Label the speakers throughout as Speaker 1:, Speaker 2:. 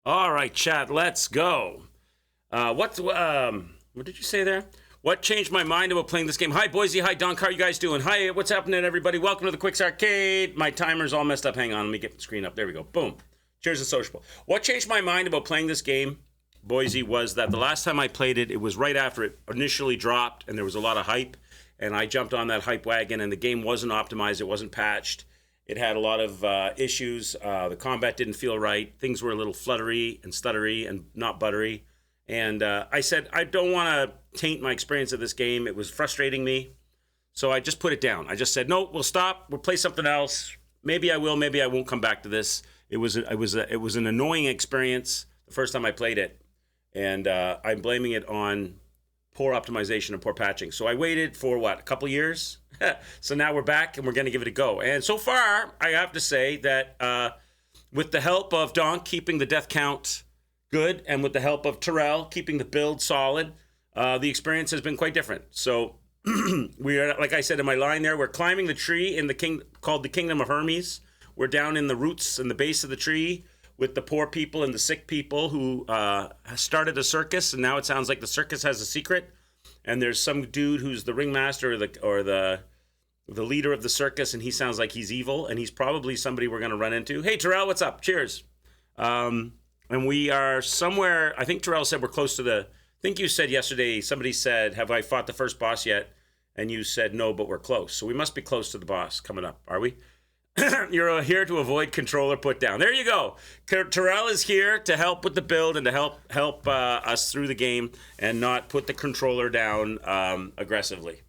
Speaker 1: All right, chat, let's go. What did you say there? What changed my mind about playing this game? Hi, Boise. Hi, Don. How are you guys doing? Hi, what's happening, everybody? Welcome to the Quicks Arcade. My timer's all messed up. Hang on, let me get the screen up. There we go. Boom. Cheers to Sociable. What changed my mind about playing this game, Boise, was that the last time I played it, it was right after it initially dropped, and there was a lot of hype, and I jumped on that hype wagon, and the game wasn't optimized. It wasn't patched. It had a lot of issues. The combat didn't feel right. Things were a little fluttery and stuttery and not buttery. And I said, I don't want to taint my experience of this game. It was frustrating me. So I just put it down. I just said, no, we'll stop. We'll play something else. Maybe I will. Maybe I won't come back to this. It was an annoying experience the first time I played it. And I'm blaming it on poor optimization and poor patching. So I waited for a couple years? So now we're back and we're going to give it a go. And so far, I have to say that with the help of Donk keeping the death count good and with the help of Terrell keeping the build solid, the experience has been quite different. So we are, like I said in my line there, we're climbing the tree in the called the Kingdom of Hermes. We're down in the roots and the base of the tree with the poor people and the sick people who started a circus, and now it sounds like the circus has a secret. And there's some dude who's the ringmaster or the leader of the circus, and he sounds like he's evil, and he's probably somebody we're going to run into. Hey, Terrell, what's up? Cheers. And we are somewhere, I think Terrell said we're close to I think you said yesterday, somebody said, have I fought the first boss yet? And you said no, but we're close. So we must be close to the boss coming up, are we? You're here to avoid controller put down. There you go. Terrell is here to help with the build and to help us through the game and not put the controller down aggressively.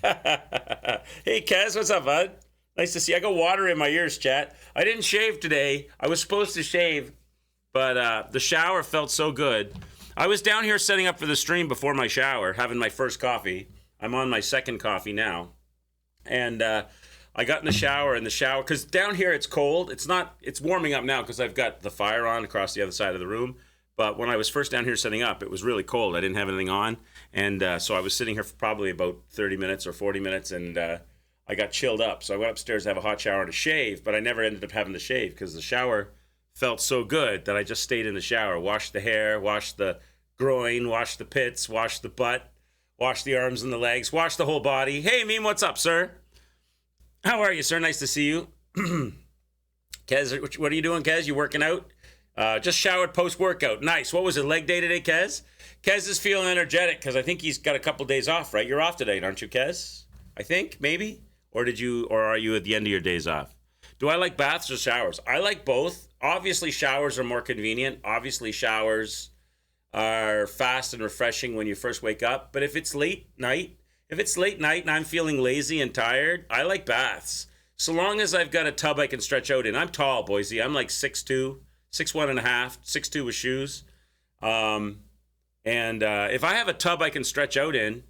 Speaker 1: Hey, Kez, what's up, bud? Nice to see you. I got water in my ears, chat. I didn't shave today. I was supposed to shave, but the shower felt so good. I was down here setting up for the stream before my shower, having my first coffee. I'm on my second coffee now. And I got in the shower, because down here it's cold. It's warming up now because I've got the fire on across the other side of the room. But when I was first down here setting up, it was really cold. I didn't have anything on. And so I was sitting here for probably about 30 minutes or 40 minutes, and I got chilled up. So I went upstairs to have a hot shower and a shave, but I never ended up having to shave because the shower felt so good that I just stayed in the shower, washed the hair, washed the groin, washed the pits, washed the butt, washed the arms and the legs, washed the whole body. Hey, Meme, what's up, sir? How are you, sir? Nice to see you. Kez, what are you doing, Kez? You working out? Just showered post-workout. Nice. What was it, leg day today, Kez? Kez is feeling energetic because I think he's got a couple days off, right? You're off today, aren't you, Kez? I think, maybe? Or are you at the end of your days off? Do I like baths or showers? I like both. Obviously, showers are more convenient. Obviously, showers are fast and refreshing when you first wake up. But if it's late night and I'm feeling lazy and tired, I like baths. So long as I've got a tub I can stretch out in. I'm tall, Boise. I'm like 6'2", 6'1.5", 6'2" with shoes. And if I have a tub I can stretch out in,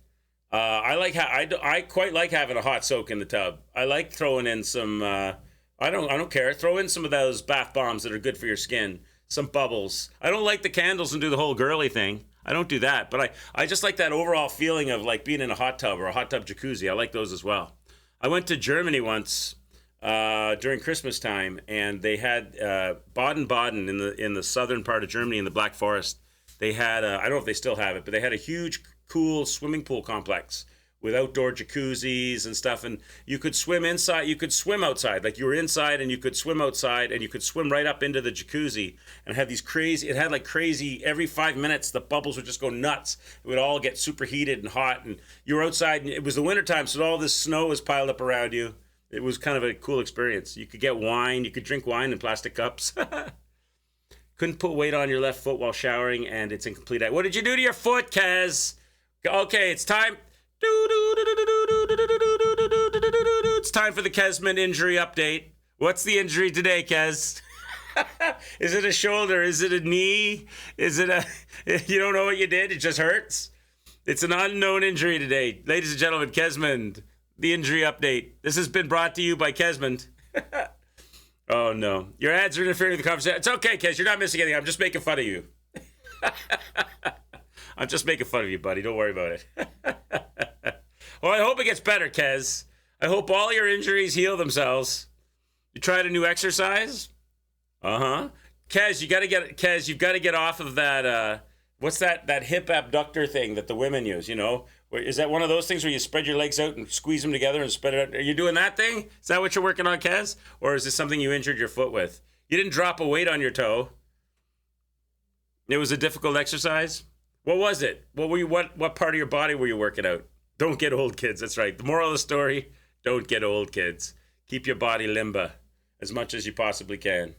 Speaker 1: I quite like having a hot soak in the tub. I like throwing in some. I don't care. Throw in some of those bath bombs that are good for your skin. Some bubbles. I don't like the candles and do the whole girly thing. I don't do that, but I just like that overall feeling of like being in a hot tub or a hot tub jacuzzi. I like those as well. I went to Germany once during Christmas time, and they had Baden-Baden in the southern part of Germany in the Black Forest. They had I don't know if they still have it, but they had a huge, cool swimming pool complex with outdoor jacuzzis and stuff, and you could swim inside, you could swim outside, like you were inside and you could swim outside and you could swim right up into the jacuzzi and have it had like crazy, every 5 minutes the bubbles would just go nuts. It would all get super heated and hot, and you were outside and it was the wintertime, so all this snow was piled up around you. It was kind of a cool experience. You could get wine, you could drink wine in plastic cups. Couldn't put weight on your left foot while showering, and it's incomplete. What did you do to your foot, Kez? Okay, it's time. It's time for the Kezman injury update. What's the injury today, Kez? Is it a shoulder? Is it a knee? Is it you don't know what you did? It just hurts? It's an unknown injury today. Ladies and gentlemen, Kezman, the injury update. This has been brought to you by Kezman. Oh, no. Your ads are interfering with the conversation. It's okay, Kez. You're not missing anything. I'm just making fun of you. I'm just making fun of you, buddy. Don't worry about it. Well, I hope it gets better, Kez. I hope all your injuries heal themselves. You tried a new exercise? Uh-huh. Kez, you've got to get off of that, what's that hip abductor thing that the women use, you know? Is that one of those things where you spread your legs out and squeeze them together and spread it out? Are you doing that thing? Is that what you're working on, Kez? Or is this something you injured your foot with? You didn't drop a weight on your toe. It was a difficult exercise? What was it? What part of your body were you working out? Don't get old, kids. That's right. The moral of the story, don't get old, kids. Keep your body limber as much as you possibly can.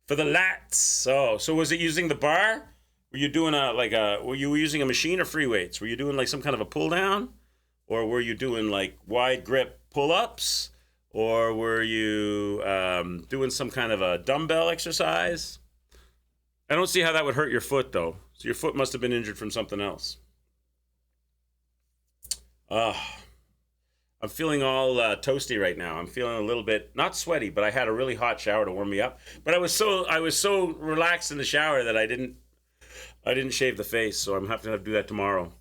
Speaker 1: For the lats. Oh, so was it using the bar? Were you doing were you using a machine or free weights? Were you doing like some kind of a pull down? Or were you doing like wide grip pull-ups? Or were you doing some kind of a dumbbell exercise? I don't see how that would hurt your foot though. So your foot must have been injured from something else. Uh, I'm feeling all toasty right now. I'm feeling a little bit not sweaty, but I had a really hot shower to warm me up. But I was so relaxed in the shower that I didn't shave the face, so I'm have to do that tomorrow.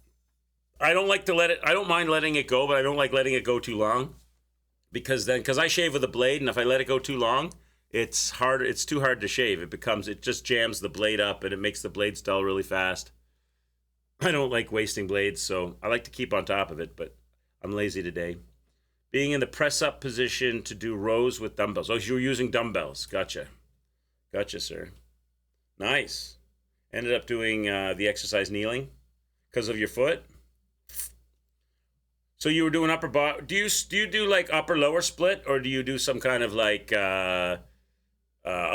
Speaker 1: I don't like to let it. I don't mind letting it go, but I don't like letting it go too long because I shave with a blade, and if I let it go too long, it's hard. It's too hard to shave. It just jams the blade up, and it makes the blades dull really fast. I don't like wasting blades, so I like to keep on top of it, but I'm lazy today. Being in the press up position to do rows with dumbbells. Oh, you were using dumbbells. Gotcha. Gotcha, sir. Nice. Ended up doing the exercise kneeling because of your foot. So you were doing upper body. Do you do like upper lower split, or do you do some kind of like a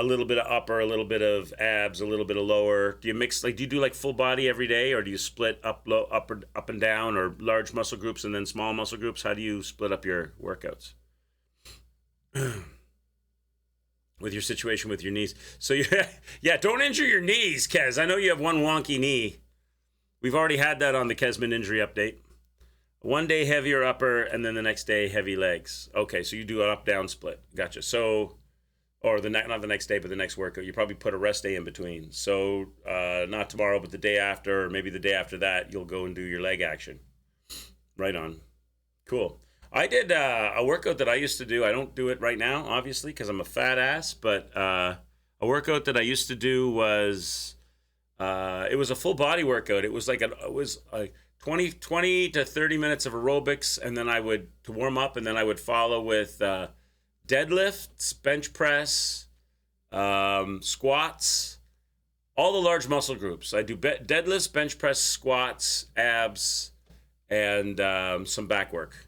Speaker 1: little bit of upper, a little bit of abs, a little bit of lower? Do you mix like do you do like full body every day, or do you split up low, up and down, or large muscle groups and then small muscle groups? How do you split up your workouts with your situation with your knees? So yeah, don't injure your knees, Kez. I know you have one wonky knee. We've already had that on the Kesman injury update. One day heavier upper, and then the next day heavy legs. Okay, so you do an up-down split. Gotcha. So, or not the next day, but the next workout. You probably put a rest day in between. So, not tomorrow, but the day after, or maybe the day after that, you'll go and do your leg action. Right on. Cool. I did a workout that I used to do. I don't do it right now, obviously, because I'm a fat ass. But a workout that I used to do was it was a full body workout. It was like it was a 20 to 30 minutes of aerobics, and then I would to warm up, and then I would follow with deadlifts, bench press, squats, all the large muscle groups. I do deadlifts, bench press, squats, abs, and some back work.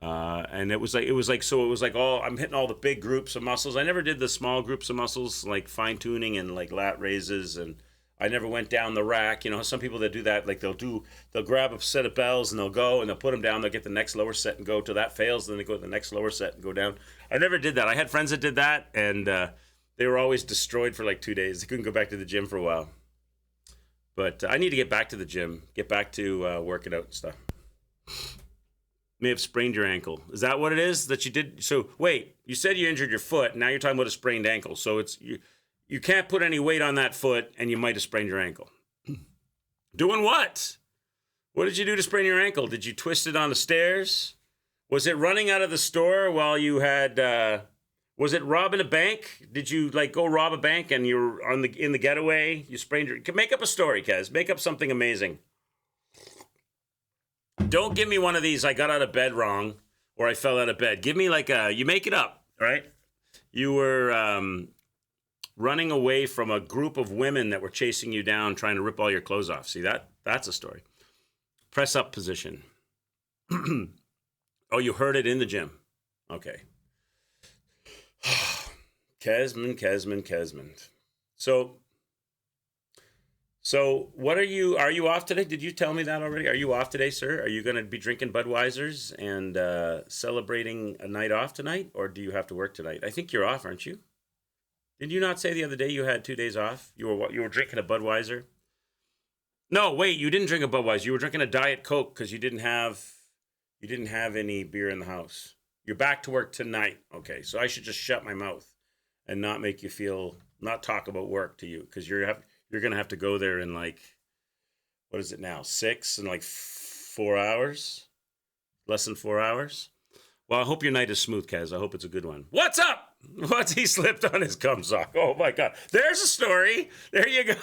Speaker 1: And it was like all I'm hitting all the big groups of muscles. I never did the small groups of muscles like fine tuning and like lat raises, and I never went down the rack. You know, some people that do that, like they'll grab a set of bells and they'll go and they'll put them down. They'll get the next lower set and go till that fails. Then they go to the next lower set and go down. I never did that. I had friends that did that, and they were always destroyed for like 2 days. They couldn't go back to the gym for a while. But I need to get back to the gym, get back to working out and stuff. May have sprained your ankle. Is that what it is that you did? So wait, you said you injured your foot. Now you're talking about a sprained ankle. So it's you can't put any weight on that foot, and you might have sprained your ankle. Doing what? What did you do to sprain your ankle? Did you twist it on the stairs? Was it running out of the store while you had? Was it robbing a bank? Did you like go rob a bank and you were in the getaway? You sprained your. Make up a story, Kez. Make up something amazing. Don't give me one of these. I got out of bed wrong, or I fell out of bed. Give me like you make it up, right? You were running away from a group of women that were chasing you down, trying to rip all your clothes off. See that's a story. Press up position. Oh, you heard it in the gym. Okay. Kesman. So what are you off today? Did you tell me that already? Are you off today, sir? Are you going to be drinking Budweisers and celebrating a night off tonight? Or do you have to work tonight? I think you're off, aren't you? Did you not say the other day you had 2 days off? You were drinking a Budweiser? No, wait, you didn't drink a Budweiser. You were drinking a Diet Coke because you didn't have any beer in the house. You're back to work tonight. Okay, so I should just shut my mouth and not make you not talk about work to you, because you're going to have to go there in like, what is it now? 6 and like 4 hours? Less than 4 hours? Well, I hope your night is smooth, Kaz. I hope it's a good one. What's up? What's he slipped on his cum sock? Oh my God. There's a story. There you go.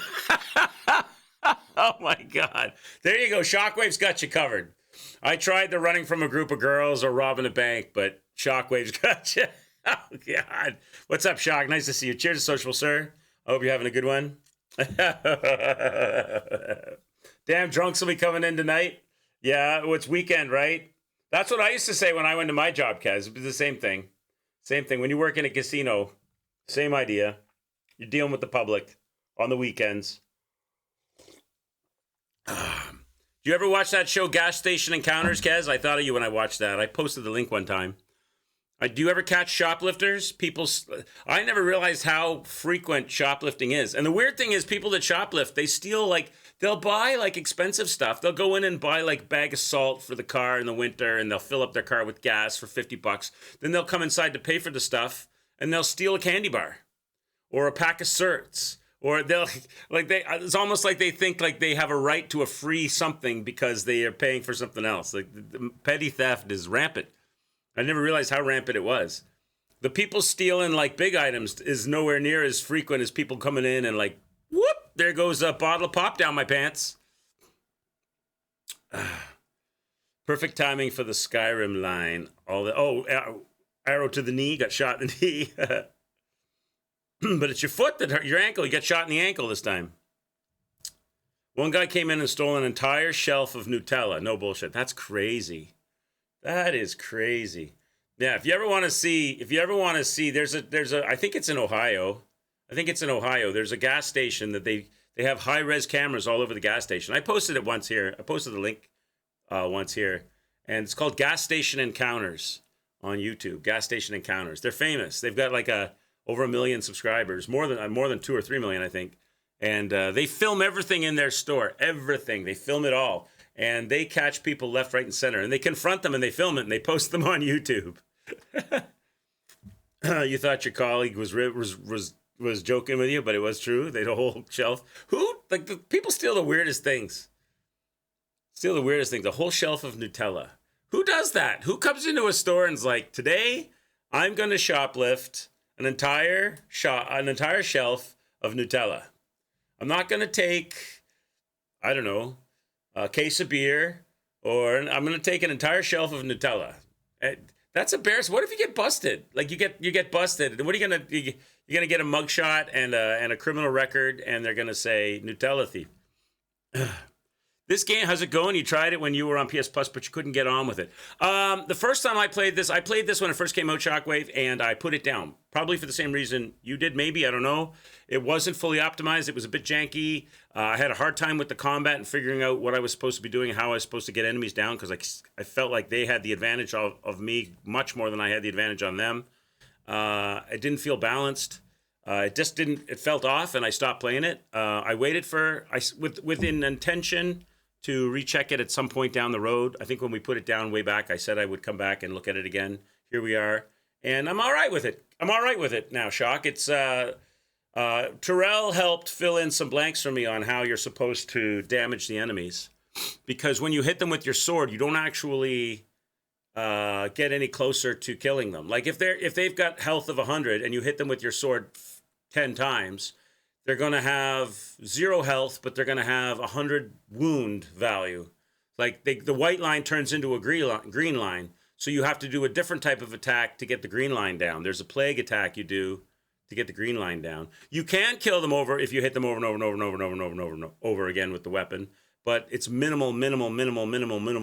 Speaker 1: Oh my God. There you go. Shockwave's got you covered. I tried the running from a group of girls or robbing a bank, but Shockwave's got you. Oh God. What's up, Shock? Nice to see you. Cheers to Social, sir. I hope you're having a good one. Damn drunks will be coming in tonight. Yeah, it's weekend, right? That's what I used to say when I went to my job, Kaz. It was the same thing. Same thing. When you work in a casino, same idea. You're dealing with the public on the weekends. Do you ever watch that show, Gas Station Encounters, Kaz? I thought of you when I watched that. I posted the link one time. Do you ever catch shoplifters? I never realized how frequent shoplifting is. And the weird thing is, people that shoplift, they steal they'll buy like expensive stuff. They'll go in and buy like a bag of salt for the car in the winter, and they'll fill up their car with gas for $50. Then they'll come inside to pay for the stuff, and they'll steal a candy bar or a pack of certs. Or they'll it's almost like they think like they have a right to a free something because they are paying for something else. Like the petty theft is rampant. I never realized how rampant it was. The people stealing like big items is nowhere near as frequent as people coming in and like, whoop, there goes a bottle of pop down my pants. Perfect timing for the Skyrim line. Arrow to the knee, got shot in the knee. But it's your foot that hurt your ankle. You got shot in the ankle this time. One guy came in and stole an entire shelf of Nutella. No bullshit. That's crazy. That is crazy. Yeah, if you ever want to see, there's a, I think it's in Ohio. There's a gas station that they have high-res cameras all over the gas station. I posted it once here. I posted the link once here. And it's called Gas Station Encounters on YouTube. Gas Station Encounters. They're famous. They've got like over 1 million subscribers, more than 2 or 3 million, I think. And they film everything in their store, everything. They film it all, and they catch people left, right, and center, and they confront them, and they film it, and they post them on YouTube. You thought your colleague was joking with you, but it was true. They had a whole shelf. The people steal the weirdest things. A whole shelf of Nutella. Who does that? Who comes into a store and's like, today I'm going to shoplift an entire shelf of Nutella. I'm not going to take, I don't know, a case of beer, or I'm going to take an entire shelf of Nutella. That's embarrassing. What if you get busted? Like you get busted, and what are you going to, you're going to get a mugshot and a criminal record, and they're going to say Nutella thief. This game, how's it going? You tried it when you were on PS Plus, but you couldn't get on with it. The first time I played this when it first came out, Shockwave, and I put it down. Probably for the same reason you did, maybe, I don't know. It wasn't fully optimized. It was a bit janky. I had a hard time with the combat and figuring out what I was supposed to be doing and how I was supposed to get enemies down, because I felt like they had the advantage of me much more than I had the advantage on them. It didn't feel balanced. It felt off, and I stopped playing it. I waited with an intention to recheck it at some point down the road. I think when we put it down way back, I said I would come back and look at it again. Here we are. And I'm all right with it. Now, Shock. It's Terrell helped fill in some blanks for me on how you're supposed to damage the enemies. Because when you hit them with your sword, you don't actually get any closer to killing them. Like if they've got health of 100 and you hit them with your sword 10 times, they're going to have 0 health, but they're going to have 100 wound value. Like the white line turns into a green line, so you have to do a different type of attack to get the green line down. There's a plague attack you do to get the green line down. You can kill them if you hit them over and over and over and over and over and over and over and over again with the weapon, but it's minimal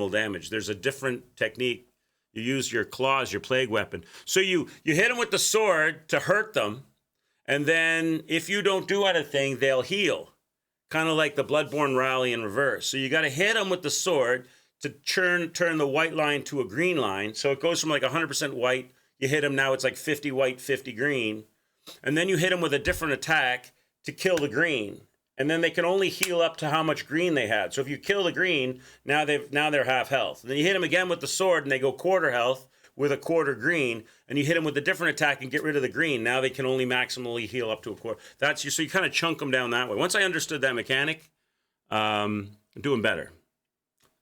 Speaker 1: damage. There's a different technique. You use your claws, your plague weapon. So you hit them with the sword to hurt them. And then if you don't do anything, they'll heal. Kind of like the Bloodborne rally in reverse. So you got to hit them with the sword to turn the white line to a green line. So it goes from like 100% white. You hit them, now it's like 50 white, 50 green. And then you hit them with a different attack to kill the green. And then they can only heal up to how much green they had. So if you kill the green, now they're half health. And then you hit them again with the sword and they go quarter health with a quarter green, and you hit them with a different attack and get rid of the green. Now they can only maximally heal up to a quarter. So you kind of chunk them down that way. Once I understood that mechanic, I'm doing better.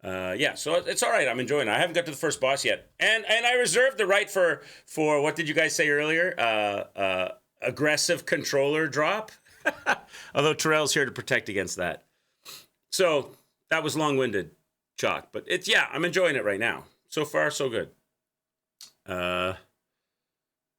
Speaker 1: So it's all right. I'm enjoying it. I haven't got to the first boss yet. And I reserved the right for what did you guys say earlier? Aggressive controller drop. Although Terrell's here to protect against that. So that was long-winded, Chalk. But I'm enjoying it right now. So far, so good.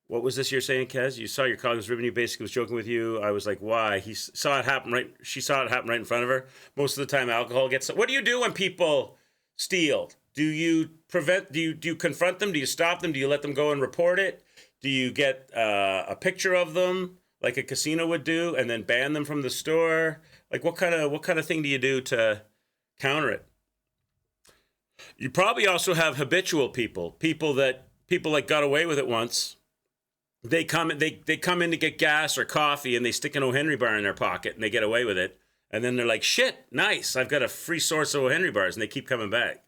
Speaker 1: What was this you're saying, Kez? You saw your colleague was ribbing you, basically was joking with you. I was like, why? She saw it happen right in front of her. Most of the time alcohol gets... What do you do when people steal? Do you confront them? Do you stop them? Do you let them go and report it? Do you get a picture of them like a casino would do and then ban them from the store? Like what kind of thing do you do to counter it? You probably also have habitual people that got away with it once. They come in to get gas or coffee and they stick an O. Henry bar in their pocket and they get away with it. And then they're like, shit, nice. I've got a free source of Henry bars, and they keep coming back.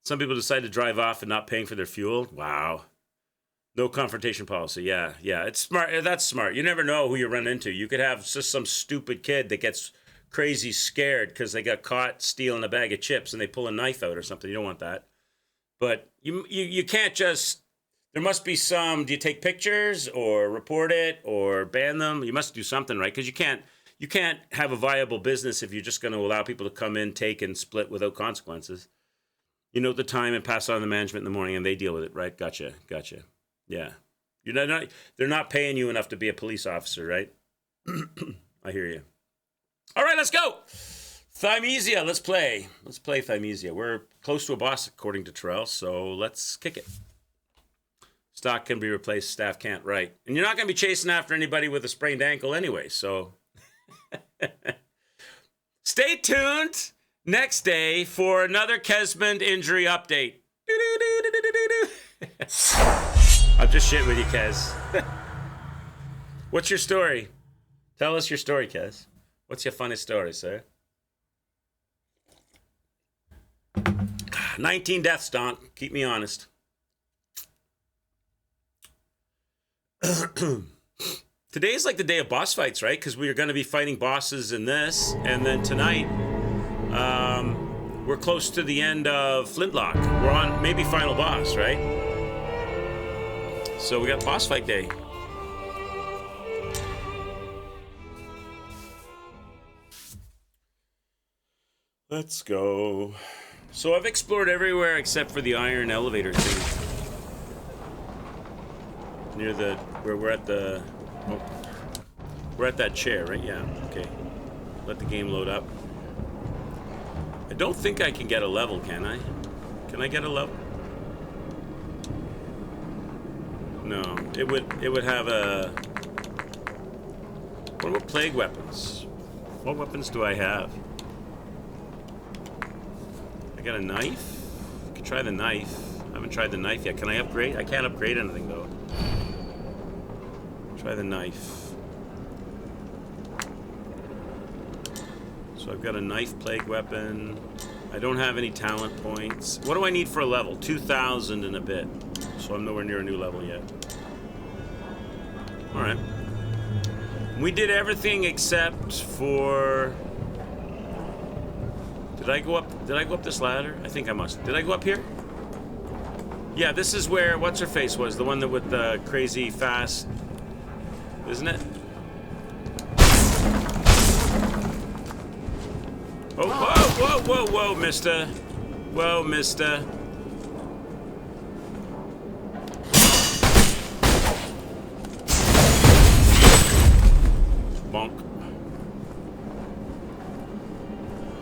Speaker 1: Some people decide to drive off and not paying for their fuel. Wow. No confrontation policy. Yeah. It's smart. That's smart. You never know who you run into. You could have just some stupid kid that gets crazy scared because they got caught stealing a bag of chips and they pull a knife out or something. You don't want that. But you can't just... There must be some... Do you take pictures or report it or ban them? You must do something, right? Because you can't have a viable business if you're just going to allow people to come in, take, and split without consequences. You know the time and pass on the management in the morning, and they deal with it, right? Gotcha. Yeah. They're not paying you enough to be a police officer, right? I hear you. All right, let's go. Thymesia, let's play. Let's play Thymesia. We're close to a boss, according to Terrell, so let's kick it. Stock can be replaced, staff can't, right. And you're not going to be chasing after anybody with a sprained ankle anyway, so... Stay tuned next day for another Kesmond injury update. I'm just shitting with you, Kez. What's your story? Tell us your story, Kez. What's your funny story, sir? 19 deaths, Donk. Keep me honest. Today's like the day of boss fights, right? Because we are going to be fighting bosses in this. And then tonight, we're close to the end of Flintlock. We're on maybe final boss, right? So we got boss fight day. Let's go. So I've explored everywhere except for the iron elevator thing. Near the... Where we're at the... Oh, we're at that chair, right? Yeah, okay. Let the game load up. I don't think I can get a level, can I? Can I get a level? No, it would have a... What about plague weapons? What weapons do I have? I got a knife? I could try the knife. I haven't tried the knife yet. Can I upgrade? I can't upgrade anything, though. Try the knife. So I've got a knife plague weapon. I don't have any talent points. What do I need for a level? 2,000 and a bit. So I'm nowhere near a new level yet. Alright. We did everything except for... Did I go up this ladder? I think I must. Did I go up here? Yeah, this is where what's-her-face was. The one that with the crazy fast... Isn't it? Oh, whoa, mister. Whoa, mister. Bonk.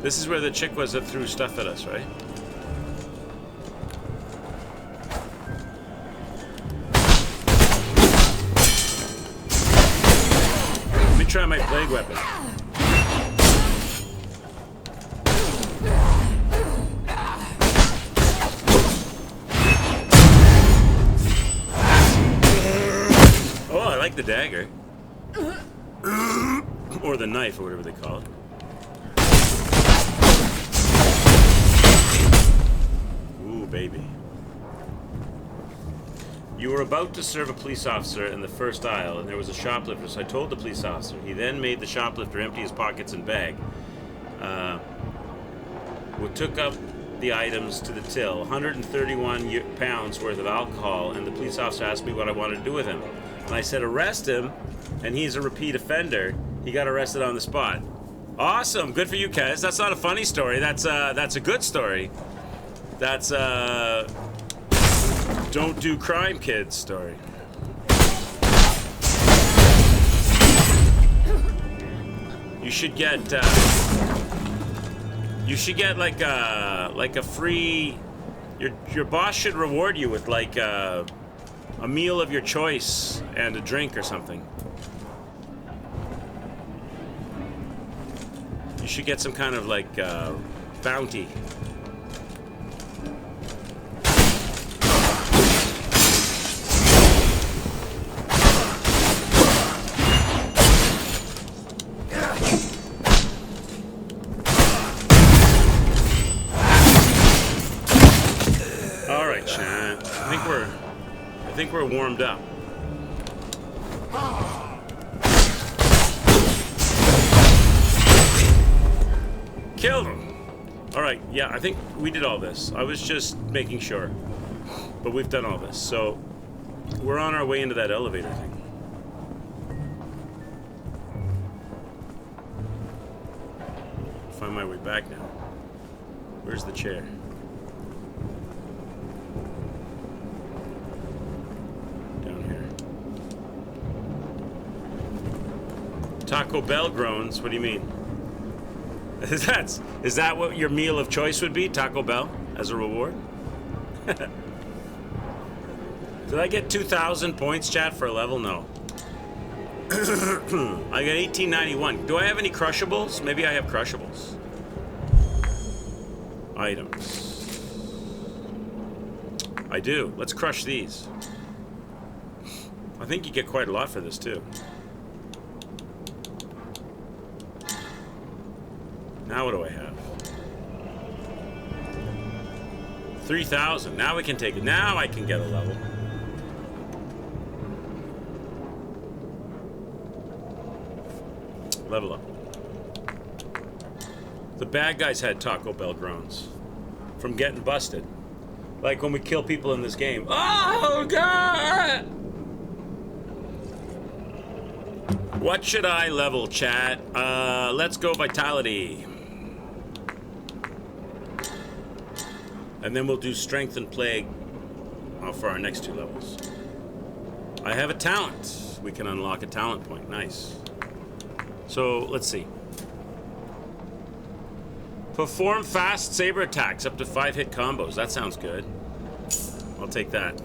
Speaker 1: This is where the chick was that threw stuff at us, right? Try my plague weapon. Oh, I like the dagger. Or the knife, or whatever they call it. Ooh, baby. You were about to serve a police officer in the first aisle, and there was a shoplifter, so I told the police officer. He then made the shoplifter empty his pockets and bag. We took up the items to the till, 131 pounds worth of alcohol, and the police officer asked me what I wanted to do with him. And I said, arrest him, and he's a repeat offender. He got arrested on the spot. Awesome, good for you, Kez. That's not a funny story. That's a good story. That's don't do crime, kids story. You should get like a free. Your boss should reward you with like a meal of your choice and a drink or something. You should get some kind of like bounty. I think we're warmed up. Killed him. All right, yeah, I think we did all this. I was just making sure. But we've done all this, so we're on our way into that elevator thing. Find my way back now. Where's the chair? Down here. Taco Bell groans. What do you mean? Is that what your meal of choice would be? Taco Bell as a reward? Did I get 2,000 points, chat, for a level? No. I got 1891. Do I have any crushables? Maybe I have crushables. Items. I do. Let's crush these. I think you get quite a lot for this, too. Now what do I have? 3,000. Now we can take it. Now I can get a level. Level up. The bad guys had Taco Bell groans from getting busted. Like when we kill people in this game. Oh, God! What should I level, chat? Let's go Vitality. And then we'll do Strength and Plague for our next 2 levels. I have a talent. We can unlock a talent point. Nice. So, let's see. Perform fast saber attacks, up to 5-hit combos. That sounds good. I'll take that.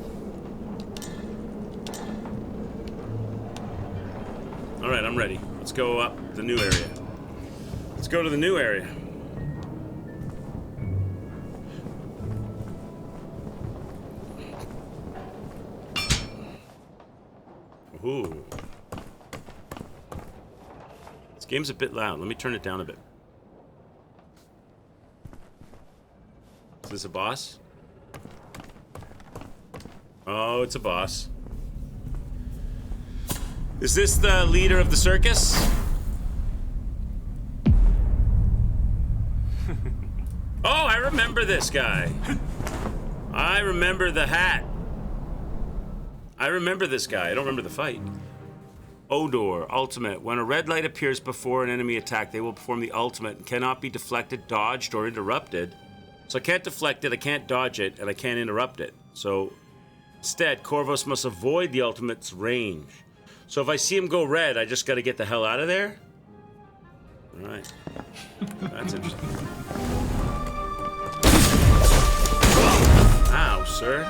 Speaker 1: Alright, I'm ready. Let's go up the new area. Let's go to the new area. Ooh. This game's a bit loud. Let me turn it down a bit. Is this a boss? Oh, it's a boss. Is this the leader of the circus? Oh, I remember this guy. I remember the hat. I remember this guy. I don't remember the fight. Odor, ultimate. When a red light appears before an enemy attack, they will perform the ultimate and cannot be deflected, dodged, or interrupted. So I can't deflect it, I can't dodge it, and I can't interrupt it. So instead, Corvus must avoid the ultimate's range. So if I see him go red, I just gotta get the hell out of there? Alright. That's interesting. Ow, sir.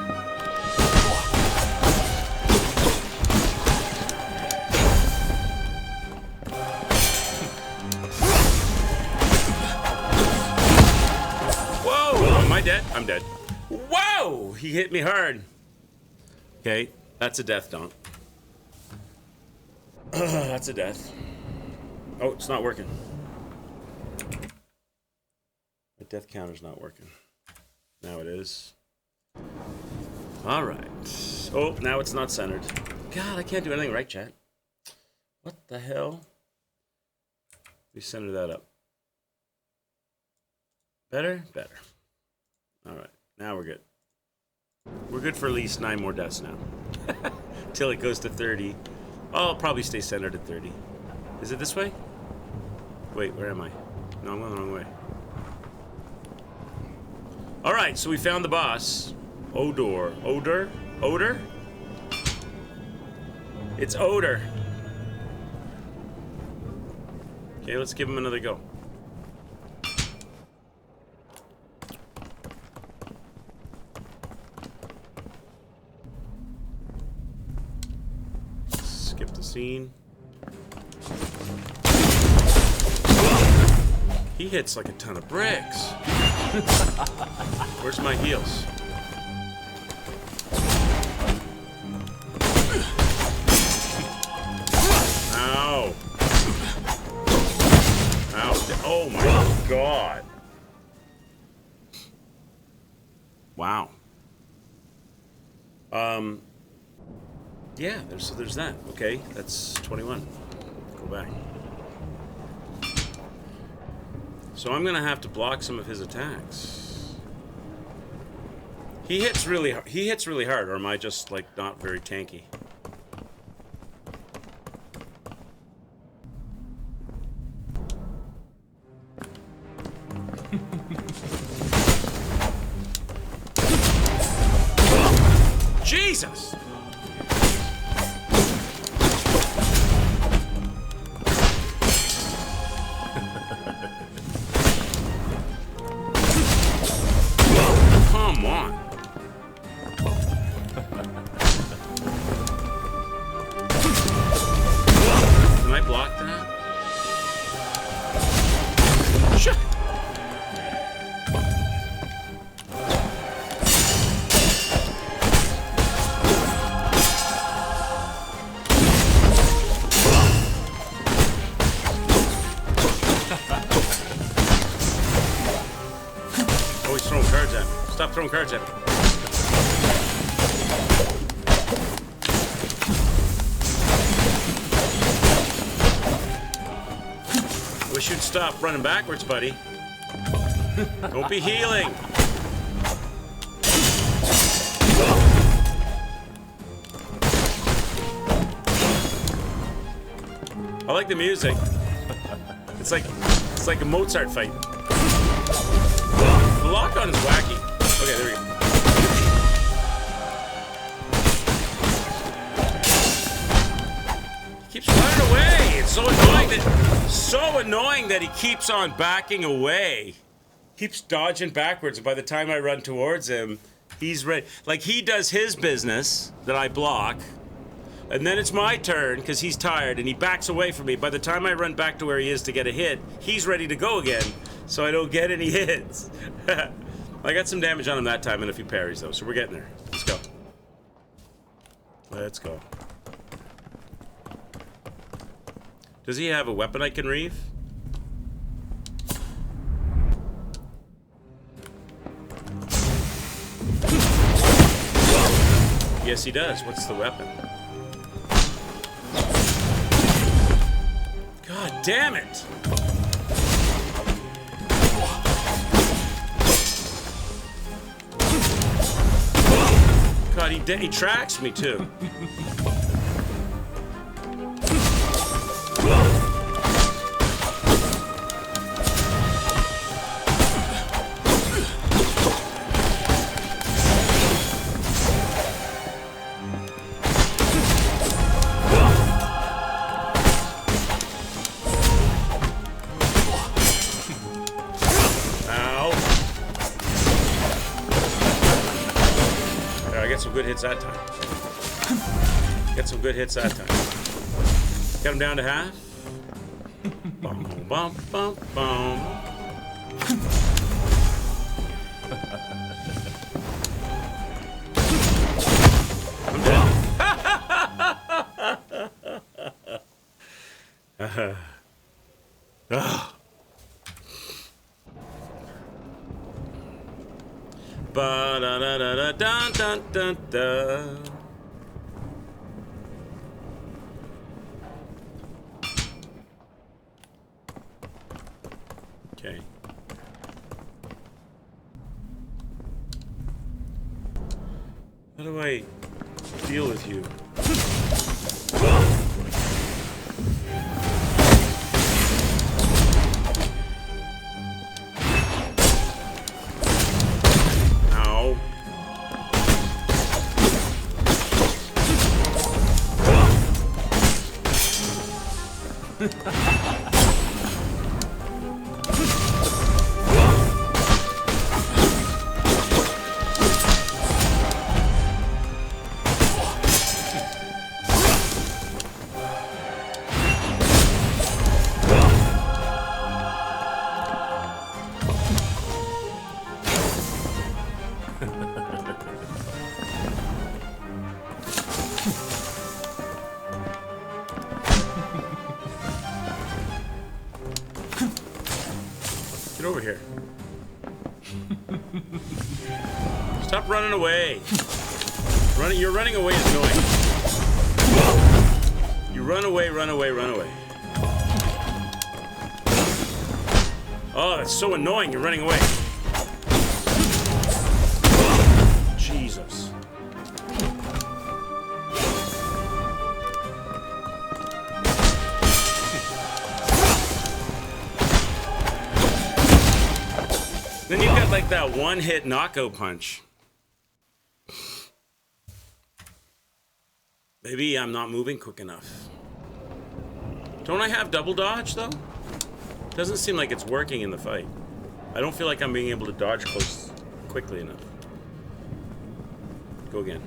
Speaker 1: Whoa! Am I dead? I'm dead. Whoa! He hit me hard. Okay, that's a death donk. That's a death. Oh, it's not working. The death counter's not working. Now it is. Alright. Oh, now it's not centered. God, I can't do anything right, chat. What the hell? We center that up. Better? Better. Alright, now we're good. We're good for at least 9 more deaths now. Till it goes to 30. Oh, I'll probably stay centered at 30. Is it this way? Wait, where am I? No, I'm going the wrong way. Alright, so we found the boss. Odor. Odor? Odor? It's Odor. Okay, let's give him another go. Skip the scene. He hits like a ton of bricks. Where's my heals? Ow. Ow. Oh my god. Wow. Yeah, there's that. Okay, that's 21. Go back. So I'm gonna have to block some of his attacks. He hits really hard, or am I just like not very tanky? Jesus! Come on. Can I block that? Shit. Oh, he's throwing cards at me. Stop throwing cards at me. Wish you'd stop running backwards, buddy. Don't be healing. I like the music. It's like a Mozart fight. The lock-on is wacky. Okay, there we go. He keeps running away. It's so annoying that he keeps on backing away. Keeps dodging backwards, and by the time I run towards him, he's ready. Like, he does his business that I block, and then it's my turn because he's tired and he backs away from me. By the time I run back to where he is to get a hit, he's ready to go again, so I don't get any hits. I got some damage on him that time and a few parries, though, so we're getting there. Let's go. Let's go. Does he have a weapon I can reave? Yes, he does. What's the weapon? God damn it! God, he tracks me too. Good hits that time. Get some good hits that time. Got him down to half. Bum, bum, bum, bum. I'm dead. Ba da da da da dun dun dun dun. Okay. How do I deal with you? Get over here. Stop running away. You're running away is annoying. run away, run away, run away. Oh, that's so annoying. You're running away. Jesus. Then you've got like that one-hit knockout punch. Maybe I'm not moving quick enough. Don't I have double dodge, though? Doesn't seem like it's working in the fight. I don't feel like I'm being able to dodge close quickly enough. Go again.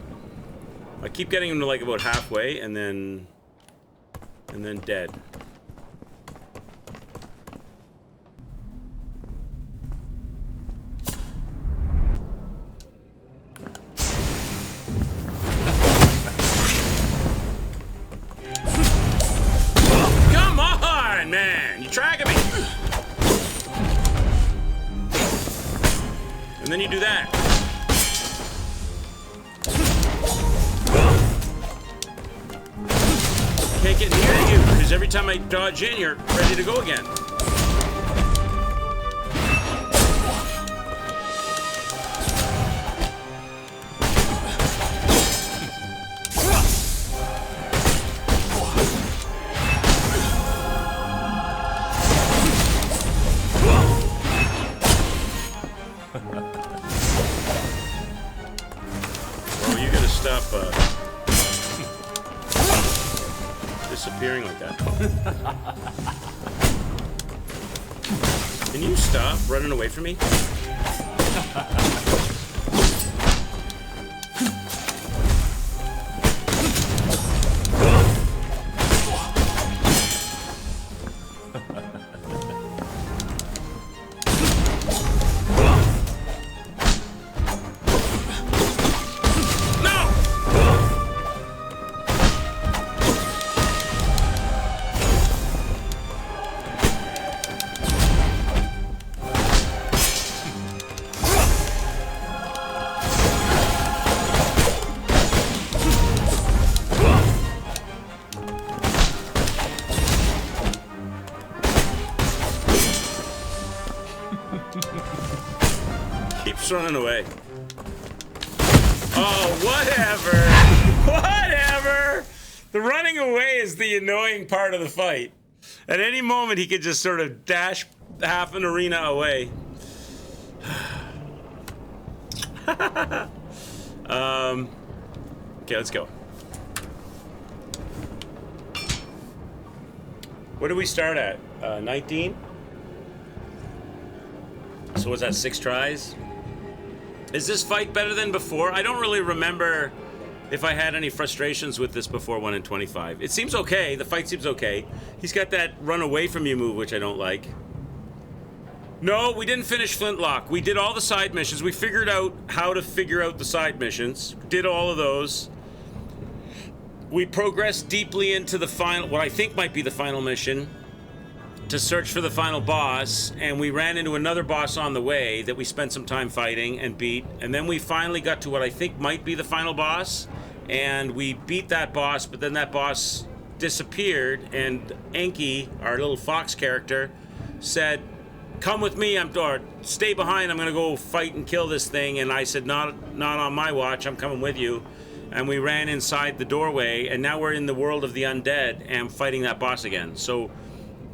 Speaker 1: I keep getting him to like about halfway and then dead. Come on, man! You're tracking me! And then you do that. Can't get near you, because every time I dodge in, you're ready to go again. Well, you gotta stop, disappearing like that. Can you stop running away from me? Keeps running away. Oh, whatever. Whatever. The running away is the annoying part of the fight. At any moment, he could just sort of dash half an arena away. Okay, let's go. What do we start at? 19? So was that 6 tries? Is this fight better than before? I don't really remember if I had any frustrations with this before 1 in 25. It seems okay. The fight seems okay. He's got that run away from you move, which I don't like. No, we didn't finish Flintlock. We did all the side missions. We figured out how to figure out the side missions. Did all of those. We progressed deeply into the final, what I think might be the final mission, to search for the final boss, and we ran into another boss on the way that we spent some time fighting and beat, and then we finally got to what I think might be the final boss, and we beat that boss, but then that boss disappeared, and Enki, our little fox character, said, "Come with me, or stay behind, I'm gonna go fight and kill this thing," and I said, not on my watch, I'm coming with you. And we ran inside the doorway, and now we're in the world of the undead and fighting that boss again. So,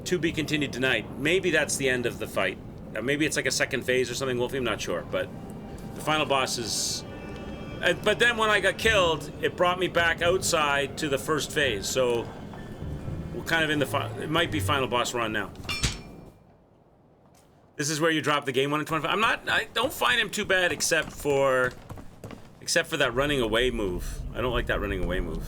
Speaker 1: to be continued tonight. Maybe that's the end of the fight. Maybe it's like a second phase or something, Wolfie, I'm not sure. But the final boss is... but then when I got killed, it brought me back outside to the first phase. So, we're kind of in the... It might be final boss run now. This is where you drop the game 1 in 25. I don't find him too bad except for that running away move. I don't like that running away move.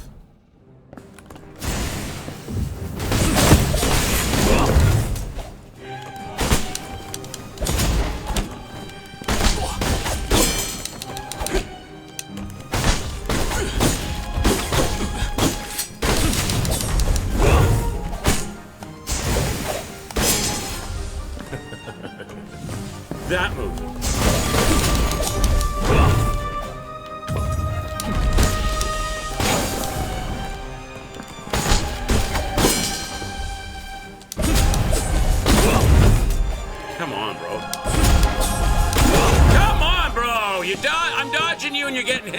Speaker 1: That move.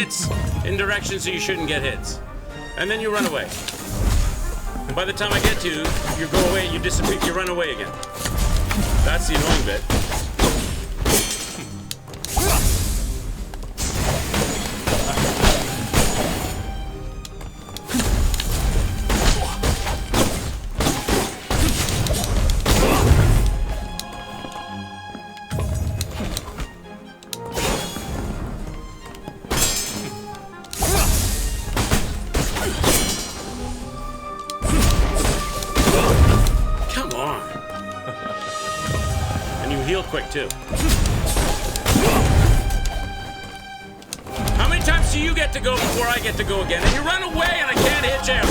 Speaker 1: hits in directions that you shouldn't get hits. And then you run away. And by the time I get to you, you go away, you disappear, you run away again. That's the annoying bit. Quick too. How many times do you get to go before I get to go again? And you run away and I can't hit you.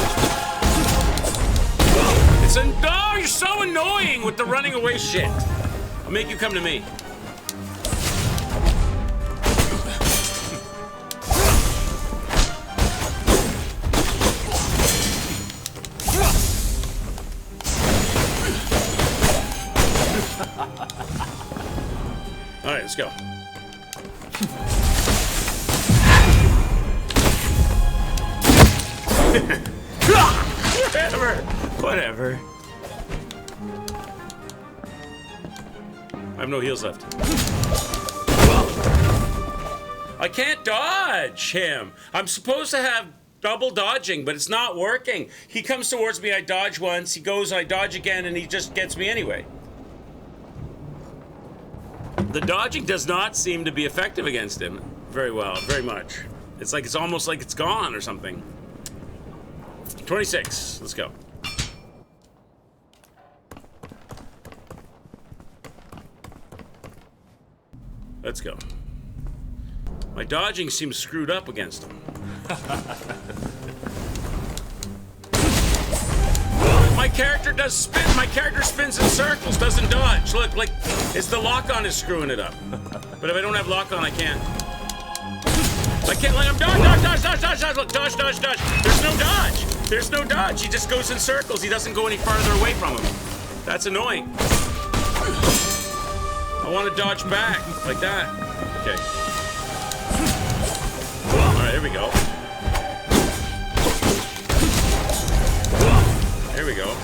Speaker 1: Oh, you're so annoying with the running away shit. I'll make you come to me. All right, let's go. Whatever. I have no heals left. I can't dodge him. I'm supposed to have double dodging, but it's not working. He comes towards me, I dodge once, he goes, I dodge again, and he just gets me anyway. The dodging does not seem to be effective against him very well, very much. It's like it's almost like it's gone or something. 26, let's go. Let's go. My dodging seems screwed up against him. My character does spin. My character spins in circles, doesn't dodge. Look, like, it's the lock-on is screwing it up. But if I don't have lock-on, I can't. I can't let him dodge. Look, dodge. There's no dodge. There's no dodge. He just goes in circles. He doesn't go any farther away from him. That's annoying. I want to dodge back, like that. Okay. All right, here we go. Here we go.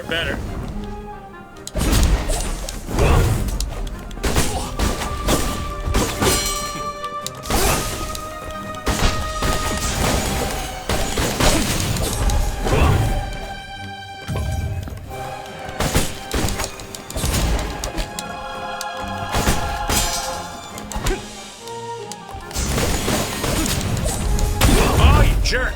Speaker 1: Better. Oh, you jerk.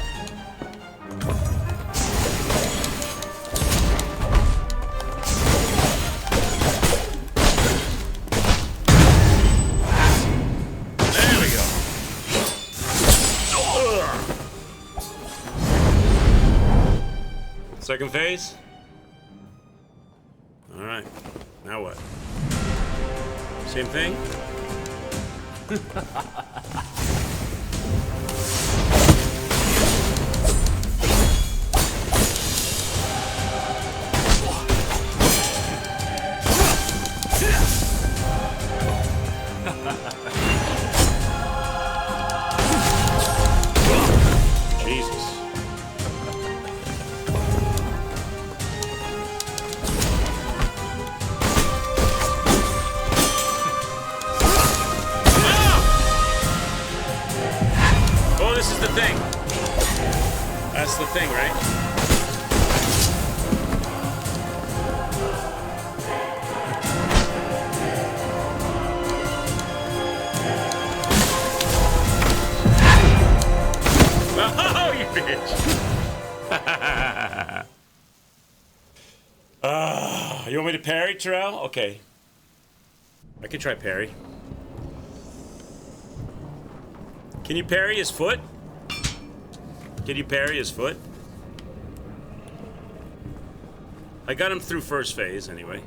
Speaker 1: Second phase? Alright. Now what? Same thing? Jesus. Thing. That's the thing, right? Oh, you bitch! You want me to parry, Terrell? Okay. I can try parry. Can you parry his foot? Can you parry his foot? I got him through first phase, anyway.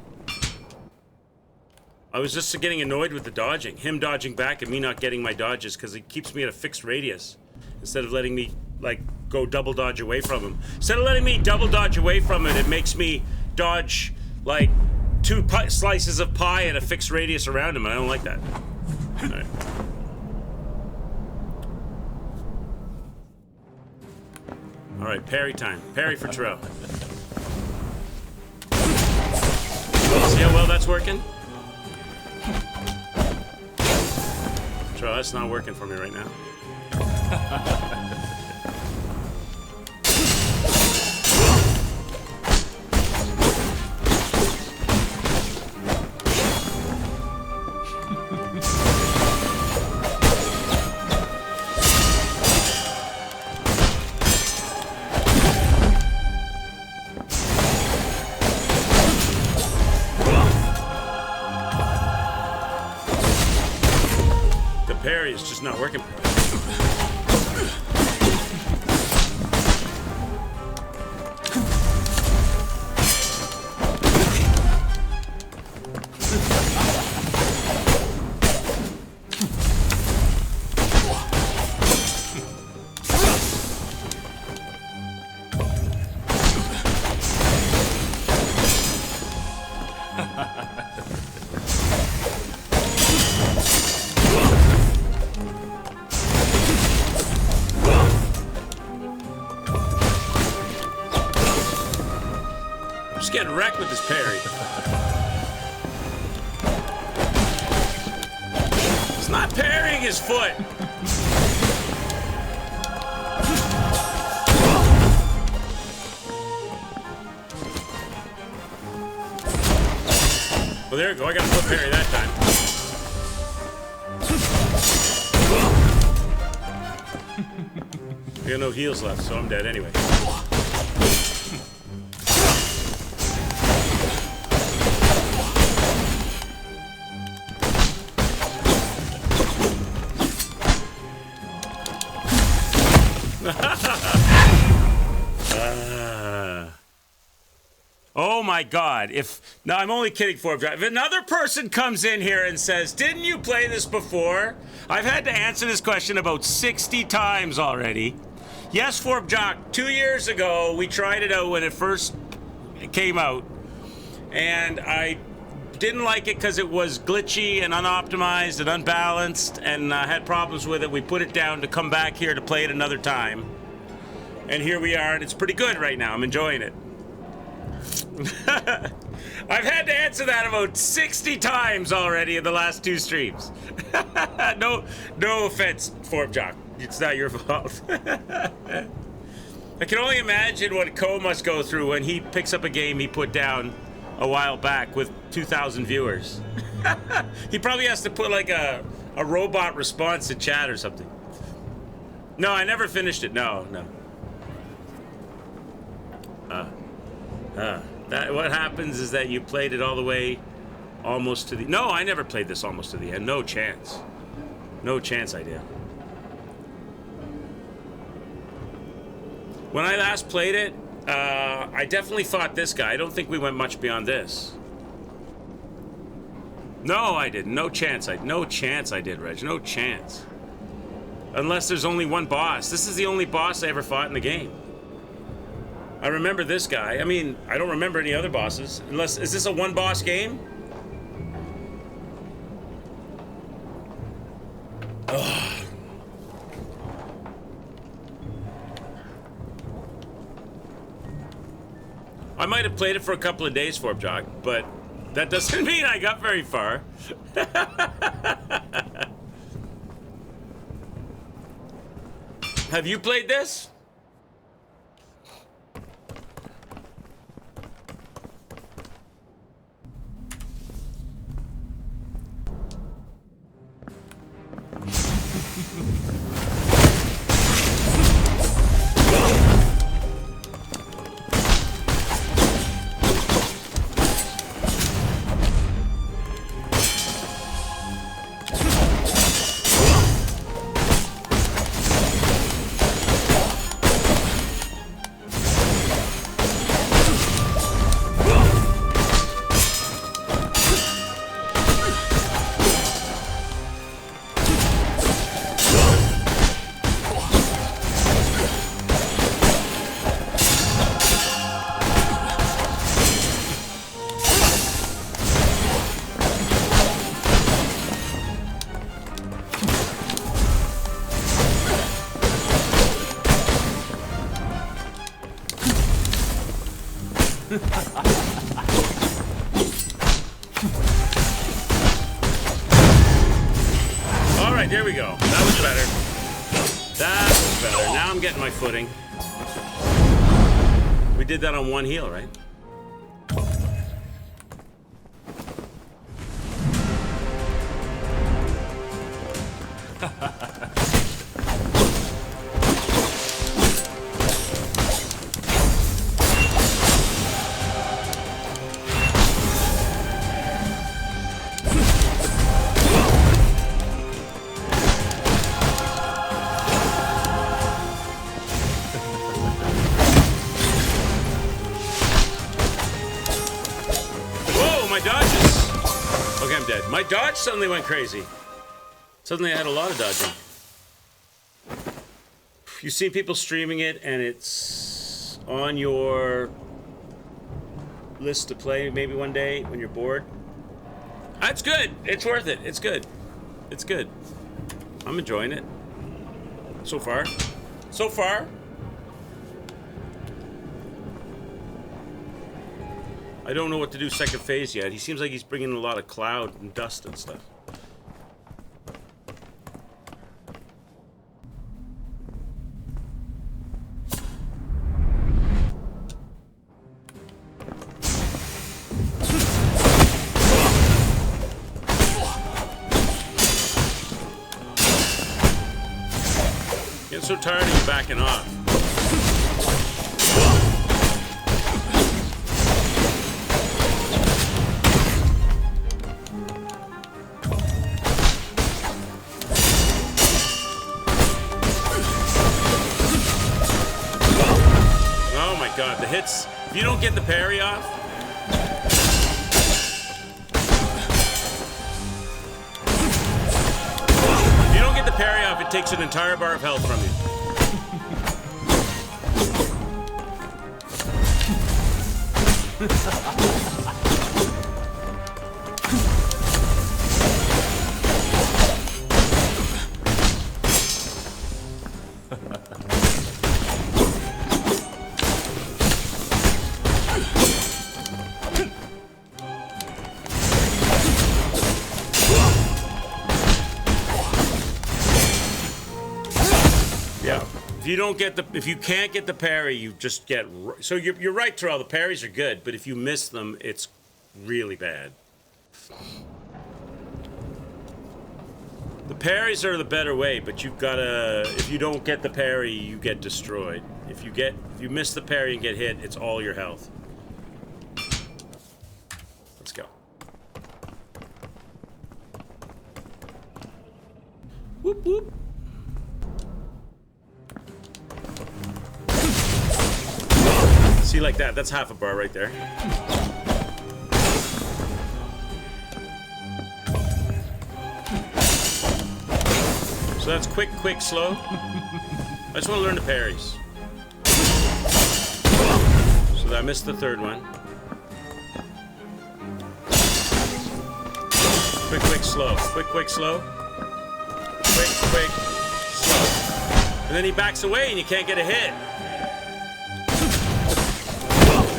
Speaker 1: I was just getting annoyed with the dodging. Him dodging back and me not getting my dodges because it keeps me at a fixed radius. Instead of letting me, like, go double dodge away from him. Instead of letting me double dodge away from it, it makes me dodge, like, 2 slices of pie at a fixed radius around him, and I don't like that. All right. All right, parry time. Parry for Terrell. See how well that's working? Terrell, that's not working for me right now. Parry is just not working. Getting wrecked with this parry. It's not parrying his foot. Well, there we go. I got a foot parry that time. I got no heals left, so I'm dead anyway. Oh my God, now I'm only kidding, Forbes. If another person comes in here and says, didn't you play this before? I've had to answer this question about 60 times already. Yes, Forbes Jock, 2 years ago, we tried it out when it first came out. And I didn't like it because it was glitchy and unoptimized and unbalanced and had problems with it. We put it down to come back here to play it another time. And here we are, and it's pretty good right now. I'm enjoying it. I've had to answer that about 60 times already in the last 2 streams. No offense, Forbes Jock. It's not your fault. I can only imagine what Ko must go through when he picks up a game he put down a while back with 2,000 viewers. He probably has to put like a robot response in chat or something. No, I never finished it. No. What happens is that you played it all the way almost to the... No, I never played this almost to the end. No chance. No chance I did. When I last played it, I definitely fought this guy. I don't think we went much beyond this. No, I didn't. No chance I did, Reg. No chance. Unless there's only one boss. This is the only boss I ever fought in the game. I remember this guy. I mean, I don't remember any other bosses. Unless, is this a one-boss game? Ugh. I might have played it for a couple of days, Forbes Jock, but that doesn't mean I got very far. Have you played this? That was better. That was better. Now I'm getting my footing. We did that on one heal, right? My dodge suddenly went crazy. Suddenly I had a lot of dodging. You've seen people streaming it and it's on your list to play maybe one day when you're bored. It's good. It's worth it. It's good. It's good. I'm enjoying it. So far. So far. I don't know what to do second phase yet. He seems like he's bringing a lot of cloud and dust and stuff. Getting so tired of you backing off. God, the hits, if you don't get the parry off, it takes an entire bar of health from you. If you can't get the parry, you just get... So you're right, Terrell, the parries are good, but if you miss them, it's really bad. The parries are the better way, but you've got to... If you don't get the parry, you get destroyed. If you miss the parry and get hit, it's all your health. Let's go. Whoop, whoop. See, like that. That's half a bar right there. So that's quick, quick, slow. I just want to learn the parries. So I missed the third one. Quick, quick, slow. Quick, quick, slow. Quick, quick, slow. And then he backs away and you can't get a hit.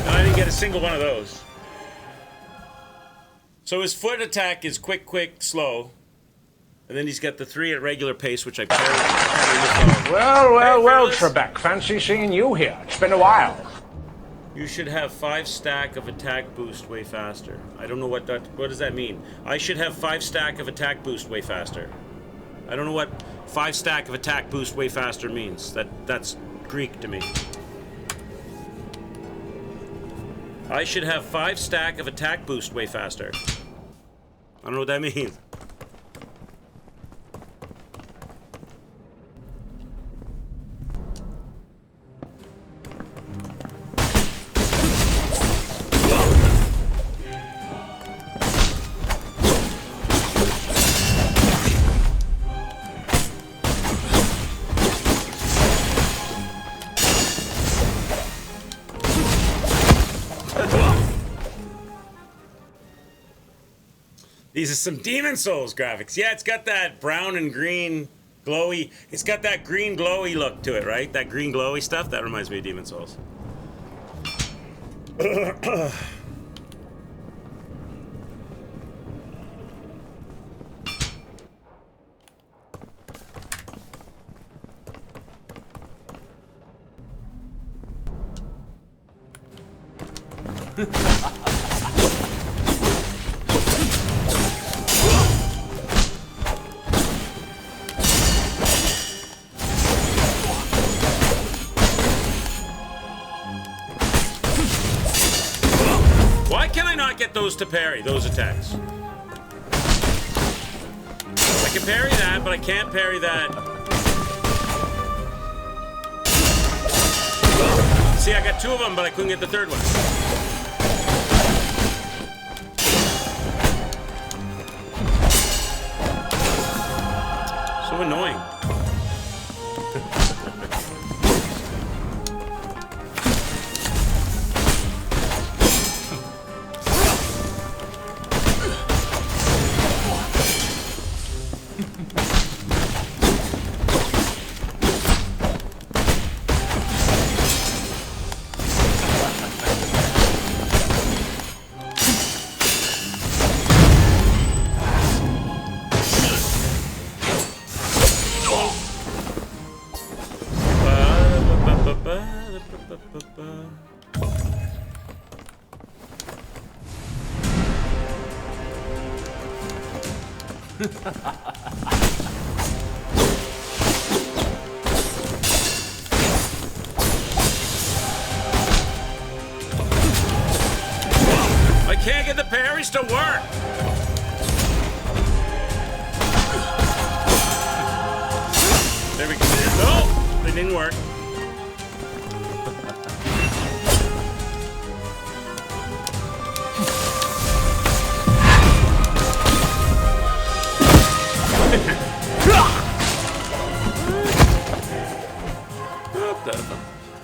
Speaker 1: I didn't get a single one of those. So his foot attack is quick, quick, slow. And then he's got the 3 at regular pace, which I parried.
Speaker 2: Well, Trebek. Fancy seeing you here. It's been a while.
Speaker 1: You should have 5 stack of attack boost way faster. I don't know what does that mean? I should have 5 stack of attack boost way faster. I don't know what 5 stack of attack boost way faster means. That's Greek to me. I should have 5 stack of attack boost way faster. I don't know what that means. These are some Demon Souls graphics. Yeah, it's got that brown and green glowy. It's got that green glowy look to it, right? That green glowy stuff. That reminds me of Demon Souls. Why can I not get those to parry, those attacks? I can parry that, but I can't parry that. See, I got two of them, but I couldn't get the third one. So annoying. I can't get the parries to work. There we go. No, they didn't work.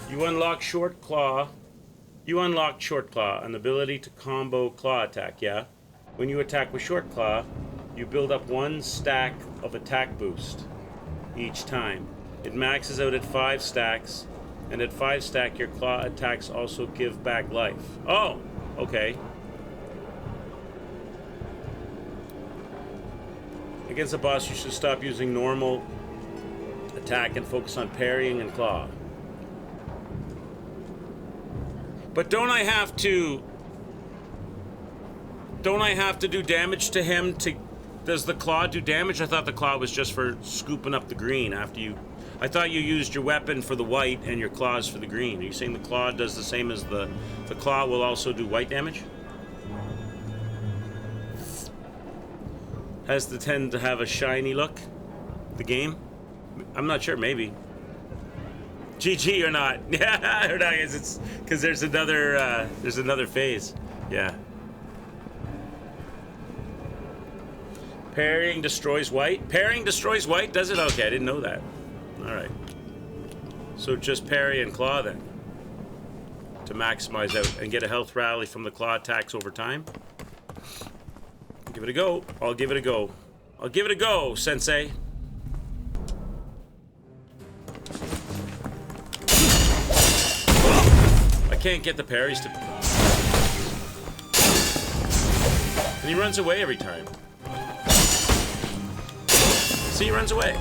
Speaker 1: You unlock Short Claw. You unlock Short Claw, an ability to combo claw attack, yeah? When you attack with Short Claw, you build up one stack of attack boost each time. It maxes out at 5 stacks, and at 5 stack, your claw attacks also give back life. Oh, okay. Against a boss, you should stop using normal attack and focus on parrying and claw. But don't I have to do damage to him to... Does the claw do damage? I thought the claw was just for scooping up the green after you... I thought you used your weapon for the white and your claws for the green. Are you saying the claw does the same as the claw will also do white damage? Has the tend to have a shiny look? The game? I'm not sure, maybe. GG or not? Yeah, or not? It's because there's another phase. Yeah. Parrying destroys white. Parrying destroys white. Does it? Okay, I didn't know that. All right. So just parry and claw then, to maximize out and get a health rally from the claw attacks over time. Give it a go. I'll give it a go. I'll give it a go, Sensei. I can't get the parries to... And he runs away every time. See, he runs away.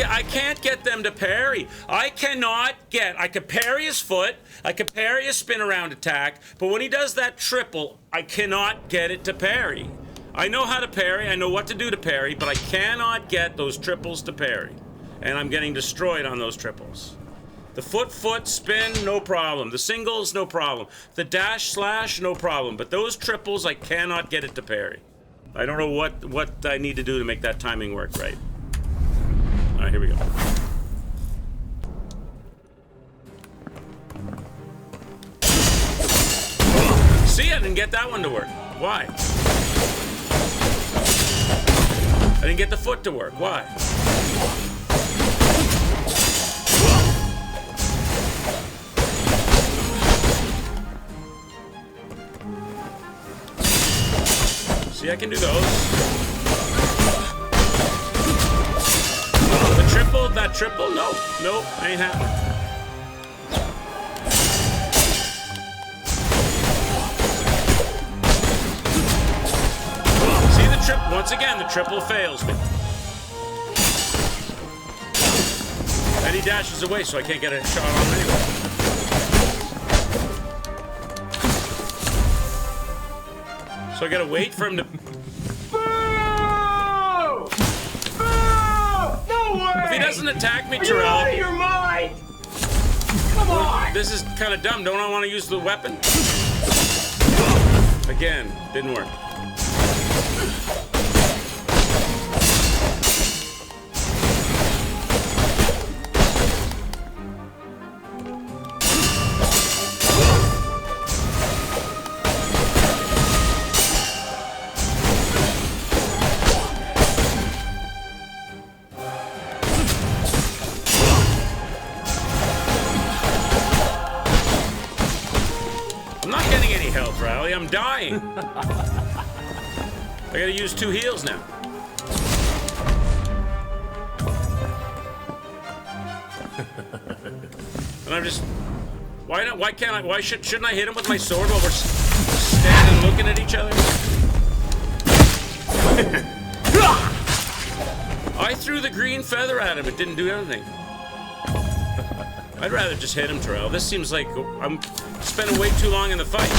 Speaker 1: I can't get them to parry. I could parry his foot, I could parry his spin around attack, but when he does that triple, I cannot get it to parry. I know how to parry, I know what to do to parry, but I cannot get those triples to parry. And I'm getting destroyed on those triples. The foot, spin, no problem. The singles, no problem. The dash, slash, no problem. But those triples, I cannot get it to parry. I don't know what I need to do to make that timing work right. All right, here we go. See, I didn't get that one to work. Why? I didn't get the foot to work. Why? See, I can do those. The triple, that triple? No, ain't happening. See the once again, the triple fails me. And he dashes away, so I can't get a shot on him anyway. So I gotta wait for him to...
Speaker 3: Boo! Boo! No way!
Speaker 1: If he doesn't attack me,
Speaker 3: You're out of
Speaker 1: Terrell...
Speaker 3: your mind! Come on!
Speaker 1: This is kind of dumb. Don't I want to use the weapon? Again, didn't work. I'm dying. I gotta use 2 heals now. And I'm just... Why can't I... Shouldn't I hit him with my sword while we're standing looking at each other? I threw the green feather at him. It didn't do anything. I'd rather just hit him, Terrell. This seems like I'm spending way too long in the fight.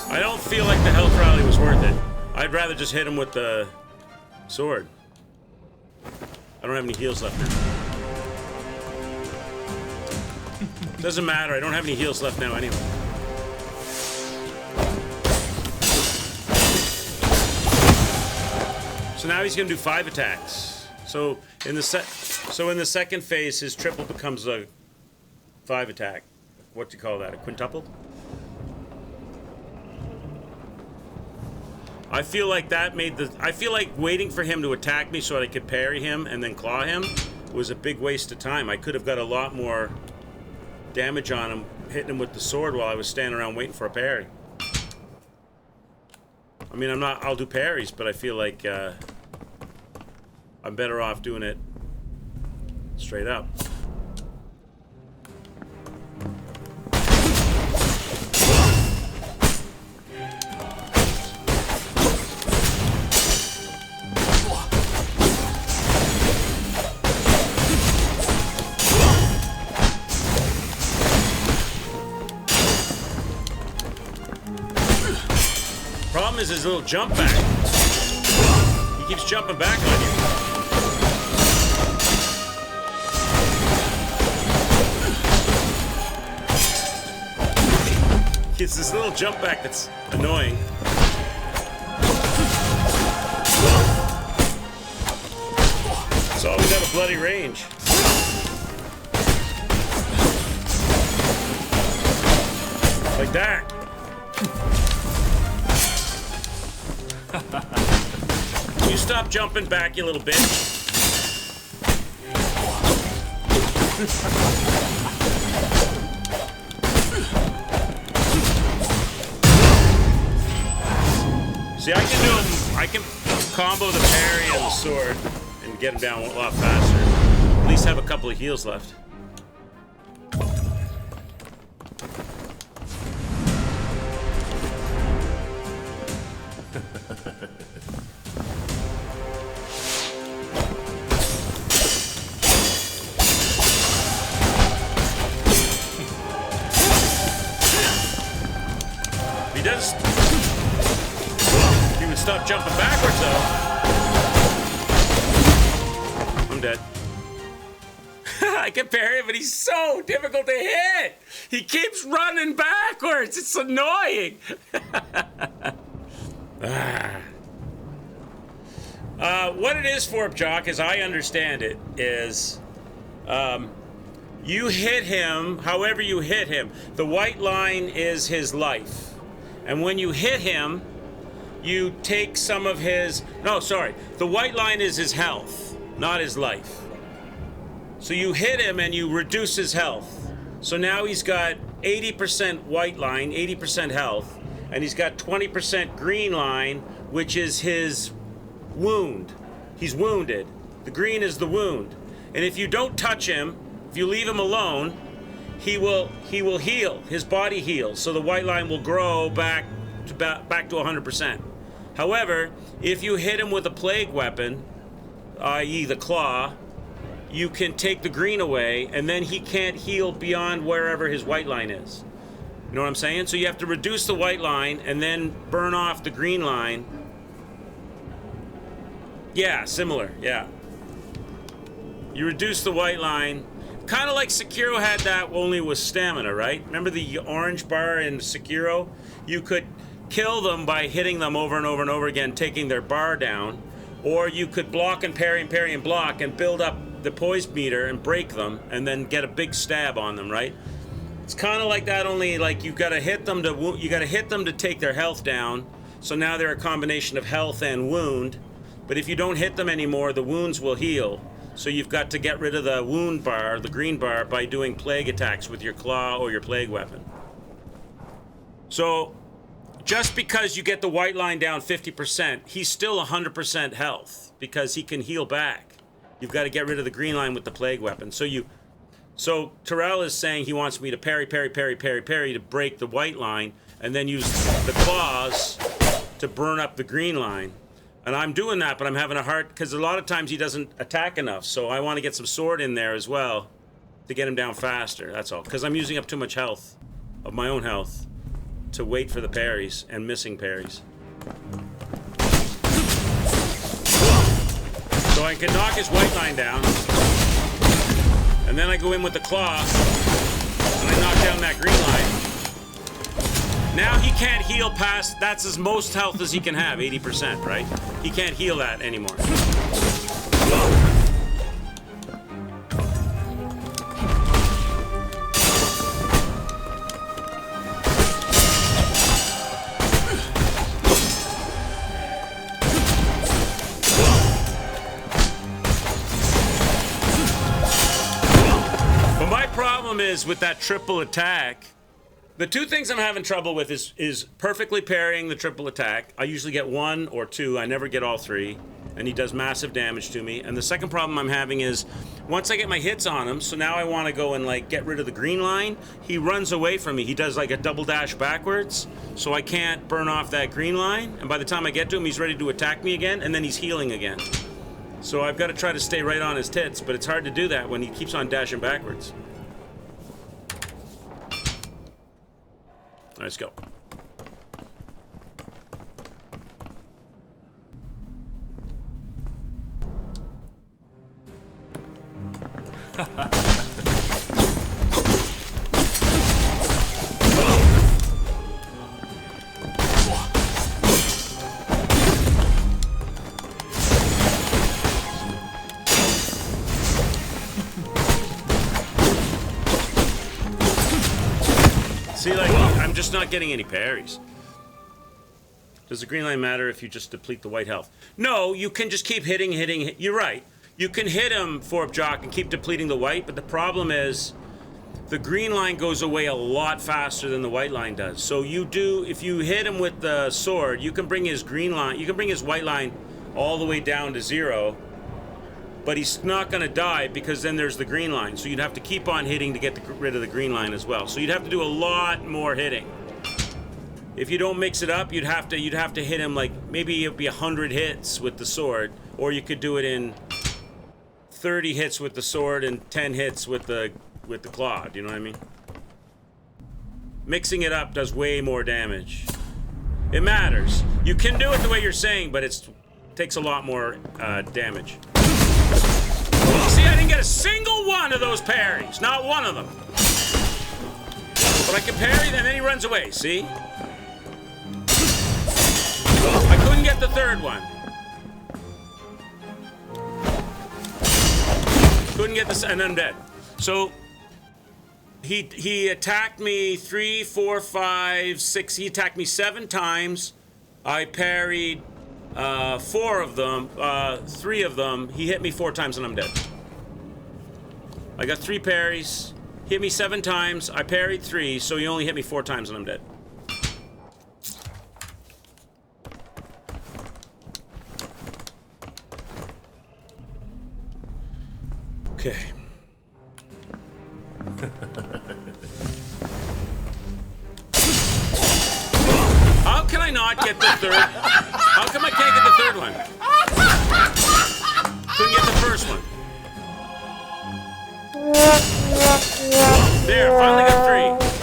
Speaker 1: I don't feel like the health rally was worth it. I'd rather just hit him with the sword. I don't have any heals left now. Doesn't matter, I don't have any heals left now anyway. So now he's gonna do 5 attacks. So in the second phase, his triple becomes a 5 attack. What do you call that? A quintuple? I feel like that made the... I feel like waiting for him to attack me so I could parry him and then claw him was a big waste of time. I could have got a lot more damage on him, hitting him with the sword while I was standing around waiting for a parry. I mean, I'll do parries, but I feel like I'm better off doing it straight up. Problem is his little jump back. He keeps jumping back on you. It's this little jump back that's annoying. It's always at a bloody range. Like that. You stop jumping back, you little bitch. See, I can do him. I can combo the parry and the sword and get him down a lot faster. At least have a couple of heals left. He would stop jumping backwards, though. I'm dead. I can parry him, but he's so difficult to hit. He keeps running backwards. It's annoying. What it is for Jock, as I understand it, is you hit him however you hit him. The white line is his life. And when you hit him, you take some of his... No, sorry. The white line is his health, not his life. So you hit him and you reduce his health. So now he's got 80% white line, 80% health, and he's got 20% green line, which is his wound. He's wounded. The green is the wound. And if you don't touch him, if you leave him alone, he will heal. His body heals, so the white line will grow back to 100%. However, if you hit him with a plague weapon, i.e. the claw, you can take the green away, and then he can't heal beyond wherever his white line is. You know what I'm saying? So you have to reduce the white line and then burn off the green line. Yeah, similar, yeah. You reduce the white line. Kind of like Sekiro had that, only with stamina, right? Remember the orange bar in Sekiro? You could kill them by hitting them over and over and over again, taking their bar down. Or you could block and parry and block and build up the poise meter and break them and then get a big stab on them, right? It's kind of like that, only like you got to hit them to take their health down. So now they're a combination of health and wound. But if you don't hit them anymore, the wounds will heal. So you've got to get rid of the wound bar, the green bar, by doing plague attacks with your claw or your plague weapon. So just because you get the white line down 50%, he's still 100% health because he can heal back. You've got to get rid of the green line with the plague weapon. So Terrell is saying he wants me to parry to break the white line and then use the claws to burn up the green line. And I'm doing that, but I'm having a hard, because a lot of times he doesn't attack enough. So I want to get some sword in there as well to get him down faster. That's all. Because I'm using up too much health, of my own health, to wait for the parries and missing parries. So I can knock his white line down. And then I go in with the claw. And I knock down that green line. Now he can't heal past, that's as most health as he can have, 80%, right? He can't heal that anymore. But my problem is with that triple attack, the two things I'm having trouble with is perfectly parrying the triple attack. I usually get one or two. I never get all three. And he does massive damage to me. And the second problem I'm having is once I get my hits on him, so now I want to go and like get rid of the green line, he runs away from me. He does like a double dash backwards, so I can't burn off that green line. And by the time I get to him, he's ready to attack me again, and then he's healing again. So I've got to try to stay right on his tits, but it's hard to do that when he keeps on dashing backwards. Let's go. See, like, I'm just not getting any parries. Does the green line matter if you just deplete the white health? No, you can just keep hitting. You're right. You can hit him, Forbjock, and keep depleting the white, but the problem is the green line goes away a lot faster than the white line does. So if you hit him with the sword, you can bring his green line, you can bring his white line all the way down to 0, but he's not going to die because then there's the green line. So you'd have to keep on hitting to get rid of the green line as well. So you'd have to do a lot more hitting. If you don't mix it up, you'd have to hit him like maybe it'd be 100 hits with the sword, or you could do it in 30 hits with the sword and 10 hits with the claw. Do you know what I mean? Mixing it up does way more damage. It matters. You can do it the way you're saying, but it takes a lot more damage. See, I didn't get a single one of those parries. Not one of them. But I can parry, and then he runs away. See? I couldn't get the third one. Couldn't get this, and I'm dead. So he attacked me 3, 4, 5, 6. He attacked me 7 times. I parried 4 of them. 3 of them. He hit me 4 times, and I'm dead. I got 3 parries. Hit me 7 times. I parried 3, so he only hit me 4 times and I'm dead. Okay. How can I not get the third? How come I can't get the third one? Couldn't get the first one. There, finally got 3.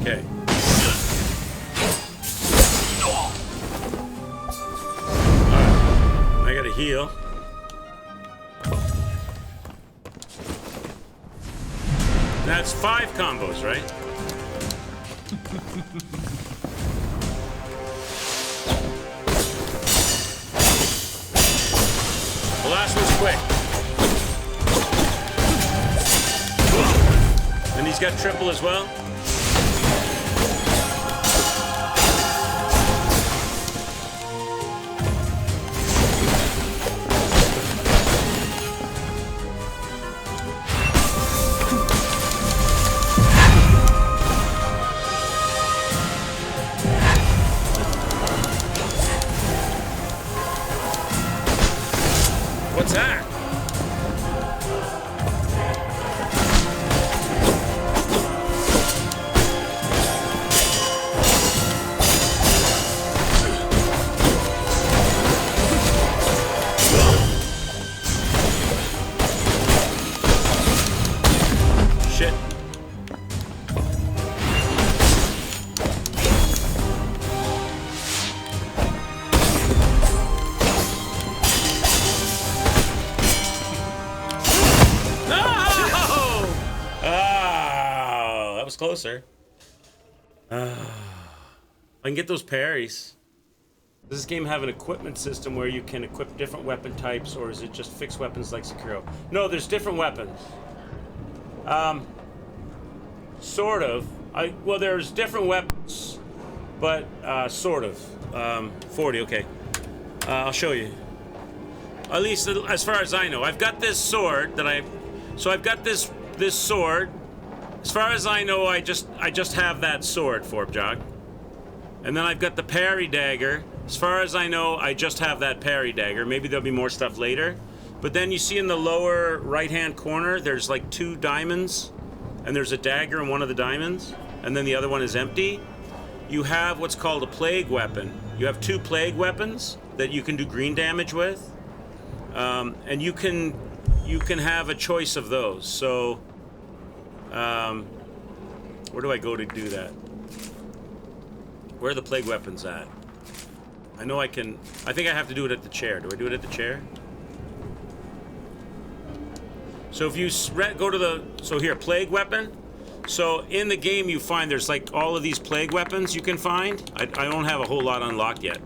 Speaker 1: Okay. I gotta heal. That's 5 combos, right? The last one's quick. And he's got triple as well. What's that? Shit. Closer. I can get those parries. Does this game have an equipment system where you can equip different weapon types, or is it just fixed weapons like Sekiro? No, there's different weapons. Sort of. Well, there's different weapons, but sort of. 40. Okay. I'll show you. At least as far as I know, I've got this sword that So I've got this sword. As far as I know, I just have that sword, Forbjog. And then I've got the parry dagger. As far as I know, I just have that parry dagger. Maybe there'll be more stuff later. But then you see in the lower right-hand corner, there's like 2 diamonds. And there's a dagger in one of the diamonds. And then the other one is empty. You have what's called a plague weapon. You have 2 plague weapons that you can do green damage with. And you can have a choice of those. So... where do I go to do that? Where are the plague weapons at? I know I can... I think I have to do it at the chair. Do I do it at the chair? So if you go to the... So here, plague weapon. So in the game you find there's like all of these plague weapons you can find. I don't have a whole lot unlocked yet.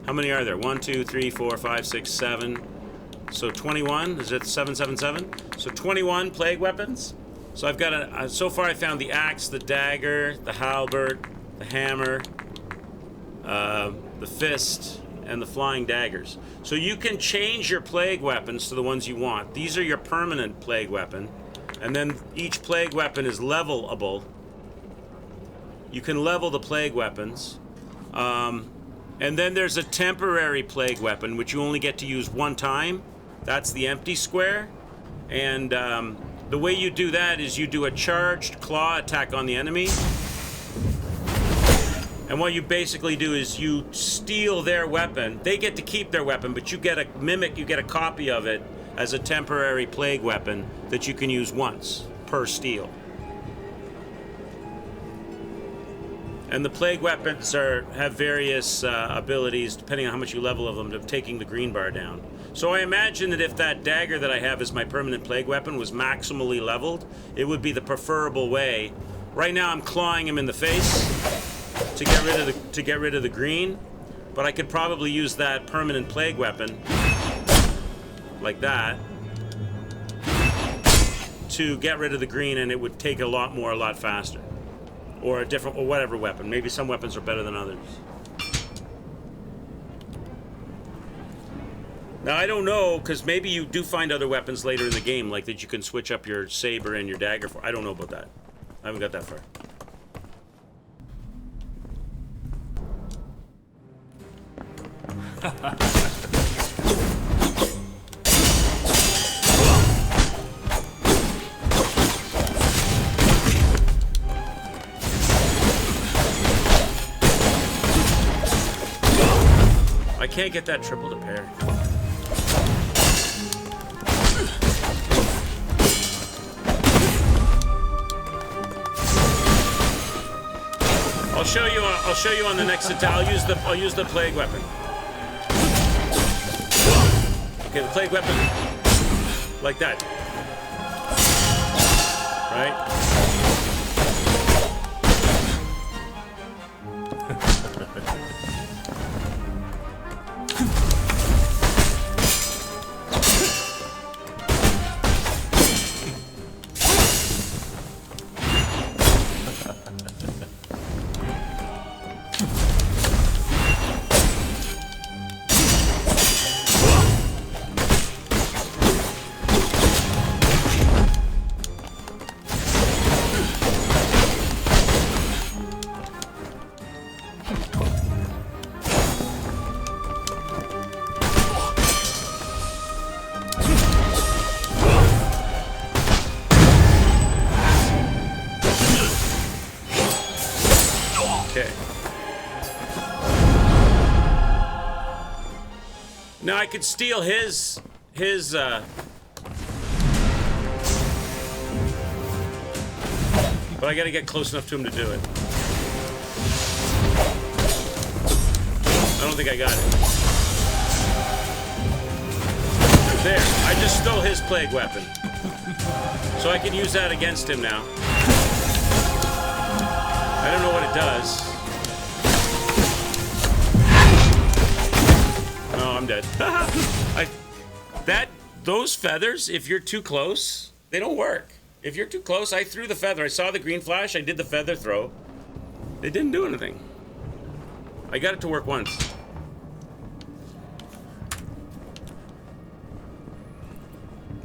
Speaker 1: How many are there? 1, 2, 3, 4, 5, 6, 7. So 21? Is it 777? So 21 plague weapons. So I've got so far I found the axe, the dagger, the halberd, the hammer, the fist, and the flying daggers. So you can change your plague weapons to the ones you want. These are your permanent plague weapon. And then each plague weapon is levelable. You can level the plague weapons. And then there's a temporary plague weapon, which you only get to use 1 time. That's the empty square. And... the way you do that is you do a charged claw attack on the enemy. And what you basically do is you steal their weapon. They get to keep their weapon, but you get a mimic, you get a copy of it as a temporary plague weapon that you can use once per steal. And the plague weapons have various abilities, depending on how much you level of them, of taking the green bar down. So I imagine that if that dagger that I have as my permanent plague weapon was maximally leveled, it would be the preferable way. Right now I'm clawing him in the face to get rid of the green, but I could probably use that permanent plague weapon like that to get rid of the green, and it would take a lot faster. Or a different, or whatever weapon. Maybe some weapons are better than others. Now, I don't know, because maybe you do find other weapons later in the game, like that you can switch up your saber and your dagger for. I don't know about that. I haven't got that far. I can't get that triple to parry. I'll show you on the next attack. I'll use the plague weapon. Okay, the plague weapon like that. Right? Now I could steal his but I gotta get close enough to him to do it. I don't think I got it. There, I just stole his plague weapon. So I can use that against him now. I don't know what it does. Oh, I'm dead. Those feathers, if you're too close, they don't work. If you're too close, I threw the feather. I saw the green flash. I did the feather throw. It didn't do anything. I got it to work once.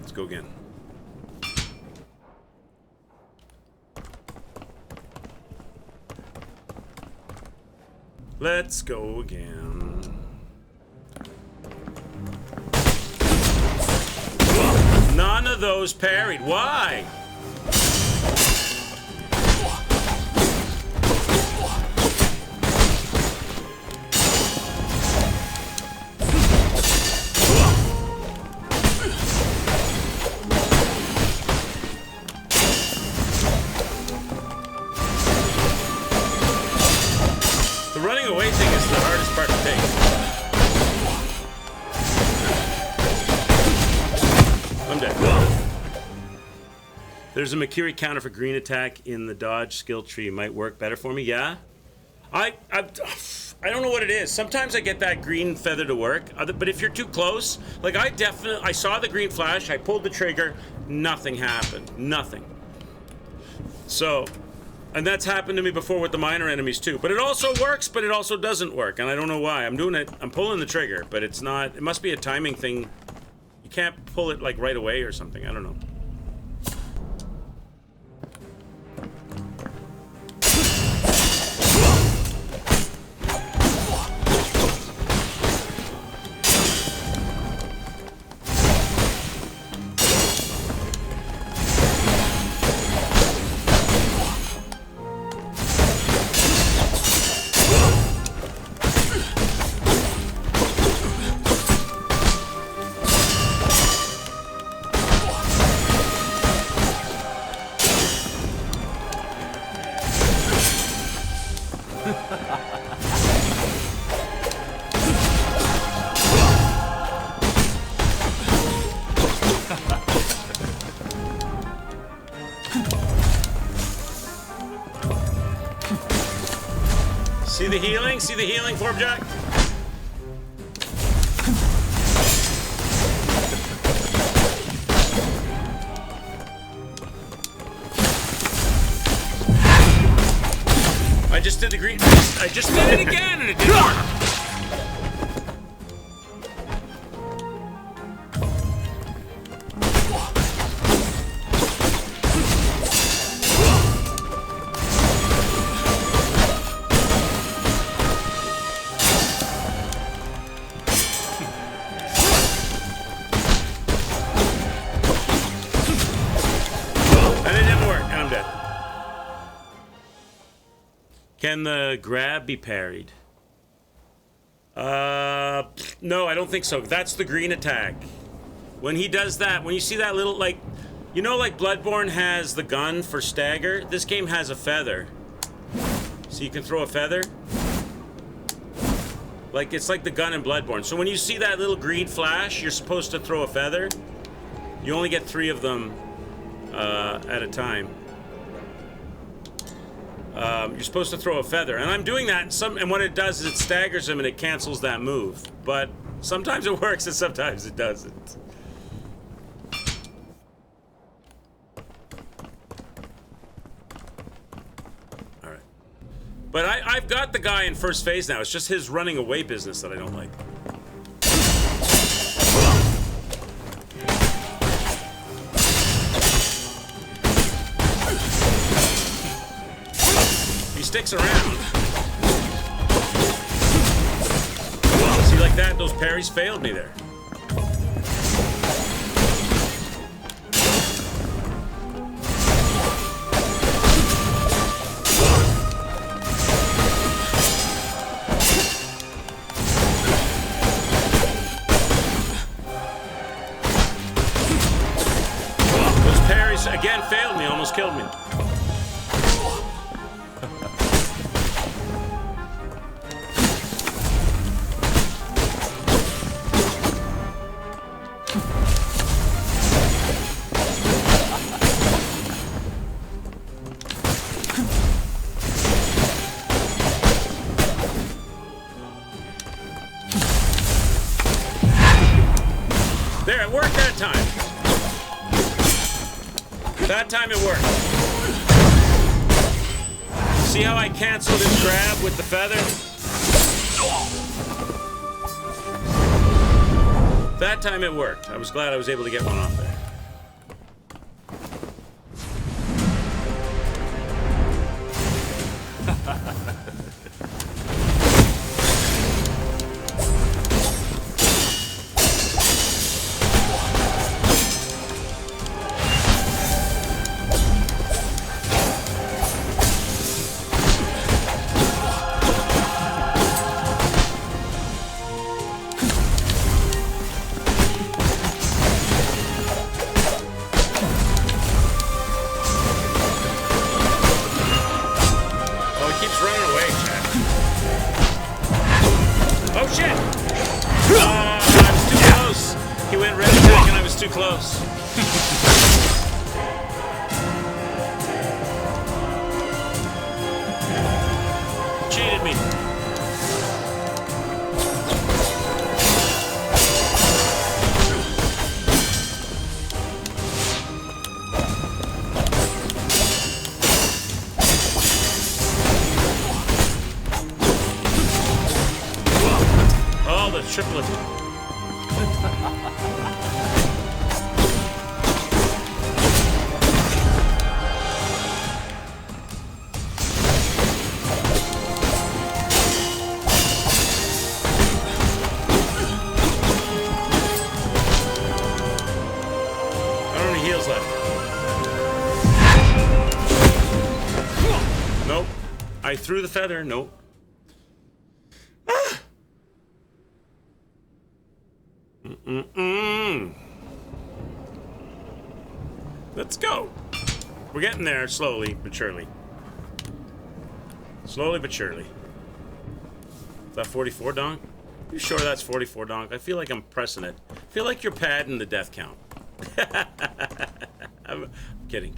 Speaker 1: Let's go again. Let's go again. None of those parried. Why? The running away thing is the hardest part to take. I'm dead. There's a Makiri counter for green attack in the dodge skill tree. Might work better for me. Yeah, I don't know what it is. Sometimes I get that green feather to work, but if you're too close, like I saw the green flash. I pulled the trigger. Nothing happened. Nothing. So, and that's happened to me before with the minor enemies too. But it also works, but it also doesn't work, and I don't know why. I'm doing it. I'm pulling the trigger, but it's not. It must be a timing thing. You can't pull it like right away or something. I don't know. the healing? See the healing, Forbjack? I just did the green. I just did it again and it didn't work. Can the grab be parried? No, I don't think so. That's the green attack. When he does that, when you see that little, like, you know, like Bloodborne has the gun for stagger? This game has a feather. So you can throw a feather. Like, it's like the gun in Bloodborne. So when you see that little green flash, you're supposed to throw a feather. You only get 3 of them at a time. You're supposed to throw a feather, and I'm doing that. And what it does is it staggers him and it cancels that move. But sometimes it works and sometimes it doesn't. All right, but I've got the guy in first phase now. It's just his running away business that I don't like. Sticks around. See, like that, those parries failed me there. Those parries again failed me, almost killed me. There, it worked that time. That time it worked. See how I canceled his grab with the feather? That time it worked. I was glad I was able to get one off there. I threw the feather. Nope. Ah! Let's go. We're getting there slowly but surely. Slowly but surely. Is that 44, Donk? You sure that's 44, Donk? I feel like I'm pressing it. I feel like you're padding the death count. I'm kidding.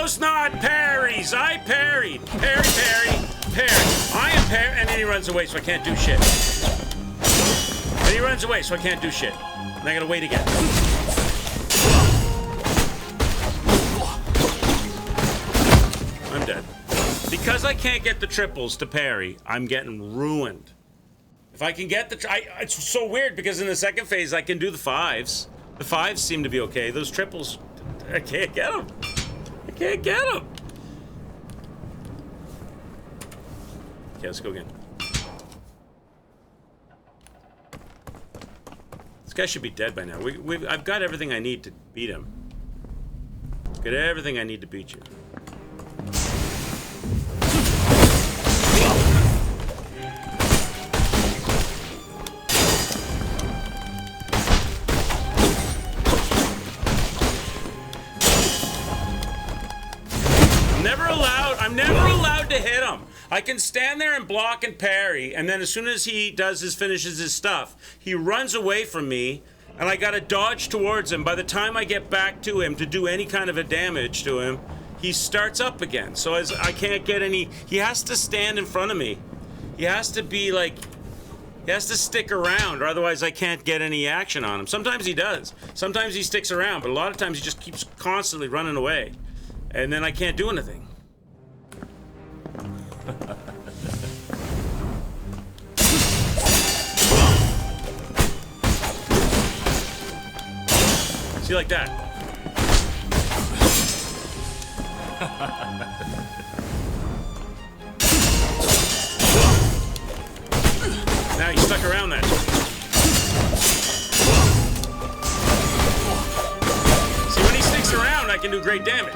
Speaker 1: those not parries? I parried. Parry, parry, parry. I am parry. And then he runs away, so I can't do shit. And he runs away, so I can't do shit. And I gotta wait again. I'm dead. Because I can't get the triples to parry, I'm getting ruined. If I can get the... it's so weird, because in the second phase, I can do the fives. The fives seem to be okay. Those triples, I can't get them. I can't get them. Okay, let's go again. This guy should be dead by now. I've got everything I need to beat him. I've got everything I need to beat you. I'm never allowed to hit him. I can stand there and block and parry, and then as soon as he finishes his stuff, he runs away from me, and I gotta dodge towards him. By the time I get back to him to do any kind of a damage to him, he starts up again. So as I can't get any, he has to stand in front of me. He has to be like, he has to stick around, or otherwise I can't get any action on him. Sometimes he does. Sometimes he sticks around, but a lot of times he just keeps constantly running away. And then I can't do anything. See, like that. Now he's stuck around that. See, when he sticks around, I can do great damage.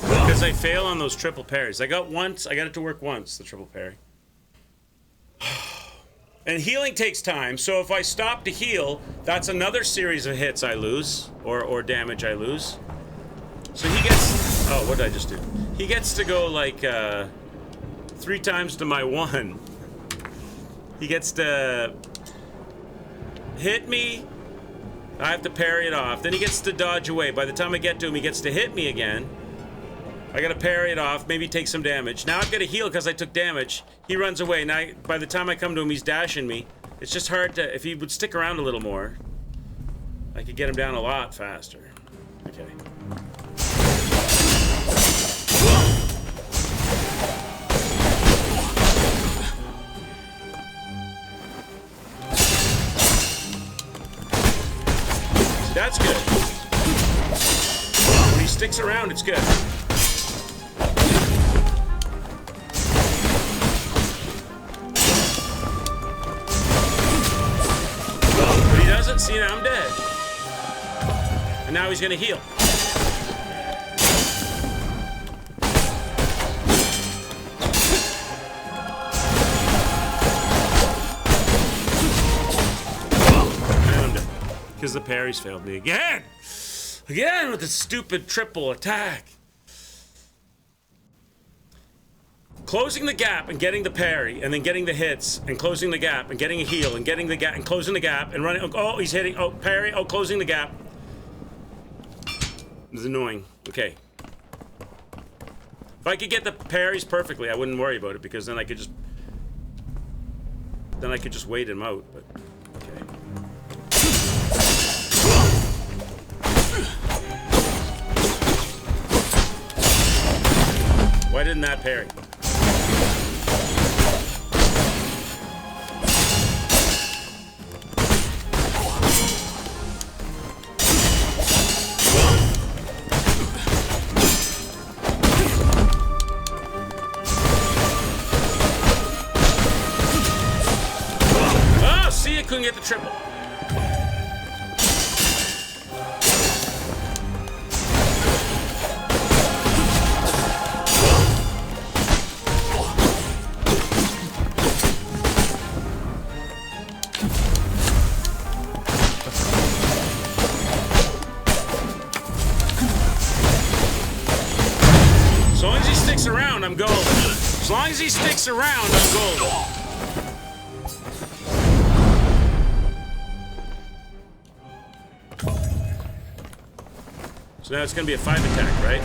Speaker 1: Because I fail on those triple parries. I got it to work once, the triple parry. And healing takes time, so if I stop to heal, that's another series of hits I lose, or damage I lose. So he gets... Oh, what did I just do? He gets to go, like, 3 times to my 1. He gets to hit me. I have to parry it off. Then he gets to dodge away. By the time I get to him, he gets to hit me again. I gotta parry it off, maybe take some damage. Now I've gotta heal because I took damage. He runs away. Now, by the time I come to him, he's dashing me. It's just hard to... If he would stick around a little more, I could get him down a lot faster. Okay. That's good. When he sticks around, it's good. See, now I'm dead. And now he's gonna heal. And I'm dead. Because the parries failed me again! Again with the stupid triple attack. Closing the gap and getting the parry, and then getting the hits, and closing the gap, and getting a heal, and getting the gap, and closing the gap, and running. Oh, he's hitting. Oh, parry. Oh, closing the gap. It's annoying. Okay. If I could get the parries perfectly, I wouldn't worry about it, because then I could just... Then I could just wait him out, but... Okay. Why didn't that parry? Couldn't get the triple. So long as he sticks around, I'm golden. As long as he sticks around, I'm golden. So now it's going to be a 5 attack, right?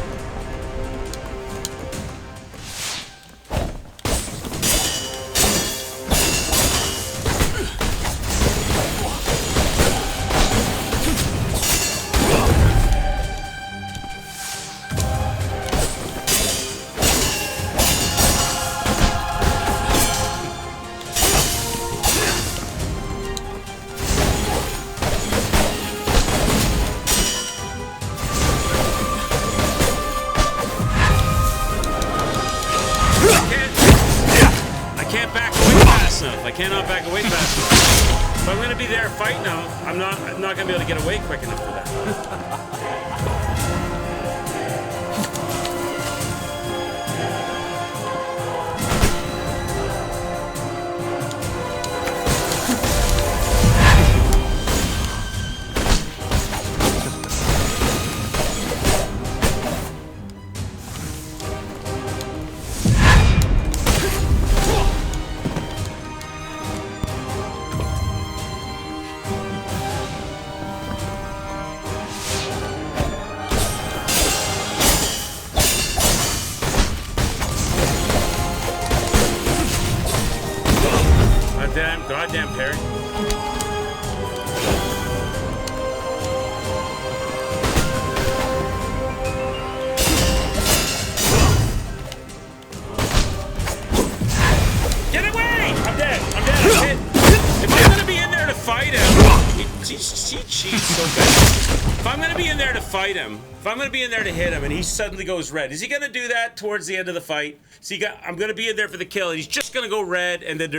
Speaker 1: I cannot back away fast enough. If I'm going to be there fighting him, I'm not going to be able to get away quick enough for that. Goddamn parry. Get away! I'm dead. I'm hit. If I'm gonna be in there to fight him, he cheats so bad. If I'm gonna be in there to fight him, if I'm gonna be in there to hit him, and he suddenly goes red, is he gonna do that towards the end of the fight? See, I'm going to be in there for the kill, and he's just going to go red, and then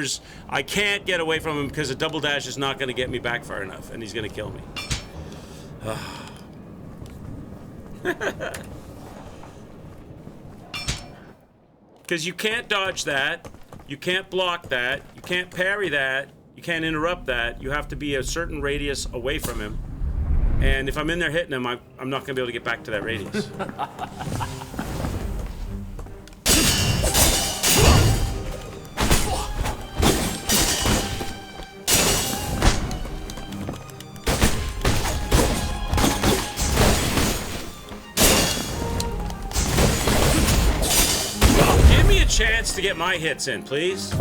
Speaker 1: I can't get away from him because a double dash is not going to get me back far enough, and he's going to kill me. Because you can't dodge that, you can't block that, you can't parry that, you can't interrupt that. You have to be a certain radius away from him. And if I'm in there hitting him, I'm not going to be able to get back to that radius. Chance to get my hits in, please.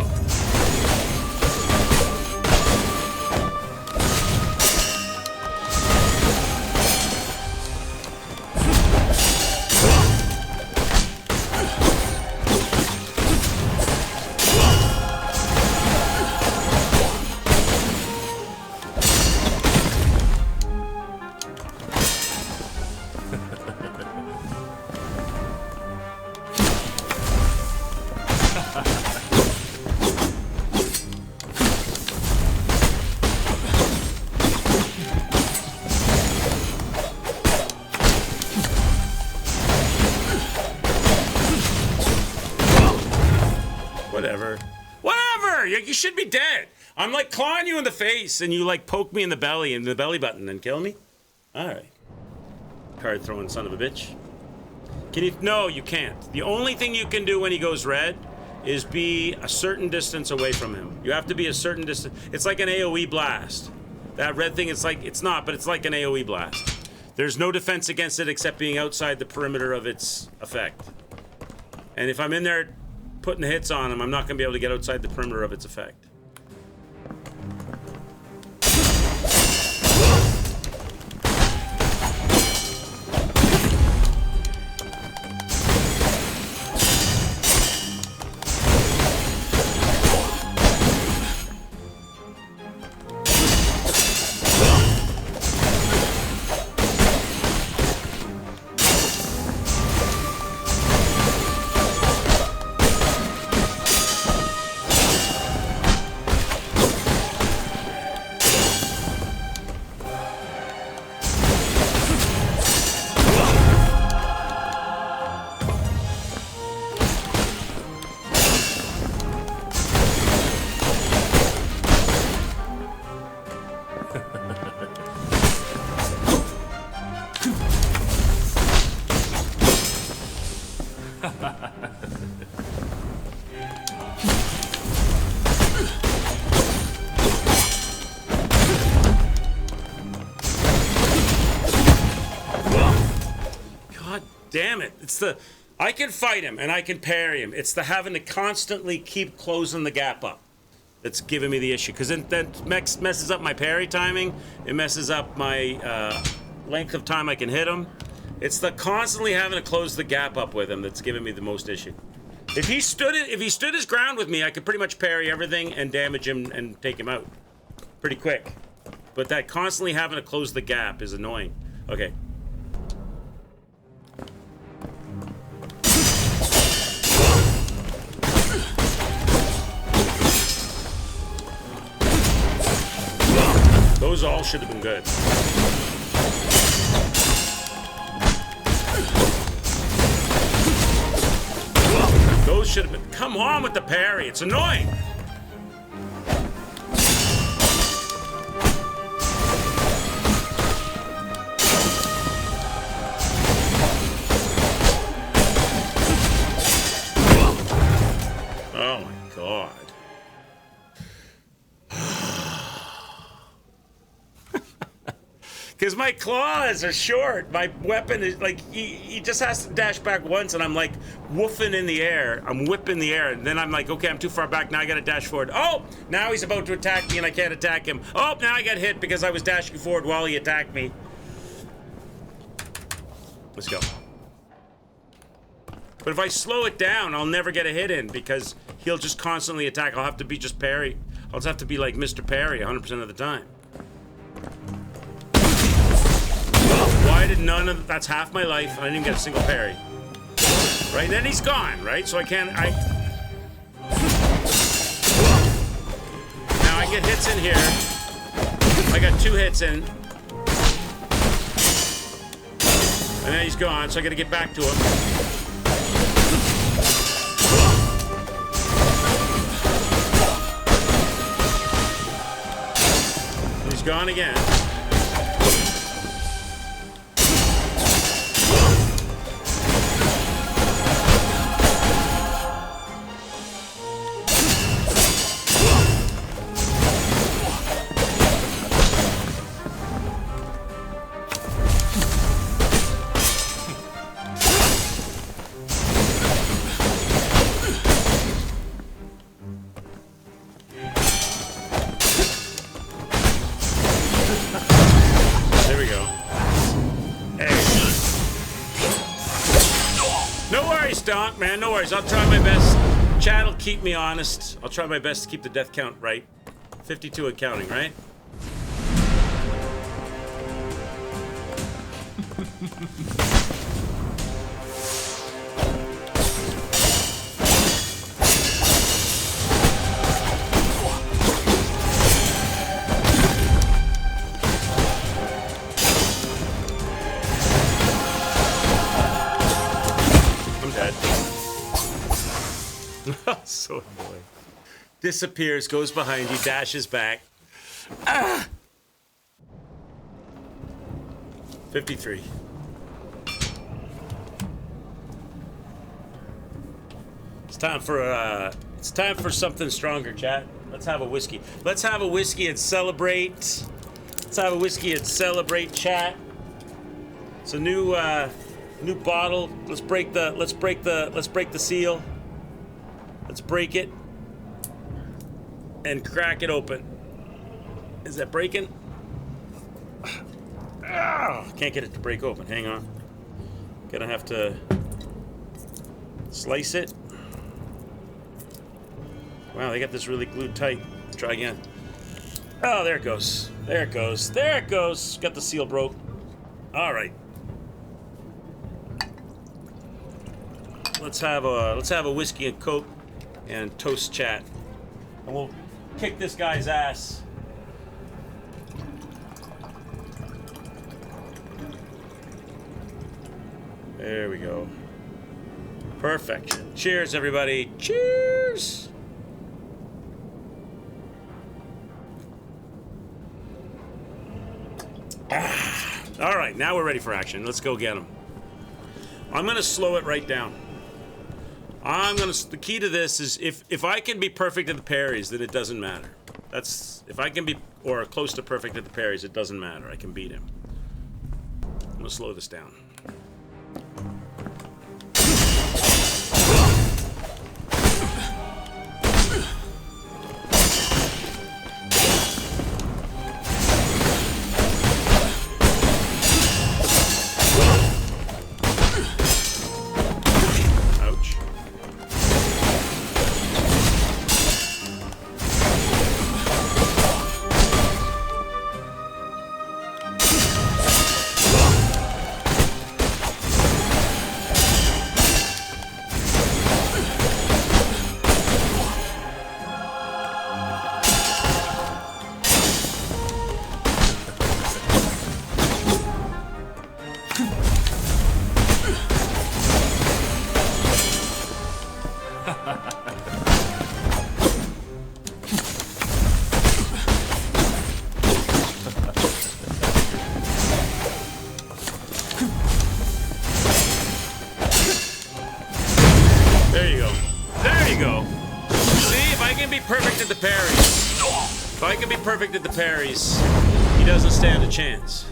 Speaker 1: You should be dead. I'm like clawing you in the face and you like poke me in the belly and the belly button and kill me. All right. Card throwing son of a bitch. Can you? No, you can't. The only thing you can do when he goes red is be a certain distance away from him. You have to be a certain distance. It's like an AoE blast. That red thing, it's not, but it's like an AoE blast. There's no defense against it except being outside the perimeter of its effect. And if I'm in there putting the hits on him, I'm not going to be able to get outside the perimeter of its effect. damn it. It's the... I can fight him and I can parry him. It's the having to constantly keep closing the gap up that's giving me the issue. Because then that messes up my parry timing. It messes up my length of time I can hit him. It's the constantly having to close the gap up with him that's giving me the most issue. If he stood his ground with me, I could pretty much parry everything and damage him and take him out pretty quick. But that constantly having to close the gap is annoying. Okay. Those all should have been good. Those should have been... Come on with the parry. It's annoying. Oh my God. Because my claws are short. My weapon is like, he just has to dash back once and I'm like woofing in the air. I'm whipping the air and then I'm like, okay, I'm too far back. Now I got to dash forward. Oh, now he's about to attack me and I can't attack him. Oh, now I got hit because I was dashing forward while he attacked me. Let's go. But if I slow it down, I'll never get a hit in because he'll just constantly attack. I'll have to be just parry. I'll just have to be like Mr. Parry 100% of the time. Why did none of... That's half my life. I didn't even get a single parry. Right? And then he's gone, right? So I can't... Now I get hits in here. I got 2 hits in. And then he's gone, so I gotta get back to him. He's gone again. Man, no worries. I'll try my best. Chat will keep me honest. I'll try my best to keep the death count right. 52 and counting, right? So annoying. Disappears, goes behind you, dashes back. Ah! 53. It's time for something stronger, chat. Let's have a whiskey. Let's have a whiskey and celebrate. Let's have a whiskey and celebrate, chat. It's a new bottle. Let's break the seal. Let's break it and crack it open. Is that breaking? Can't get it to break open. Hang on. Gonna have to slice it. Wow, they got this really glued tight. Let's try again. Oh, there it goes. There it goes. There it goes. Got the seal broke. All right. Let's have a whiskey and Coke and toast chat. And we'll kick this guy's ass. There we go. Perfection. Cheers, everybody. Cheers! All right, now we're ready for action. Let's go get him. I'm going to slow it right down. The key to this is if I can be perfect at the parries, then it doesn't matter. If I can be, or close to perfect at the parries, it doesn't matter. I can beat him. I'm gonna slow this down. There you go. There you go. See, if I can be perfect at the parries, if I can be perfect at the parries, he doesn't stand a chance.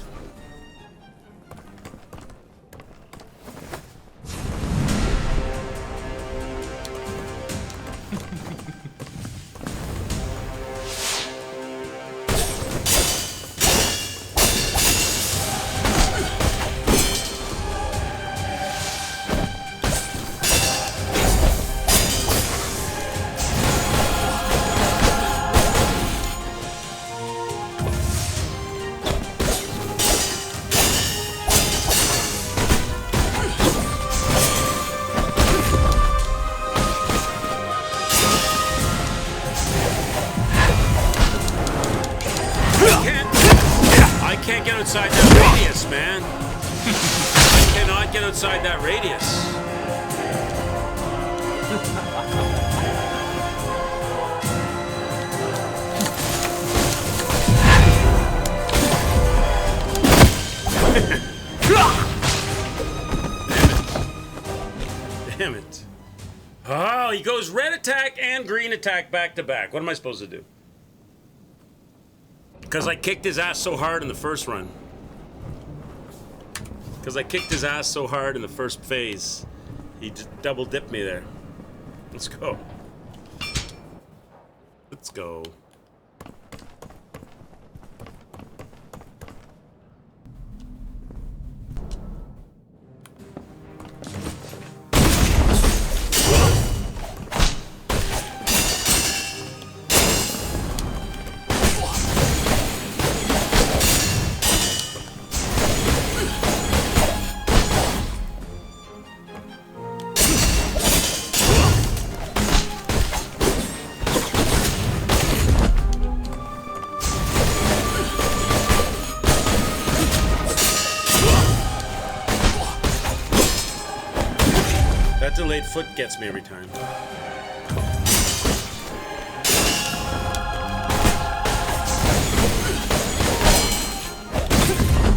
Speaker 1: I can't get outside that radius, man. I cannot get outside that radius. Damn it. Oh, he goes red attack and green attack back to back. What am I supposed to do? Because I kicked his ass so hard in the first run. Because I kicked his ass so hard in the first phase. He just double dipped me there. Let's go. Let's go. That delayed foot gets me every time.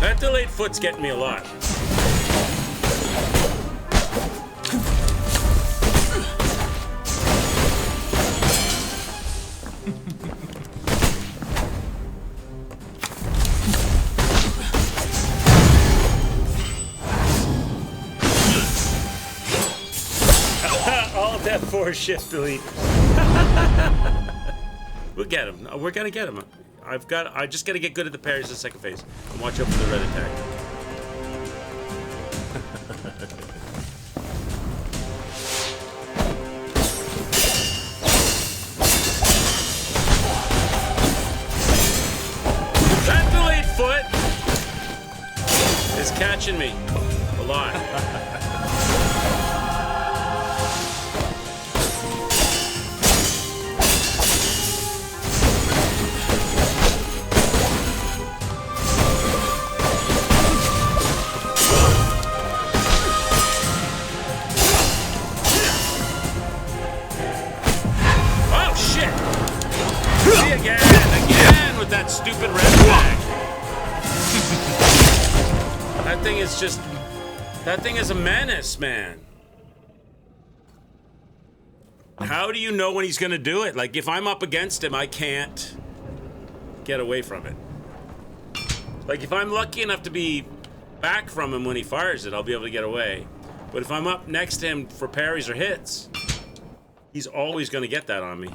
Speaker 1: That delayed foot's getting me a lot. All F4 shift delete. We'll get him. We're gonna get him. I just gotta get good at the parries in the second phase. And watch out for the red attack. That delayed foot is catching me a lot. Again with that stupid red flag. That thing is just... That thing is a menace, man. How do you know when he's gonna do it? Like, if I'm up against him, I can't get away from it. Like, if I'm lucky enough to be back from him when he fires it, I'll be able to get away. But if I'm up next to him for parries or hits, he's always gonna get that on me.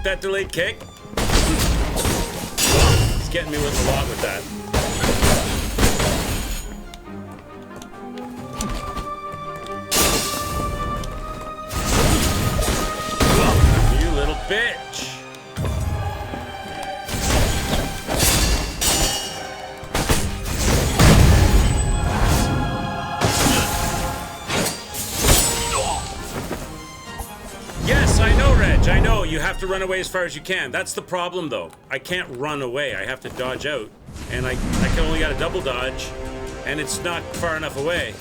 Speaker 1: That delayed kick. He's getting me with a lot with that. You little bitch. Yes, I know, Reg. I know. You have to run away as far as you can. That's the problem, though. I can't run away. I have to dodge out. And I can only got a double dodge. And it's not far enough away.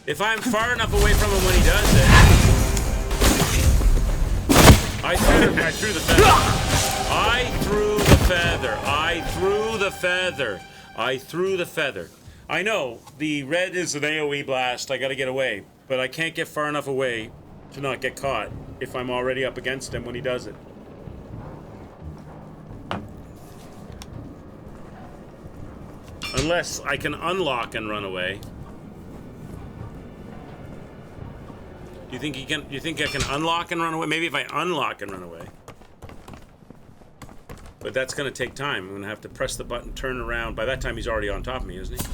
Speaker 1: If I'm far enough away from him when he does it... I threw the feather. I threw the feather. I threw the feather. I threw the feather. I know. The red is an AoE blast. I gotta get away. But I can't get far enough away to not get caught if I'm already up against him when he does it. Unless I can unlock and run away. Do you think he can? You think I can unlock and run away? Maybe if I unlock and run away. But that's gonna take time. I'm gonna have to press the button, turn around. By that time he's already on top of me, isn't he?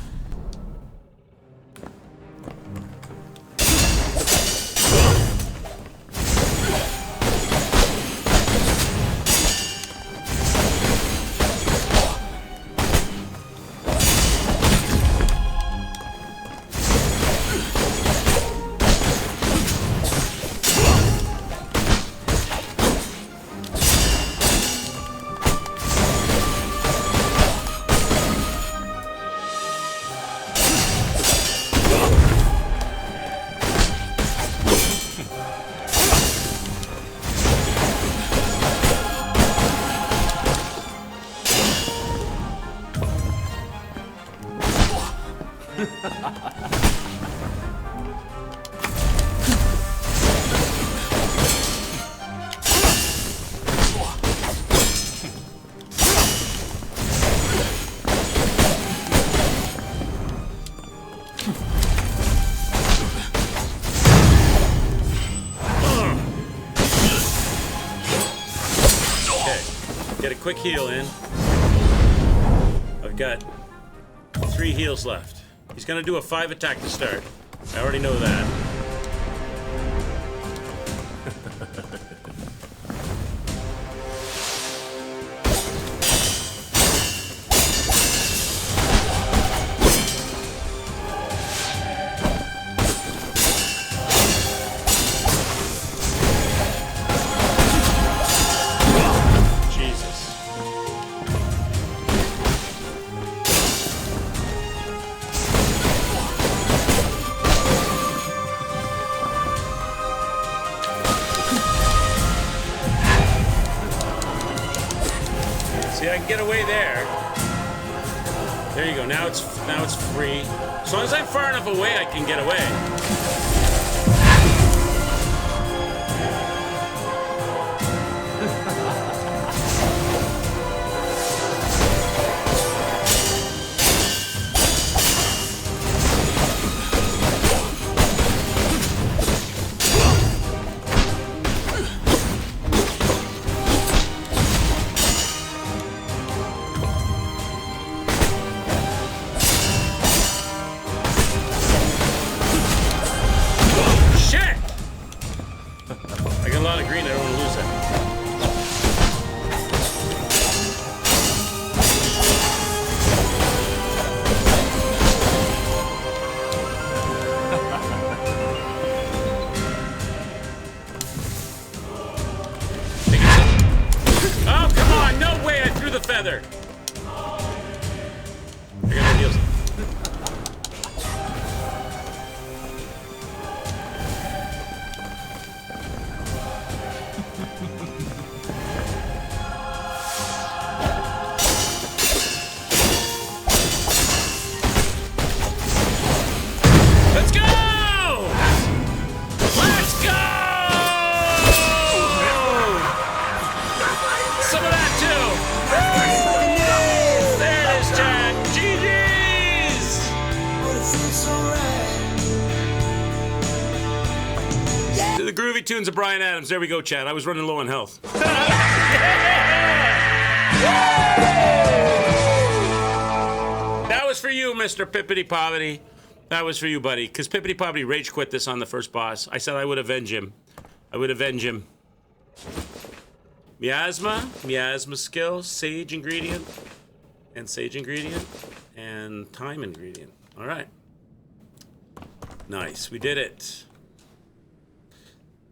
Speaker 1: Quick heal in. I've got 3 heals left. He's gonna do a 5 attack to start. I already know that. Get away there. There you go. Now it's free. As long as I'm far enough away, I can get away. Feather. I got no heals. Let's go! Let's go! tunes of Bryan Adams. There we go, Chad. I was running low on health. That was for you, Mr. Pippity Poppity. That was for you, buddy. Because Pippity Poppity rage quit this on the first boss. I said I would avenge him. I would avenge him. Miasma skill, sage ingredient, and sage ingredient, and thyme ingredient. All right. Nice. We did it.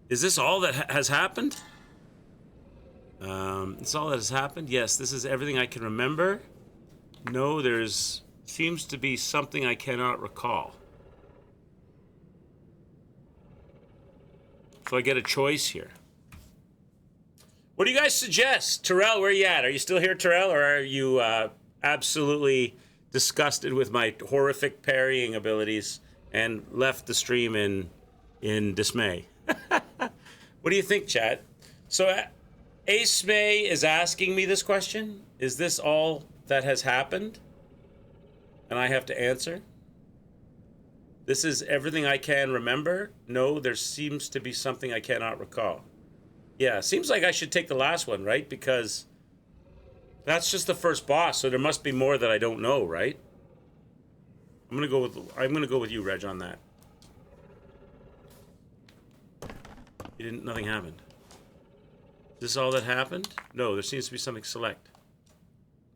Speaker 1: Is this all that has happened? It's all that has happened? Yes, this is everything I can remember. No, there's seems to be something I cannot recall. So I get a choice here. What do you guys suggest? Terrell, where are you at? Are you still here, Terrell, or are you absolutely disgusted with my horrific parrying abilities and left the stream in dismay? What do you think, chat? So Ace May is asking me this question. Is this all that has happened? And I have to answer. This is everything I can remember? No, there seems to be something I cannot recall. Yeah, seems like I should take the last one, right? Because that's just the first boss, so there must be more that I don't know, right? I'm gonna go with you, Reg, on that. Nothing happened. Is this all that happened? No, there seems to be something select.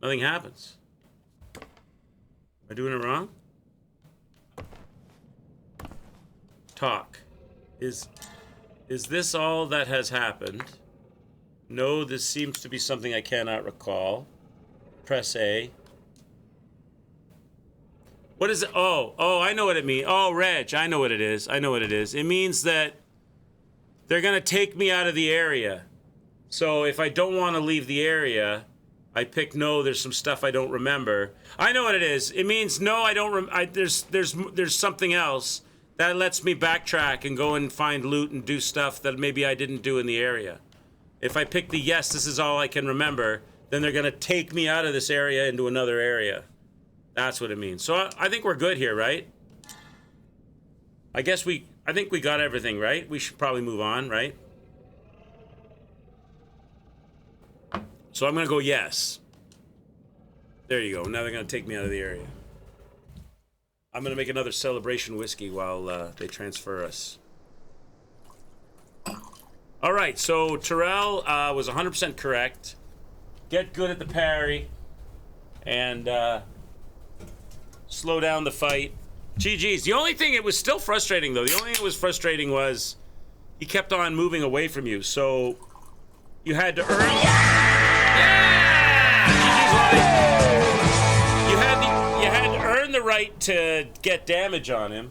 Speaker 1: Nothing happens. Am I doing it wrong? Talk. Is this all that has happened? No, this seems to be something I cannot recall. Press A. What is it? Oh, I know what it means. Oh, Reg, I know what it is. It means that they're going to take me out of the area. So if I don't want to leave the area, I pick no, there's some stuff I don't remember. I know what it is. It means no, I don't there's something else that lets me backtrack and go and find loot and do stuff that maybe I didn't do in the area. If I pick the yes, this is all I can remember, then they're going to take me out of this area into another area. That's what it means. So I think we're good here, right? I think we got everything, right? We should probably move on, right? So I'm going to go yes. There you go. Now they're going to take me out of the area. I'm going to make another celebration whiskey while they transfer us. All right, so Terrell was 100% correct. Get good at the parry and slow down the fight. GG's. The only thing, it was still frustrating, though. The only thing that was frustrating was he kept on moving away from you, so you had to earn... You had to earn the right to get damage on him,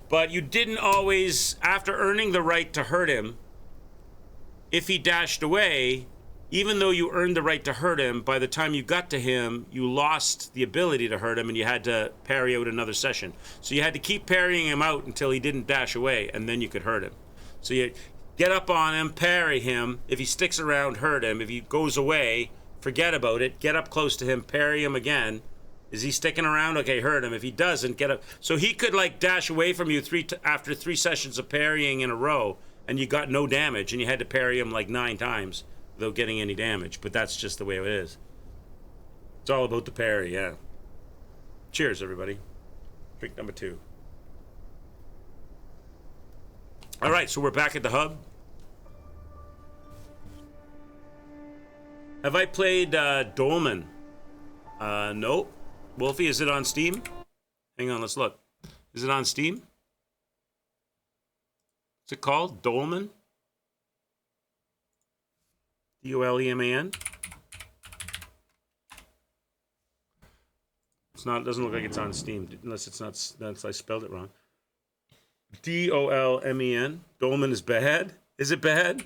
Speaker 1: but you didn't always, after earning the right to hurt him, if he dashed away, even though you earned the right to hurt him, by the time you got to him, you lost the ability to hurt him and you had to parry out another session. So you had to keep parrying him out until he didn't dash away, and then you could hurt him. So you get up on him, parry him. If he sticks around, hurt him. If he goes away, forget about it. Get up close to him, parry him again. Is he sticking around? Okay, hurt him. If he doesn't, get up. So he could like dash away from you after 3 sessions of parrying in a row, and you got no damage, and you had to parry him like 9 times without getting any damage. But that's just the way it is. It's all about the parry, yeah. Cheers, everybody. Drink number 2. All right, so we're back at the hub. Have I played Dolmen? Nope. Wolfie, is it on Steam? Hang on, let's look. Is it on Steam? What's it called? Dolmen? D-O-L-E-M-A-N? It's not, it doesn't look like it's on Steam, unless it's not, unless I spelled it wrong. D-O-L-M-E-N. Dolmen is bad? Is it bad?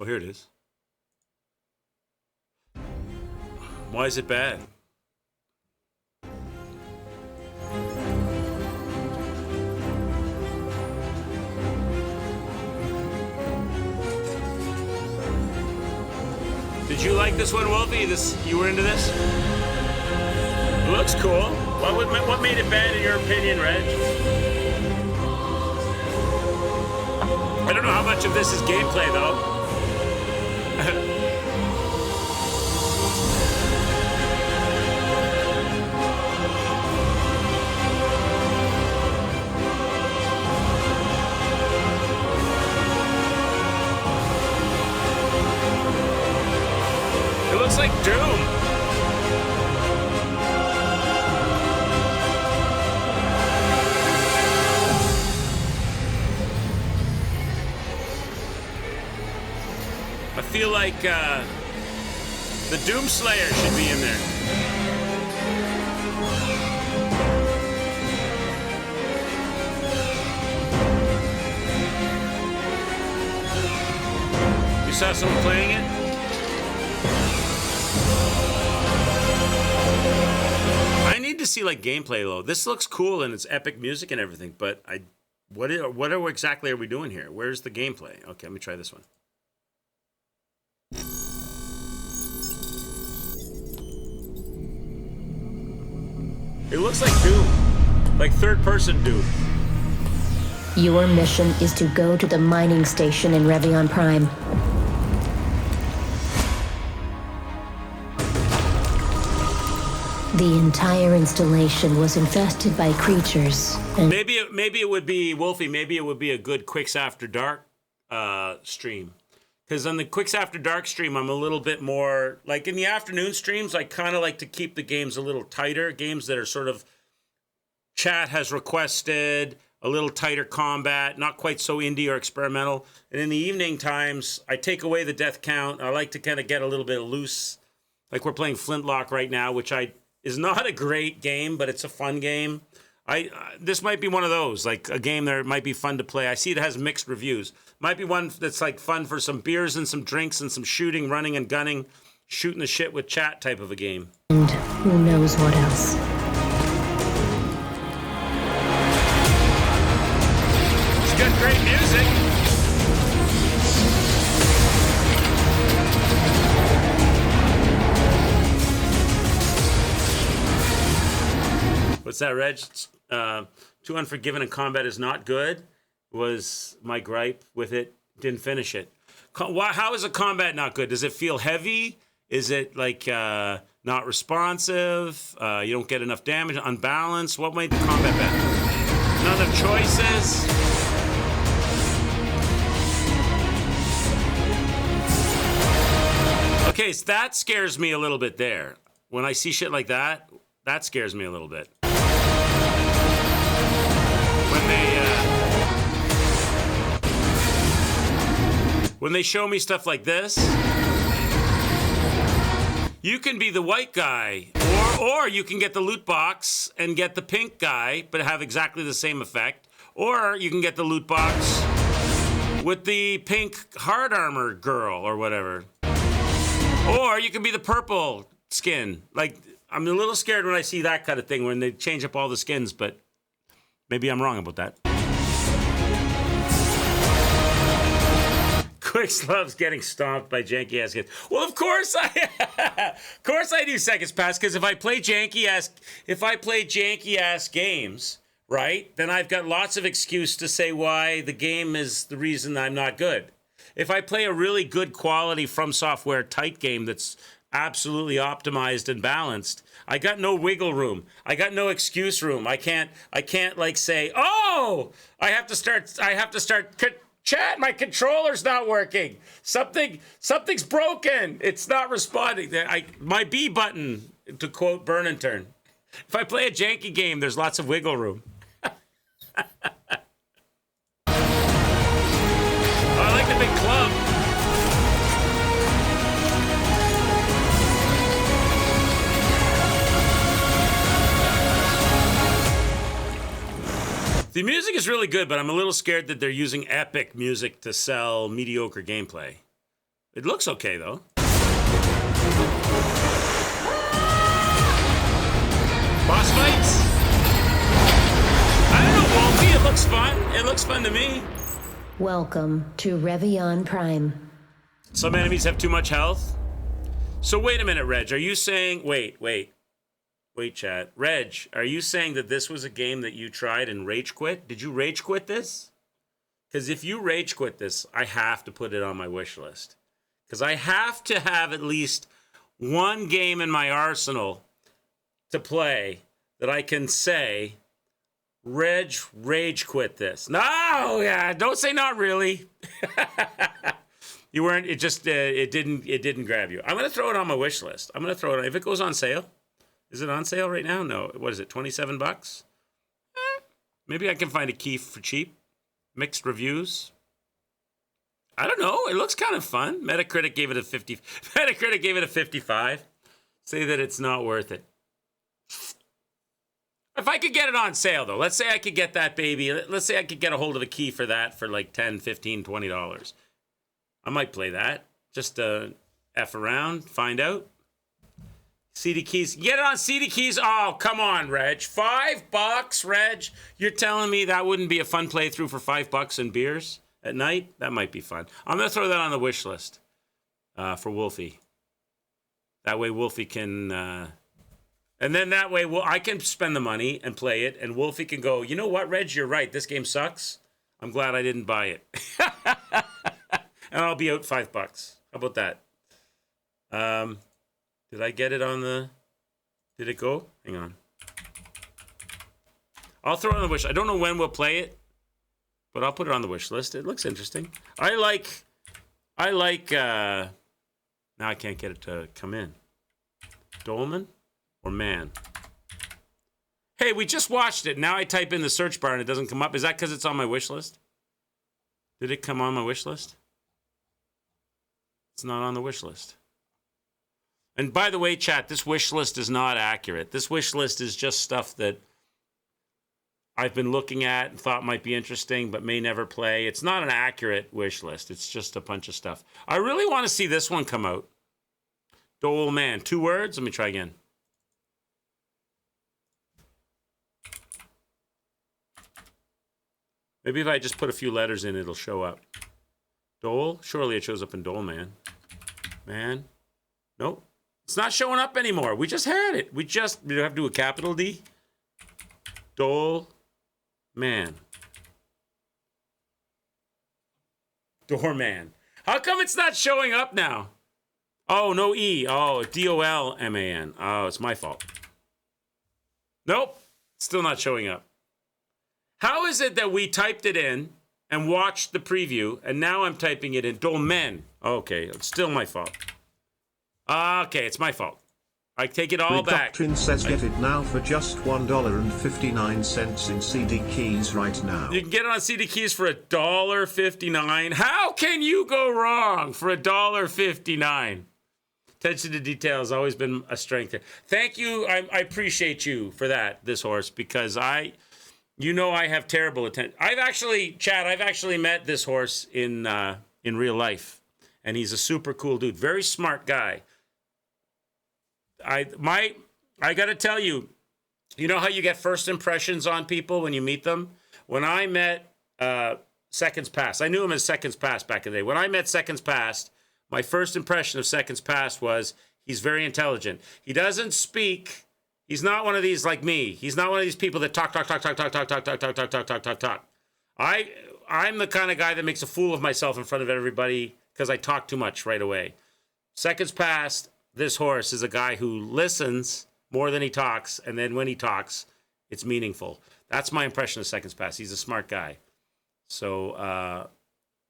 Speaker 1: Oh, here it is. Why is it bad? Did you like this one, Wolfie? You were into this? It looks cool. What made it bad in your opinion, Reg? I don't know how much of this is gameplay, though. It looks like Doom. I feel like the Doom Slayer should be in there. You saw someone playing it? I need to see like gameplay though. This looks cool and it's epic music and everything, but what exactly are we doing here? Where's the gameplay? Okay, let me try this one. It looks like Doom, like third-person Doom.
Speaker 4: Your mission is to go to the mining station in Revion Prime. The entire installation was infested by creatures. And
Speaker 1: maybe it would be Wolfie. Maybe it would be a good Quicks After Dark stream. Because on the Quicks After Dark stream, I'm a little bit more, like in the afternoon streams, I kind of like to keep the games a little tighter. Games that are sort of, chat has requested, a little tighter combat, not quite so indie or experimental. And in the evening times, I take away the death count. I like to kind of get a little bit loose. Like we're playing Flintlock right now, which is not a great game, but it's a fun game. This might be one of those, like a game that might be fun to play. I see it has mixed reviews. Might be one that's like fun for some beers and some drinks and some shooting, running and gunning, shooting the shit with chat type of a game.
Speaker 4: And who knows what else.
Speaker 1: It's got great music. What's that, Reg? Too Unforgiven in combat is not good, was my gripe with it. Didn't finish it. How is a combat not good? Does it feel heavy? Is it like not responsive? You don't get enough damage? Unbalanced? What made the combat bad? Not enough choices? Okay, so that scares me a little bit there. When I see shit like that, that scares me a little bit. When they show me stuff like this, you can be the white guy, or you can get the loot box and get the pink guy, but have exactly the same effect. Or you can get the loot box with the pink hard armor girl or whatever. Or you can be the purple skin. Like, I'm a little scared when I see that kind of thing, when they change up all the skins, but maybe I'm wrong about that. Quicks loves getting stomped by janky ass games. Well, of course I do Seconds Pass, because if I play janky ass games, right, then I've got lots of excuse to say why the game is the reason I'm not good. If I play a really good quality From Software tight game that's absolutely optimized and balanced, I got no wiggle room. I got no excuse room. I can't like say, oh, I have to start chat, my controller's not working. Something's broken. It's not responding. My B button, to quote Burn and Turn. If I play a janky game, there's lots of wiggle room. I like the big club. The music is really good, but I'm a little scared that they're using epic music to sell mediocre gameplay. It looks okay, though. Boss fights? I don't know, Wolfie. It looks fun. It looks fun to me.
Speaker 4: Welcome to Revion Prime.
Speaker 1: Some enemies have too much health. So wait a minute, Reg. Are you saying... Wait, chat. Reg, are you saying that this was a game that you tried and rage quit? Did you rage quit this? Because if you rage quit this, I have to put it on my wish list. Because I have to have at least one game in my arsenal to play that I can say, rage quit this. No, yeah, don't say not really. You weren't. It just it didn't grab you. I'm gonna throw it on my wish list. I'm gonna throw it on, if it goes on sale. Is it on sale right now? No. What is it? $27? Maybe I can find a key for cheap. Mixed reviews. I don't know. It looks kind of fun. Metacritic gave it a 50. Metacritic gave it a 55. Say that it's not worth it. If I could get it on sale, though, let's say I could get that baby. Let's say I could get a hold of a key for that for like $10, $15, $20. I might play that. Just F around, find out. CD keys. Get it on CD keys. Oh, come on, Reg. $5, Reg. You're telling me that wouldn't be a fun playthrough for $5 and beers at night? That might be fun. I'm going to throw that on the wish list for Wolfie. That way Wolfie can... and then that way I can spend the money and play it, and Wolfie can go, you know what, Reg, you're right. This game sucks. I'm glad I didn't buy it. And I'll be out $5. How about that? Did I get it on the... Did it go? Hang on. I'll throw it on the wish. I don't know when we'll play it, but I'll put it on the wish list. It looks interesting. I like... now I can't get it to come in. Dolman or Man? Hey, we just watched it. Now I type in the search bar and it doesn't come up. Is that because it's on my wish list? Did it come on my wish list? It's not on the wish list. And by the way, chat, this wish list is not accurate. This wish list is just stuff that I've been looking at and thought might be interesting, but may never play. It's not an accurate wish list. It's just a bunch of stuff. I really want to see this one come out. Dole Man. 2 words? Let me try again. Maybe if I just put a few letters in, it'll show up. Dole? Surely it shows up in Dole Man. Man? Nope. It's not showing up anymore. We just had it. We have to do a capital D. Dole Man. Doorman. How come it's not showing up now? Oh, no E. Oh, Dolman. Oh, it's my fault. Nope. Still not showing up. How is it that we typed it in and watched the preview, and now I'm typing it in Dolmen? Okay, it's still my fault. Okay, it's my fault. I take it all back.
Speaker 5: Doctrine says get it now for just $1.59 in CD keys right now.
Speaker 1: You can get it on CD keys for $1.59. How can you go wrong for $1.59? Attention to detail has always been a strength here. Thank you. I appreciate you for that, this horse, because I have terrible attention. I've actually met this horse in real life, and he's a super cool dude, very smart guy. I got to tell you, you know how you get first impressions on people when you meet them? When I met Seconds Past, I knew him as Seconds Past back in the day. When I met Seconds Past, my first impression of Seconds Past was he's very intelligent. He doesn't speak. He's not one of these like me. He's not one of these people that talk. I'm the kind of guy that makes a fool of myself in front of everybody because I talk too much right away. Seconds Past, this horse is a guy who listens more than he talks, and then when he talks, it's meaningful. That's my impression of Seconds Past. He's a smart guy. So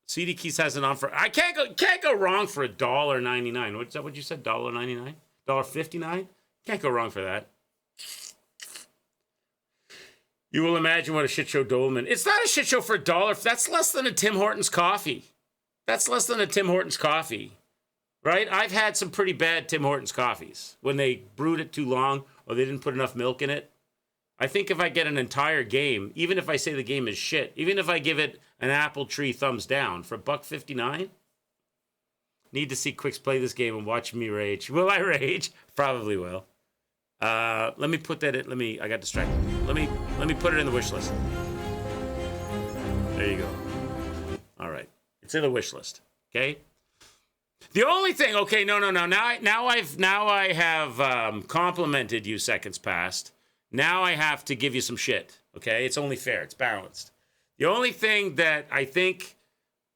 Speaker 1: CD Keys has an offer. I can't go wrong for $1.99. What's that? What you said? $1.99? $1.59? Can't go wrong for that. You will imagine what a shit show Dolman. It's not a shit show for $1. That's less than a Tim Hortons coffee. Right? I've had some pretty bad Tim Hortons coffees when they brewed it too long or they didn't put enough milk in it. I think if I get an entire game, even if I say the game is shit, even if I give it an apple tree thumbs down for $1.59, need to see Quicks play this game and watch me rage. Will I rage? Probably will. Let me put that in. I got distracted. Let me put it in the wish list. There you go. All right. It's in the wish list. Okay? The only thing, okay, no. Now I have complimented you Seconds Past. Now I have to give you some shit. Okay? It's only fair. It's balanced. The only thing that I think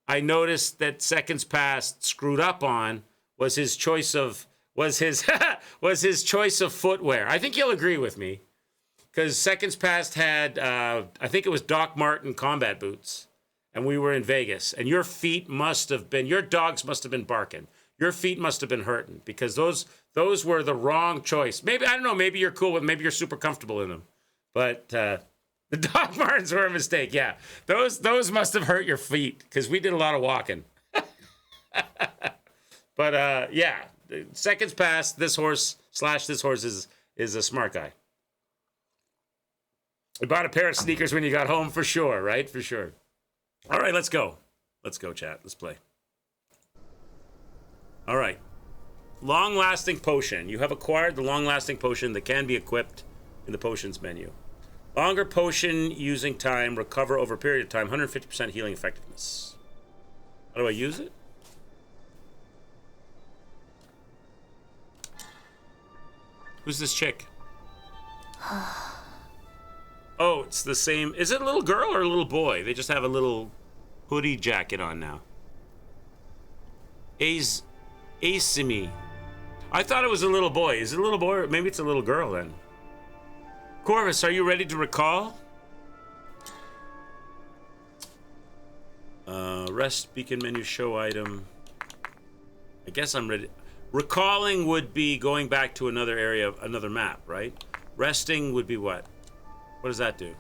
Speaker 1: I noticed that Seconds Past screwed up on was his choice of was his choice of footwear. I think you'll agree with me, because Seconds Past had I think it was Doc Marten combat boots, and we were in Vegas, and your dogs must have been barking. Your feet must have been hurting, because those were the wrong choice. Maybe, I don't know, maybe you're cool with, maybe you're super comfortable in them, but the Doc Martens were a mistake. Yeah, those must have hurt your feet, because we did a lot of walking. But yeah, Seconds Past, this horse is a smart guy. You bought a pair of sneakers when you got home, for sure, right? For sure. All right, let's go. Let's go, chat. Let's play. All right. Long-lasting potion. You have acquired the long-lasting potion that can be equipped in the potions menu. Longer potion using time. Recover over a period of time. 150% healing effectiveness. How do I use it? Who's this chick? Oh, it's the same. Is it a little girl or a little boy? They just have a little hoodie jacket on now. Asimi. I thought it was a little boy. Is it a little boy? Or maybe it's a little girl then. Corvus, are you ready to recall? Rest beacon menu show item. I guess I'm ready. Recalling would be going back to another area, another map, right? Resting would be what? What does that do?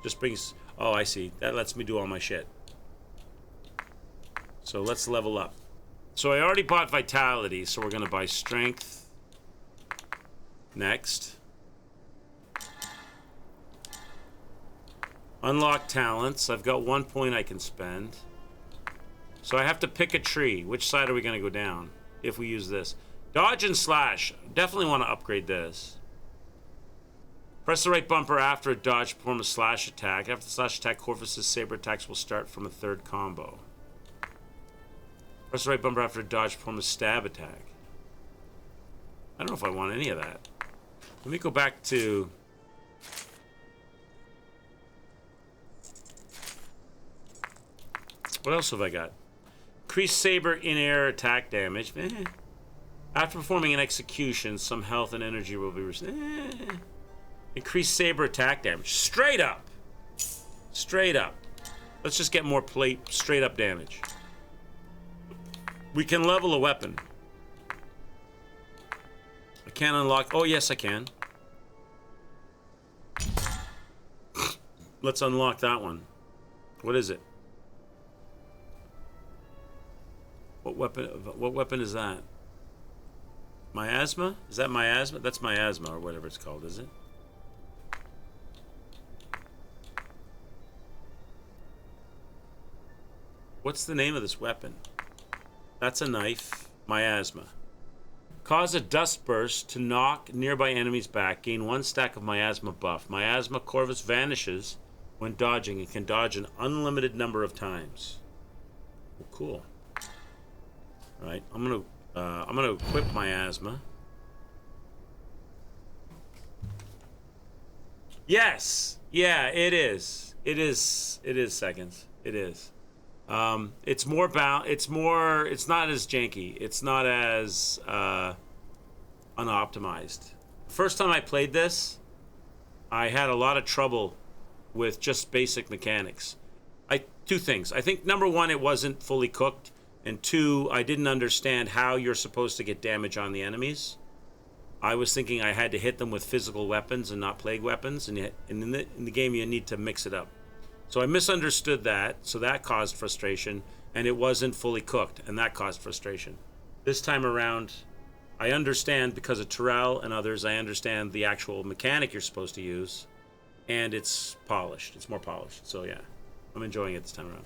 Speaker 1: Just brings... Oh, I see. That lets me do all my shit. So let's level up. So I already bought Vitality, so we're going to buy Strength. Next. Unlock Talents. I've got 1 point I can spend. So I have to pick a tree. Which side are we going to go down if we use this? Dodge and Slash. Definitely want to upgrade this. Press the right bumper after a dodge, perform a slash attack. After the slash attack, Corvus's saber attacks will start from a third combo. Press the right bumper after a dodge, perform a stab attack. I don't know if I want any of that. Let me go back to... What else have I got? Increase saber in-air attack damage. After performing an execution, some health and energy will be restored. Increase saber attack damage. Straight up. Straight up. Let's just get more straight up damage. We can level a weapon. I can't unlock... Oh, yes, I can. Let's unlock that one. What is it? What weapon is that? Miasma? Is that miasma? That's miasma, or whatever it's called, is it? What's the name of this weapon? That's a knife. Miasma. Cause a dust burst to knock nearby enemies back. Gain 1 stack of miasma buff. Miasma Corvus vanishes when dodging and can dodge an unlimited number of times. Oh, cool. All right, I'm gonna equip miasma. Yes. Yeah, it is. It is Seconds. It is. It's more it's not as janky. It's not as unoptimized. First time I played this, I had a lot of trouble with just basic mechanics. Two things. I think number one, it wasn't fully cooked, and two, I didn't understand how you're supposed to get damage on the enemies. I was thinking I had to hit them with physical weapons and not plague weapons, and in the game you need to mix it up. So I misunderstood that, so that caused frustration, and it wasn't fully cooked, and that caused frustration. This time around, I understand, because of Terrell and others, I understand the actual mechanic you're supposed to use, and it's polished. It's more polished, so yeah. I'm enjoying it this time around.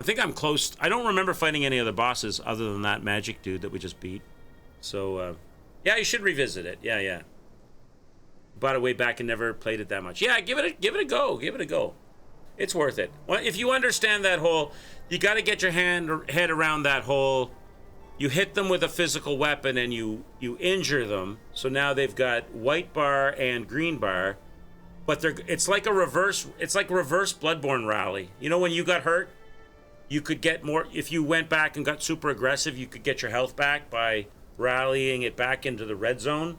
Speaker 1: I think I'm close. I don't remember fighting any other bosses other than that magic dude that we just beat. So, yeah, you should revisit it. Yeah. Bought it way back and never played it that much. Yeah, give it a go. Give it a go. It's worth it. Well, if you understand that whole, you got to get your head around that whole, you hit them with a physical weapon and you injure them. So now they've got white bar and green bar. but it's like reverse Bloodborne rally. You know, when you got hurt, you could get more if you went back and got super aggressive. You could get your health back by rallying it back into the red zone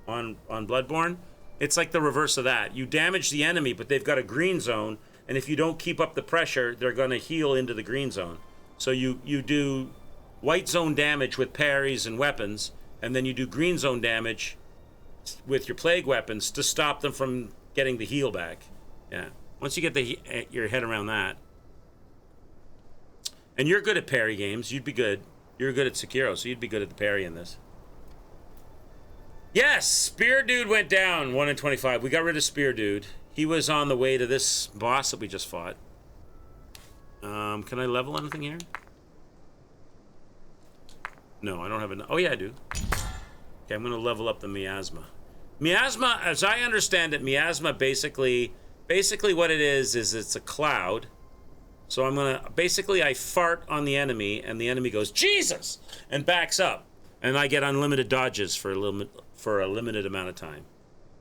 Speaker 1: on Bloodborne. It's like the reverse of that. You damage the enemy, but they've got a green zone, and if you don't keep up the pressure, they're going to heal into the green zone. So you do white zone damage with parries and weapons, and then you do green zone damage with your plague weapons to stop them from getting the heal back. Yeah. Once you get your head around that. And you're good at parry games. You'd be good. You're good at Sekiro, so you'd be good at the parry in this. Yes, Spear Dude went down, 1 in 25. We got rid of Spear Dude. He was on the way to this boss that we just fought. Can I level anything here? No, I don't have enough. Oh, yeah, I do. Okay, I'm going to level up the miasma. Miasma, as I understand it, miasma basically what it is it's a cloud. So I'm going to, basically I fart on the enemy, and the enemy goes, Jesus! And backs up. And I get unlimited dodges for a limited amount of time.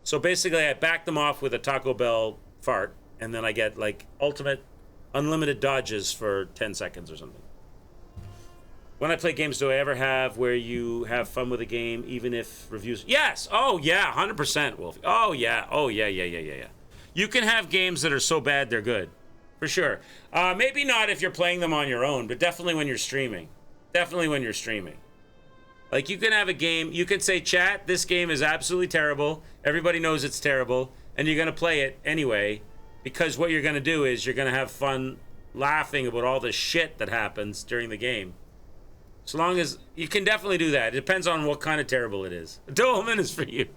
Speaker 1: So basically I back them off with a Taco Bell fart, and then I get like ultimate unlimited dodges for 10 seconds or something. When I play games, do I ever have where you have fun with a game, even if reviews? Yes! Oh, yeah, 100%, Wolf. Oh, yeah. Oh, yeah. You can have games that are so bad they're good. For sure. Maybe not if you're playing them on your own, but definitely when you're streaming. Definitely when you're streaming. Like, you can have a game, you can say, chat, this game is absolutely terrible. Everybody knows it's terrible. And you're going to play it anyway, because what you're going to do is you're going to have fun laughing about all the shit that happens during the game. So long as, you can definitely do that. It depends on what kind of terrible it is. Dolman is for you.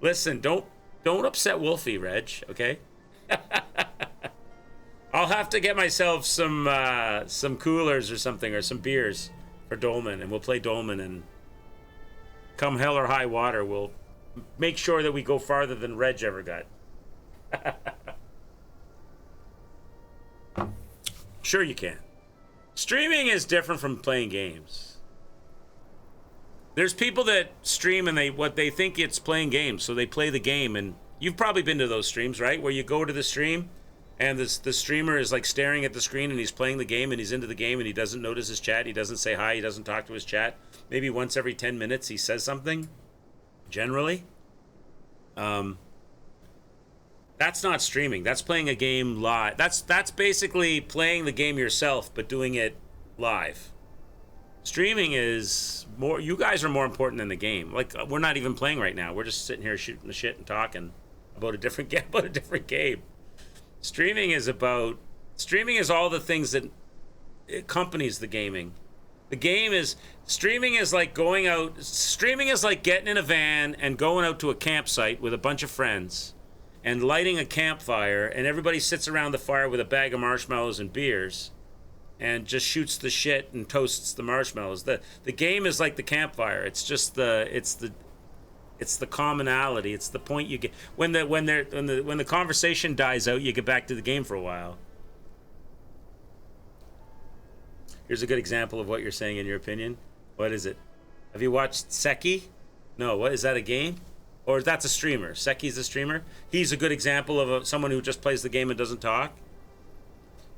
Speaker 1: Listen, don't upset Wolfie, Reg, okay? I'll have to get myself some coolers or something, or some beers for Dolman, and we'll play Dolman, and come hell or high water, we'll make sure that we go farther than Reg ever got. Sure you can. Streaming is different from playing games. There's people that stream and what they think it's playing games, so they play the game, and you've probably been to those streams, right? Where you go to the stream and the streamer is like staring at the screen and he's playing the game and he's into the game and he doesn't notice his chat, he doesn't say hi, he doesn't talk to his chat. Maybe once every 10 minutes he says something, generally. That's not streaming. That's playing a game live. That's basically playing the game yourself, but doing it live. Streaming is more. You guys are more important than the game. Like, we're not even playing right now. We're just sitting here shooting the shit and talking about a different game. Streaming is all the things that accompanies the gaming. Streaming is like going out. Streaming is like getting in a van and going out to a campsite with a bunch of friends and lighting a campfire, and everybody sits around the fire with a bag of marshmallows and beers and just shoots the shit and toasts the marshmallows. The game is like the campfire. It's just it's the commonality. It's the point you get when the conversation dies out, you get back to the game for a while. Here's a good example of what you're saying in your opinion. What is it? Have you watched Seki? No, what is that, a game? Or that's a streamer. Seki's a streamer. He's a good example of someone who just plays the game and doesn't talk.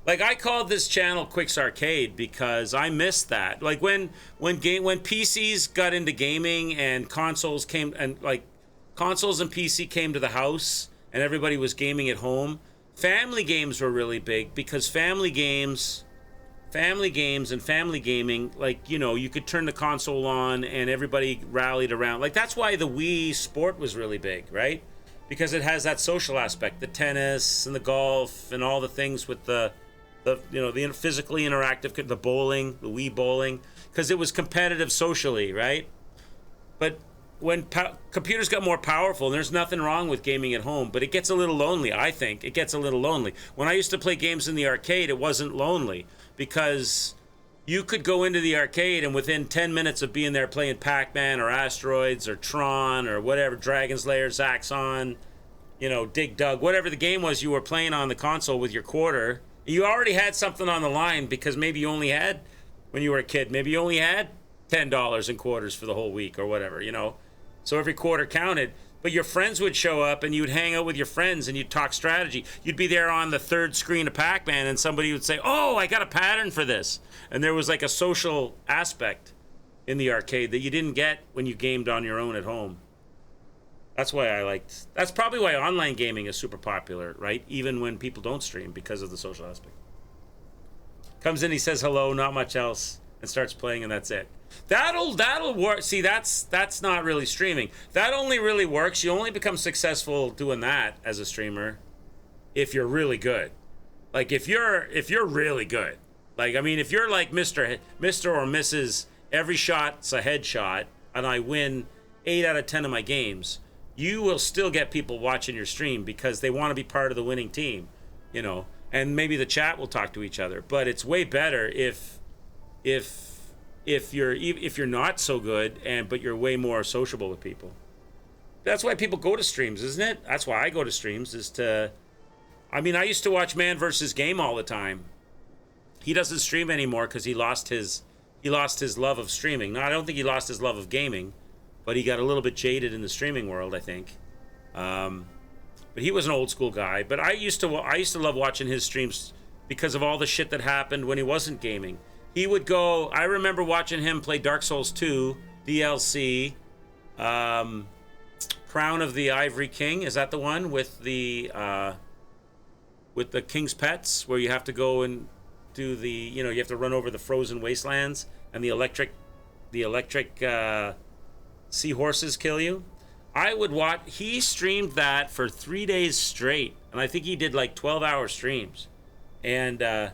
Speaker 1: Like, I called this channel Quick's Arcade because I missed that. Like, when PCs got into gaming and consoles and PC came to the house and everybody was gaming at home, family games were really big because family games and family gaming, like, you know, you could turn the console on and everybody rallied around. Like, that's why the Wii Sport was really big, right? Because it has that social aspect, the tennis and the golf and all the things with the physically interactive, the bowling, the Wii bowling, because it was competitive socially, right? But when computers got more powerful, and there's nothing wrong with gaming at home, but it gets a little lonely, I think. It gets a little lonely. When I used to play games in the arcade, it wasn't lonely, because you could go into the arcade and within 10 minutes of being there playing Pac-Man or Asteroids or Tron or whatever, Dragon's Lair, Zaxxon, Dig Dug, whatever the game was you were playing on the console with your quarter, you already had something on the line because maybe you only had, when you were a kid, maybe you only had $10 in quarters for the whole week or whatever, So every quarter counted. But your friends would show up and you'd hang out with your friends and you'd talk strategy. You'd be there on the third screen of Pac-Man and somebody would say, oh, I got a pattern for this. And there was like a social aspect in the arcade that you didn't get when you gamed on your own at home. That's probably why online gaming is super popular, right? Even when people don't stream, because of the social aspect. Comes in, he says hello, not much else, and starts playing, and that's it. That'll work. See, that's not really streaming. That only really works. You only become successful doing that as a streamer if you're really good. Like if you're really good. Like, I mean, if you're like Mr. or Mrs. Every shot's a headshot, and I win 8 out of 10 of my games, you will still get people watching your stream because they want to be part of the winning team, you know. And maybe the chat will talk to each other. But it's way better if you're not so good but you're way more sociable with people. That's why people go to streams, isn't it? That's why I go to streams, I used to watch Man vs. Game all the time. He doesn't stream anymore because he lost his love of streaming. No, I don't think he lost his love of gaming, but he got a little bit jaded in the streaming world, I think. But he was an old school guy. But I used to love watching his streams because of all the shit that happened when he wasn't gaming. He would go. I remember watching him play Dark Souls 2 DLC, Crown of the Ivory King. Is that the one with the king's pets, where you have to go and do you have to run over the frozen wastelands and the electric seahorses kill you? I would watch. He streamed that for 3 days straight, and I think he did like 12-hour streams. And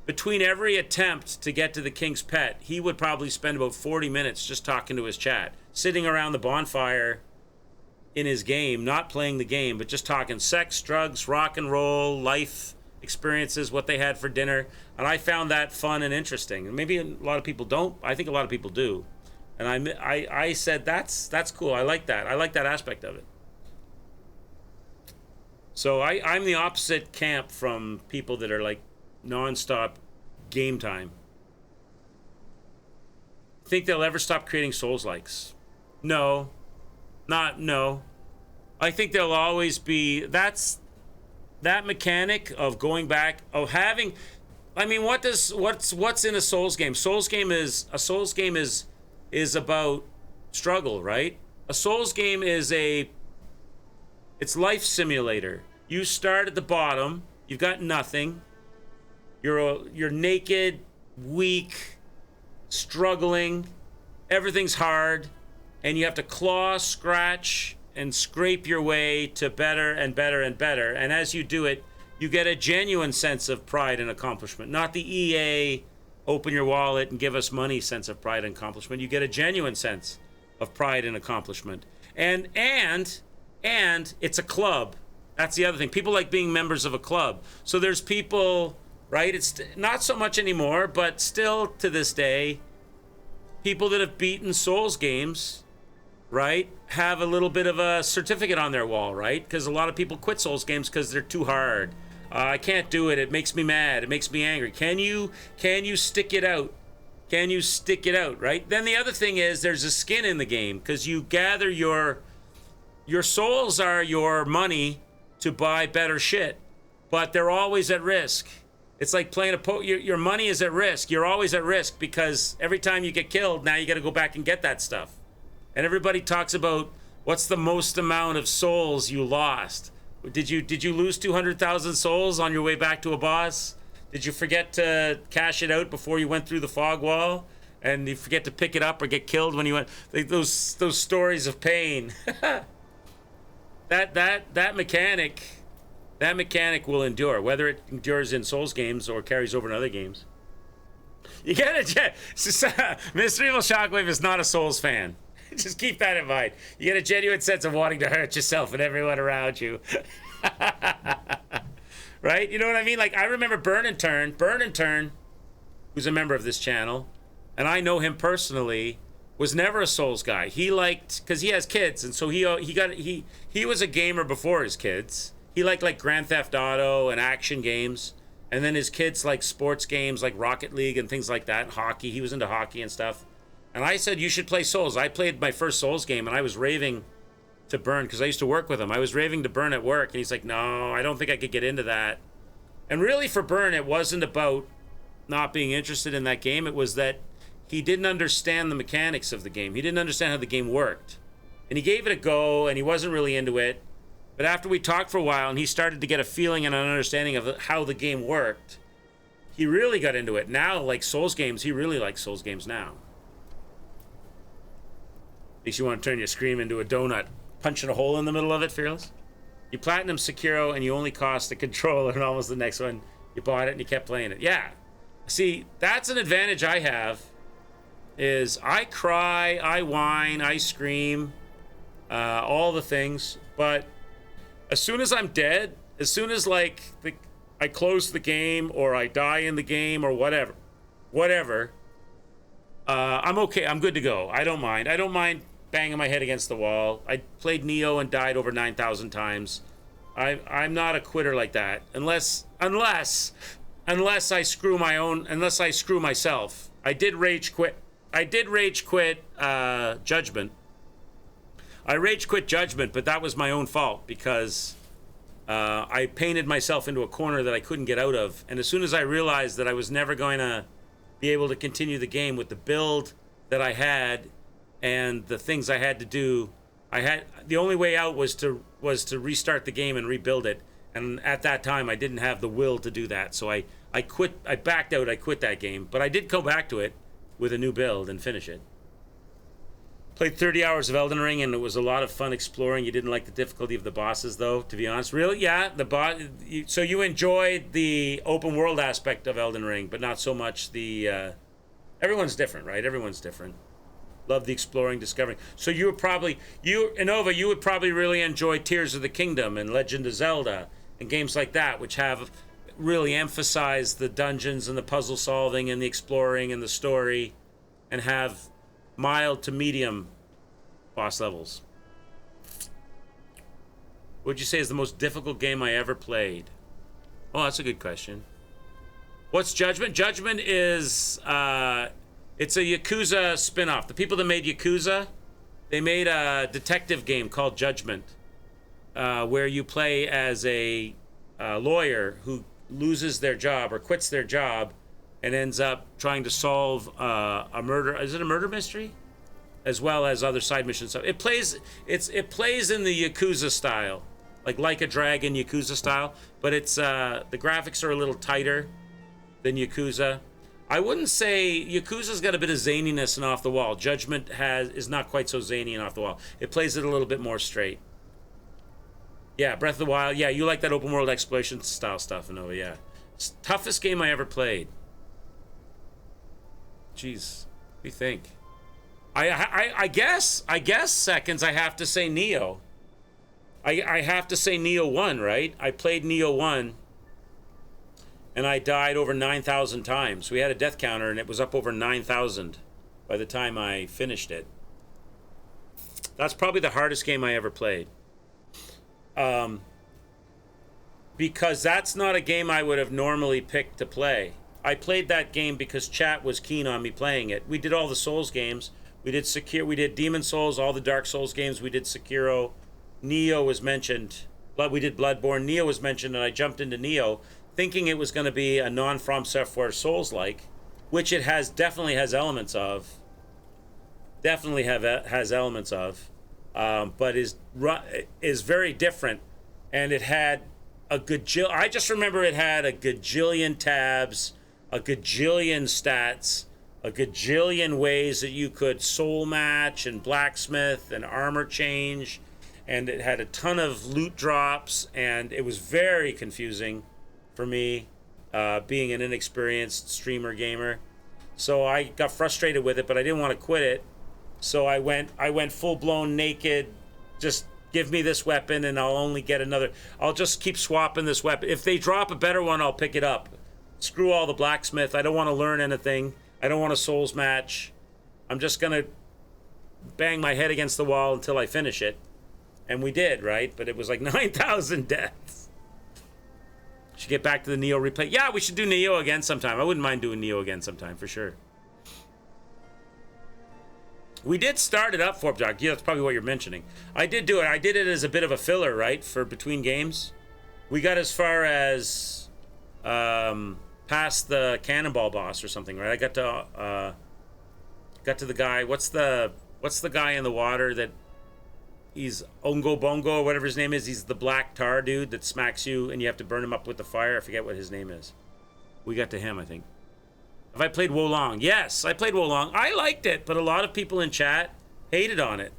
Speaker 1: between every attempt to get to the king's pet, he would probably spend about 40 minutes just talking to his chat, sitting around the bonfire in his game, not playing the game, but just talking sex, drugs, rock and roll, life experiences, what they had for dinner. And I found that fun and interesting. And maybe a lot of people don't. I think a lot of people do. And I said, that's cool. I like that. I like that aspect of it. So I'm the opposite camp from people that are like non-stop game time. Think they'll ever stop creating Souls-likes? No. No. I think there'll always be, that mechanic of going back, of having, I mean, what's in a Souls game? A Souls game is about struggle, right? A Souls game it's life simulator. You start at the bottom, you've got nothing. You're naked, weak, struggling. Everything's hard, and you have to claw, scratch, and scrape your way to better and better and better. And as you do it, you get a genuine sense of pride and accomplishment, not the EA open your wallet and give us money sense of pride and accomplishment. You get a genuine sense of pride and accomplishment. And it's a club. That's the other thing. People like being members of a club. So there's people, right? It's not so much anymore, but still to this day, people that have beaten Souls games, right, have a little bit of a certificate on their wall, right? Because a lot of people quit Souls games because they're too hard. I can't do it. It makes me mad. It makes me angry. Can you stick it out? Can you stick it out, right? Then the other thing is there's a skin in the game because you gather your souls are your money to buy better shit, but they're always at risk. It's like playing your money is at risk. You're always at risk because every time you get killed, now you got to go back and get that stuff. And everybody talks about what's the most amount of souls you lost. Did you lose 200,000 souls on your way back to a boss? Did you forget to cash it out before you went through the fog wall? And you forget to pick it up or get killed when you went? Those stories of pain. that mechanic will endure, whether it endures in Souls games or carries over in other games. You get it, Mr. Evil Shockwave is not a Souls fan. Just keep that in mind. You get a genuine sense of wanting to hurt yourself and everyone around you. Right? You know what I mean? Like, I remember Burn and Turn, who's a member of this channel, and I know him personally, was never a Souls guy. He liked, because he has kids, and so he was a gamer before his kids. He liked like Grand Theft Auto and action games, and then his kids like sports games like Rocket League and things like that, and hockey. He was into hockey and stuff. And I said, you should play Souls. I played my first Souls game, and I was raving to Burn, because I used to work with him. I was raving to Burn at work, and he's like, no, I don't think I could get into that. And really for Burn, it wasn't about not being interested in that game. It was that he didn't understand the mechanics of the game. He didn't understand how the game worked. And he gave it a go, and he wasn't really into it. But after we talked for a while, and he started to get a feeling and an understanding of how the game worked, he really got into it. Now, like Souls games, he really likes Souls games now. Makes you want to turn your screen into a donut, punching a hole in the middle of it, Fearless. You platinum Sekiro, and you only cost the controller, and almost the next one, you bought it and you kept playing it. Yeah. See, that's an advantage I have, is I cry, I whine, I scream, all the things, but as soon as I'm dead, as soon as like I close the game or I die in the game or whatever, I'm okay. I'm good to go. I don't mind. I don't mind banging my head against the wall. I played Neo and died over 9,000 times. I'm not a quitter like that, unless I screw myself. I did rage quit. Judgment. I rage quit Judgment, but that was my own fault because I painted myself into a corner that I couldn't get out of. And as soon as I realized that I was never going to be able to continue the game with the build that I had and the things I had to do, the only way out was to restart the game and rebuild it. And at that time, I didn't have the will to do that. So I quit. I backed out. I quit that game. But I did go back to it with a new build and finish it. Played 30 hours of Elden Ring, and it was a lot of fun exploring. You didn't like the difficulty of the bosses, though, to be honest. Really? Yeah, so you enjoyed the open world aspect of Elden Ring, but not so much the... everyone's different, right? Everyone's different. Love the exploring, discovering. So you would probably... Inova, you would probably really enjoy Tears of the Kingdom and Legend of Zelda and games like that, which have really emphasized the dungeons and the puzzle solving and the exploring and the story, and have mild to medium boss levels. What would you say is the most difficult game I ever played? Oh, that's a good question. What's Judgment? Judgment is it's a Yakuza spin-off. The people that made Yakuza, they made a detective game called Judgment, where you play as a lawyer who loses their job or quits their job and ends up trying to solve a murder. Is it a murder mystery? As well as other side missions. So it plays in the Yakuza style, like a Dragon Yakuza style, but it's the graphics are a little tighter than Yakuza. I wouldn't say Yakuza's got a bit of zaniness and off the wall. Judgment is not quite so zany and off the wall. It plays it a little bit more straight. Yeah, Breath of the Wild. Yeah, you like that open world exploration style stuff, Nova. Yeah, it's the toughest game I ever played. Jeez, what do you think? I guess seconds I have to say Neo. I have to say Neo 1, right? I played Neo 1 and I died over 9,000 times. We had a death counter and it was up over 9,000 by the time I finished it. That's probably the hardest game I ever played. Because that's not a game I would have normally picked to play. I played that game because chat was keen on me playing it. We did all the Souls games. We did Demon Souls, all the Dark Souls games. We did Sekiro. Neo was mentioned. We did Bloodborne. Neo was mentioned, and I jumped into Neo, thinking it was going to be a non-From Software Souls-like, which it definitely has elements of. Has elements of, but is very different, and it had a gajillion. I just remember it had a gajillion tabs, a gajillion stats, a gajillion ways that you could soul match and blacksmith and armor change, and it had a ton of loot drops, and it was very confusing for me, being an inexperienced streamer gamer. So I got frustrated with it, but I didn't want to quit it. So I went full-blown naked. Just give me this weapon and I'll only get another. I'll just keep swapping this weapon. If they drop a better one, I'll pick it up. Screw all the blacksmith. I don't want to learn anything. I don't want a souls match. I'm just going to bang my head against the wall until I finish it. And we did, right? But it was like 9,000 deaths. Should get back to the Neo replay. Yeah, we should do Neo again sometime. I wouldn't mind doing Neo again sometime, for sure. We did start it up for Doc. Yeah, that's probably what you're mentioning. I did do it. I did it as a bit of a filler, right, for between games. We got as far as past the cannonball boss or something, right? I got to the guy. What's the guy in the water that he's Ongo Bongo or whatever his name is? He's the black tar dude that smacks you and you have to burn him up with the fire. I forget what his name is. We got to him, I think. Have I played Wolong? Yes, I played Wolong. I liked it, but a lot of people in chat hated on it.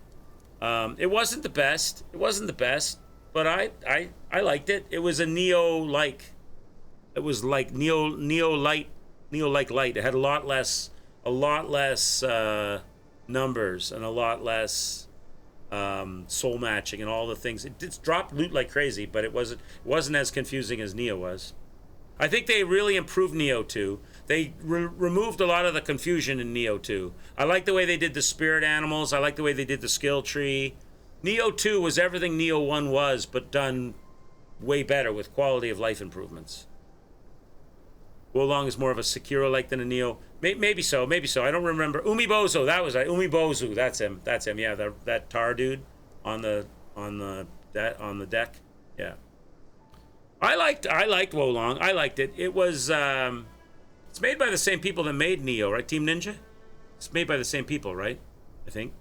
Speaker 1: It wasn't the best. It wasn't the best, but I liked it. It was a Neo-like. It was like Neo-like light. It had a lot less numbers and a lot less soul matching and all the things. It did drop loot like crazy, but it wasn't as confusing as Neo was. I think they really improved Neo 2. They removed a lot of the confusion in Neo 2. I like the way they did the spirit animals. I like the way they did the skill tree. Neo 2 was everything Neo 1 was, but done way better with quality of life improvements. Wolong is more of a Sekiro-like than a Neo. Maybe so. I don't remember. Umibozu, that was it. Umibozu, that's him. Yeah, that tar dude on the deck. Yeah. I liked Wolong. I liked it. It was it's made by the same people that made Neo, right? Team Ninja? It's made by the same people, right? I think.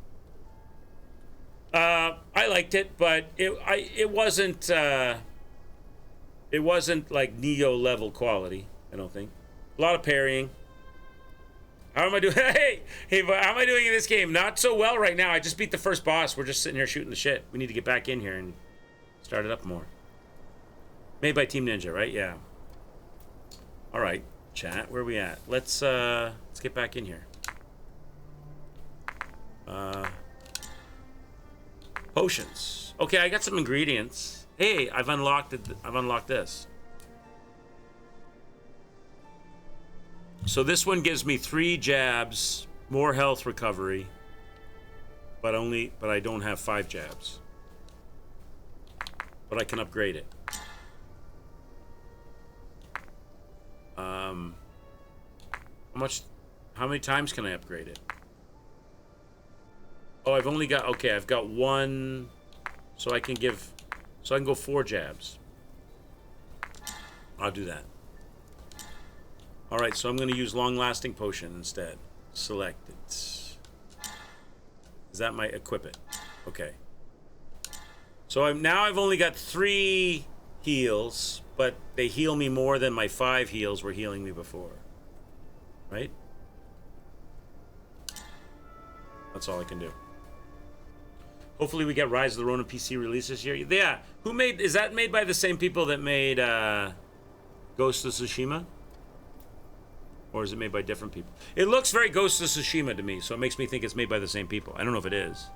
Speaker 1: I liked it, but it wasn't like Neo level quality, I don't think. A lot of parrying. How am I doing? Hey, how am I doing in this game? Not so well right now. I just beat the first boss. We're just sitting here shooting the shit. We need to get back in here and start it up more. Made by Team Ninja, right? Yeah. All right, chat. Where are we at? Let's get back in here. Potions. Okay, I got some ingredients. Hey, I've unlocked it. I've unlocked this. So this one gives me 3 jabs, more health recovery, but I don't have 5 jabs. But I can upgrade it. How many times can I upgrade it? Oh, I've got 1, so I can go 4 jabs. I'll do that. All right, so I'm going to use long-lasting potion instead. Select it. Is that my equip it? Okay. So I've only got 3 heals, but they heal me more than my 5 heals were healing me before. Right? That's all I can do. Hopefully we get Rise of the Ronin PC release this year. Yeah. Is that made by the same people that made Ghost of Tsushima? Or is it made by different people? It looks very Ghost of Tsushima to me, so it makes me think it's made by the same people. I don't know if it is.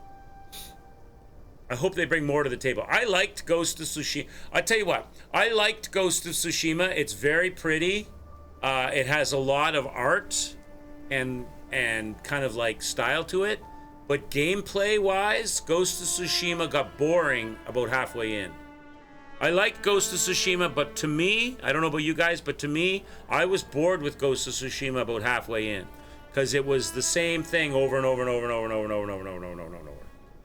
Speaker 1: I hope they bring more to the table. I liked Ghost of Tsushima. I tell you what, I liked Ghost of Tsushima. It's very pretty. It has a lot of art and kind of like style to it. But gameplay-wise, Ghost of Tsushima got boring about halfway in. I liked Ghost of Tsushima, but to me, I don't know about you guys, but to me, I was bored with Ghost of Tsushima about halfway in. Because it was the same thing over and over and over and over and over and over and over and over and over and over and over.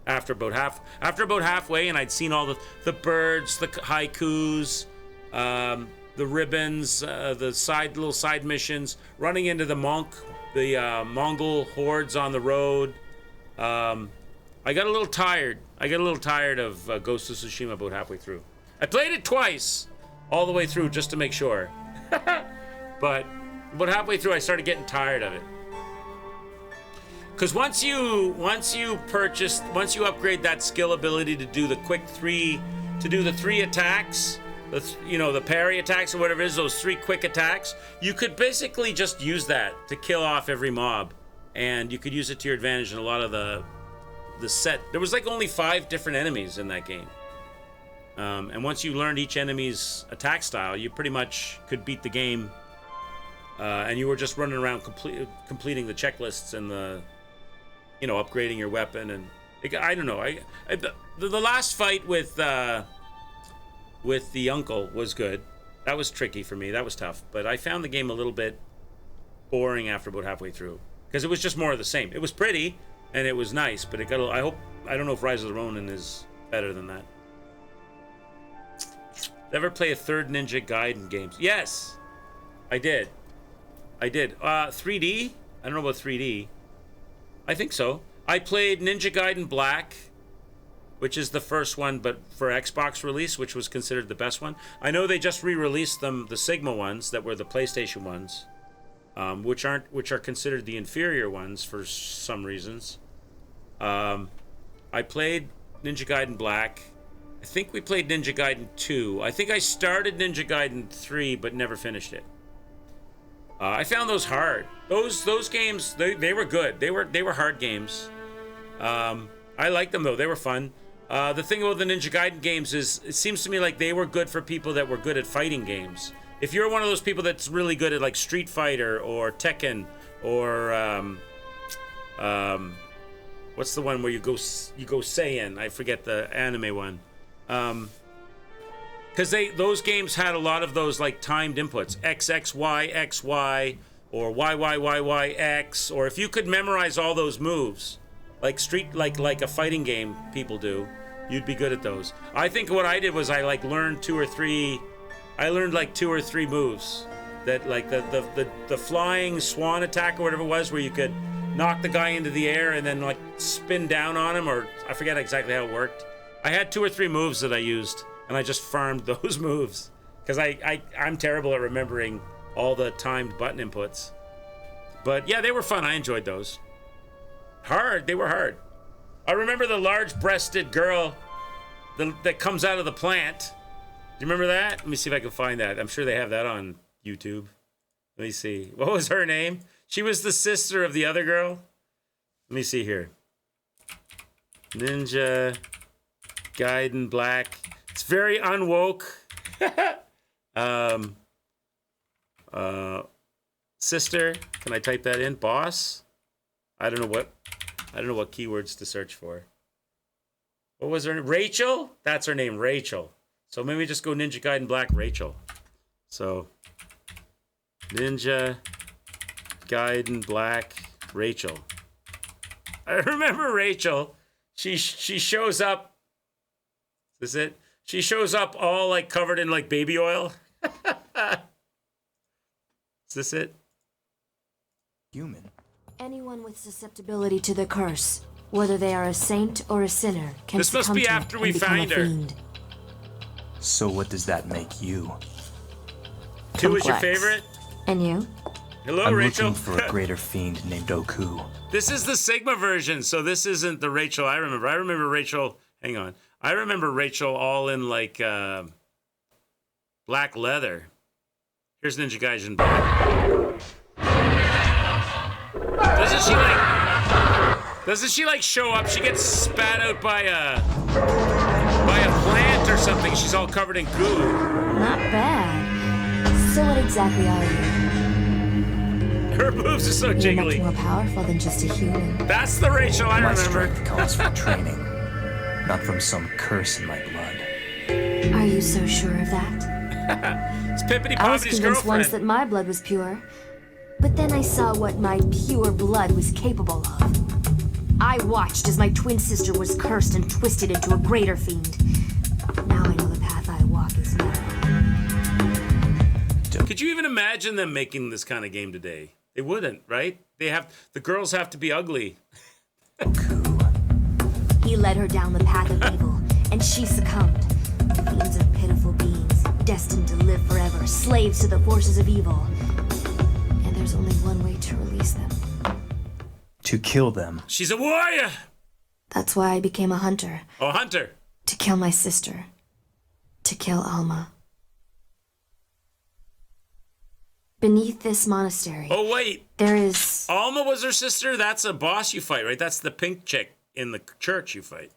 Speaker 1: After about halfway, and I'd seen all the birds, the haikus, the ribbons, the little side missions, running into the Mongol hordes on the road. I got a little tired. Of Ghost of Tsushima about halfway through. I played it twice, all the way through, just to make sure. But about halfway through, I started getting tired of it. Because once you upgrade that skill ability to do the the 3 attacks, the parry attacks or whatever it is, those 3 quick attacks, you could basically just use that to kill off every mob, and you could use it to your advantage in a lot of the set. There was like only 5 different enemies in that game. And once you learned each enemy's attack style, you pretty much could beat the game. And you were just running around completing the checklists and upgrading your weapon. And I don't know. The last fight with the uncle was good. That was tricky for me. That was tough. But I found the game a little bit boring after about halfway through, because it was just more of the same. It was pretty. and it was nice. But it got. I don't know if Rise of the Ronin is better than that. Ever play a third Ninja Gaiden games? Yes, I did. 3D? I don't know about 3D. I think so. I played Ninja Gaiden Black, which is the first one, but for Xbox release, which was considered the best one. I know they just re-released them, the Sigma ones that were the PlayStation ones, which are considered the inferior ones for some reasons. I played Ninja Gaiden Black. I think we played Ninja Gaiden 2. I think I started Ninja Gaiden 3, but never finished it. I found those hard. Those games, they were good. They were hard games. I liked them though. They were fun. The thing about the Ninja Gaiden games is, it seems to me like they were good for people that were good at fighting games. If you're one of those people that's really good at like Street Fighter or Tekken or what's the one where you go Saiyan? I forget the anime one. Because those games had a lot of those like timed inputs, XXY XY or YYYYX, or if you could memorize all those moves, like a fighting game people do, you'd be good at those. I think what I did was I learned two or three moves that like the flying swan attack or whatever it was, where you could knock the guy into the air and then like spin down on him, or I forget exactly how it worked. I had 2 or 3 moves that I used, and I just farmed those moves because I'm terrible at remembering all the timed button inputs. But yeah, they were fun. I enjoyed those. They were hard. I remember the large-breasted girl that comes out of the plant. Do you remember that? Let me see if I can find that. I'm sure they have that on YouTube. Let me see. What was her name? She was the sister of the other girl. Let me see here. Ninja Gaiden Black. It's very unwoke. Sister. Can I type that in? Boss. I don't know what keywords to search for. What was her name? Rachel? That's her name, Rachel. So maybe just go Ninja Gaiden Black Rachel. So Ninja Gaiden Black Rachel. I remember Rachel. She shows up. Is this it? She shows up all like covered in like baby oil. Is this it?
Speaker 6: Human.
Speaker 7: Anyone with susceptibility to the curse, whether they are a saint or a sinner, can
Speaker 1: This must
Speaker 7: succumb
Speaker 1: be
Speaker 7: to
Speaker 1: after
Speaker 7: it
Speaker 1: we
Speaker 7: and become
Speaker 1: find
Speaker 7: a
Speaker 1: her.
Speaker 7: fiend.
Speaker 6: So what does that make you?
Speaker 1: 2 is your
Speaker 7: Complex.
Speaker 1: favorite?
Speaker 7: And you?
Speaker 1: Hello,
Speaker 6: I'm
Speaker 1: Rachel.
Speaker 6: looking for a greater fiend named Oku.
Speaker 1: This is the Sigma version, so this isn't the Rachel I remember. I remember Rachel. Hang on. I remember Rachel all in like black leather. Here's Ninja Gaiden Black. Doesn't she like show up? She gets spat out by a plant or something. She's all covered in goo.
Speaker 7: Not bad. So what exactly are you?
Speaker 1: Her moves are so
Speaker 7: You're much
Speaker 1: jiggly.
Speaker 7: more powerful than just a human.
Speaker 1: That's the Rachel I
Speaker 6: My
Speaker 1: remember.
Speaker 6: strength comes from training, not from some curse in my blood.
Speaker 7: Are you so sure of that?
Speaker 1: It's Pippity
Speaker 7: I was
Speaker 1: Poppity's
Speaker 7: convinced once
Speaker 1: girlfriend.
Speaker 7: that my blood was pure, but then I saw what my pure blood was capable of. I watched as my twin sister was cursed and twisted into a greater fiend. Now I know the path I walk is narrow.
Speaker 1: Could you even imagine them making this kind of game today? They wouldn't, right? The girls have to be ugly.
Speaker 7: He led her down the path of evil, and she succumbed. Fiends are pitiful beings, destined to live forever, slaves to the forces of evil. And there's only one way to release them.
Speaker 6: To kill them.
Speaker 1: She's a warrior.
Speaker 7: That's why I became a hunter.
Speaker 1: Oh, hunter.
Speaker 7: To kill my sister. To kill Alma. Beneath this monastery,
Speaker 1: Oh, wait.
Speaker 7: there is...
Speaker 1: Alma was her sister? That's a boss you fight, right? That's the pink chick in the church you fight.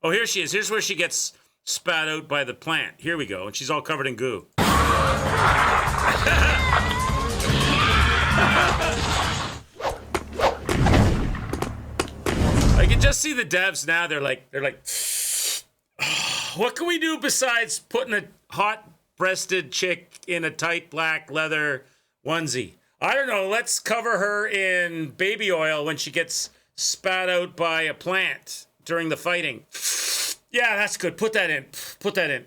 Speaker 1: Oh, here she is. Here's where she gets spat out by the plant. Here we go. And she's all covered in goo. I can just see the devs now. They're like, what can we do besides putting a hot-breasted chick in a tight black leather onesie? I don't know. Let's cover her in baby oil when she gets spat out by a plant during the fighting. Yeah, that's good. Put that in. Put that in.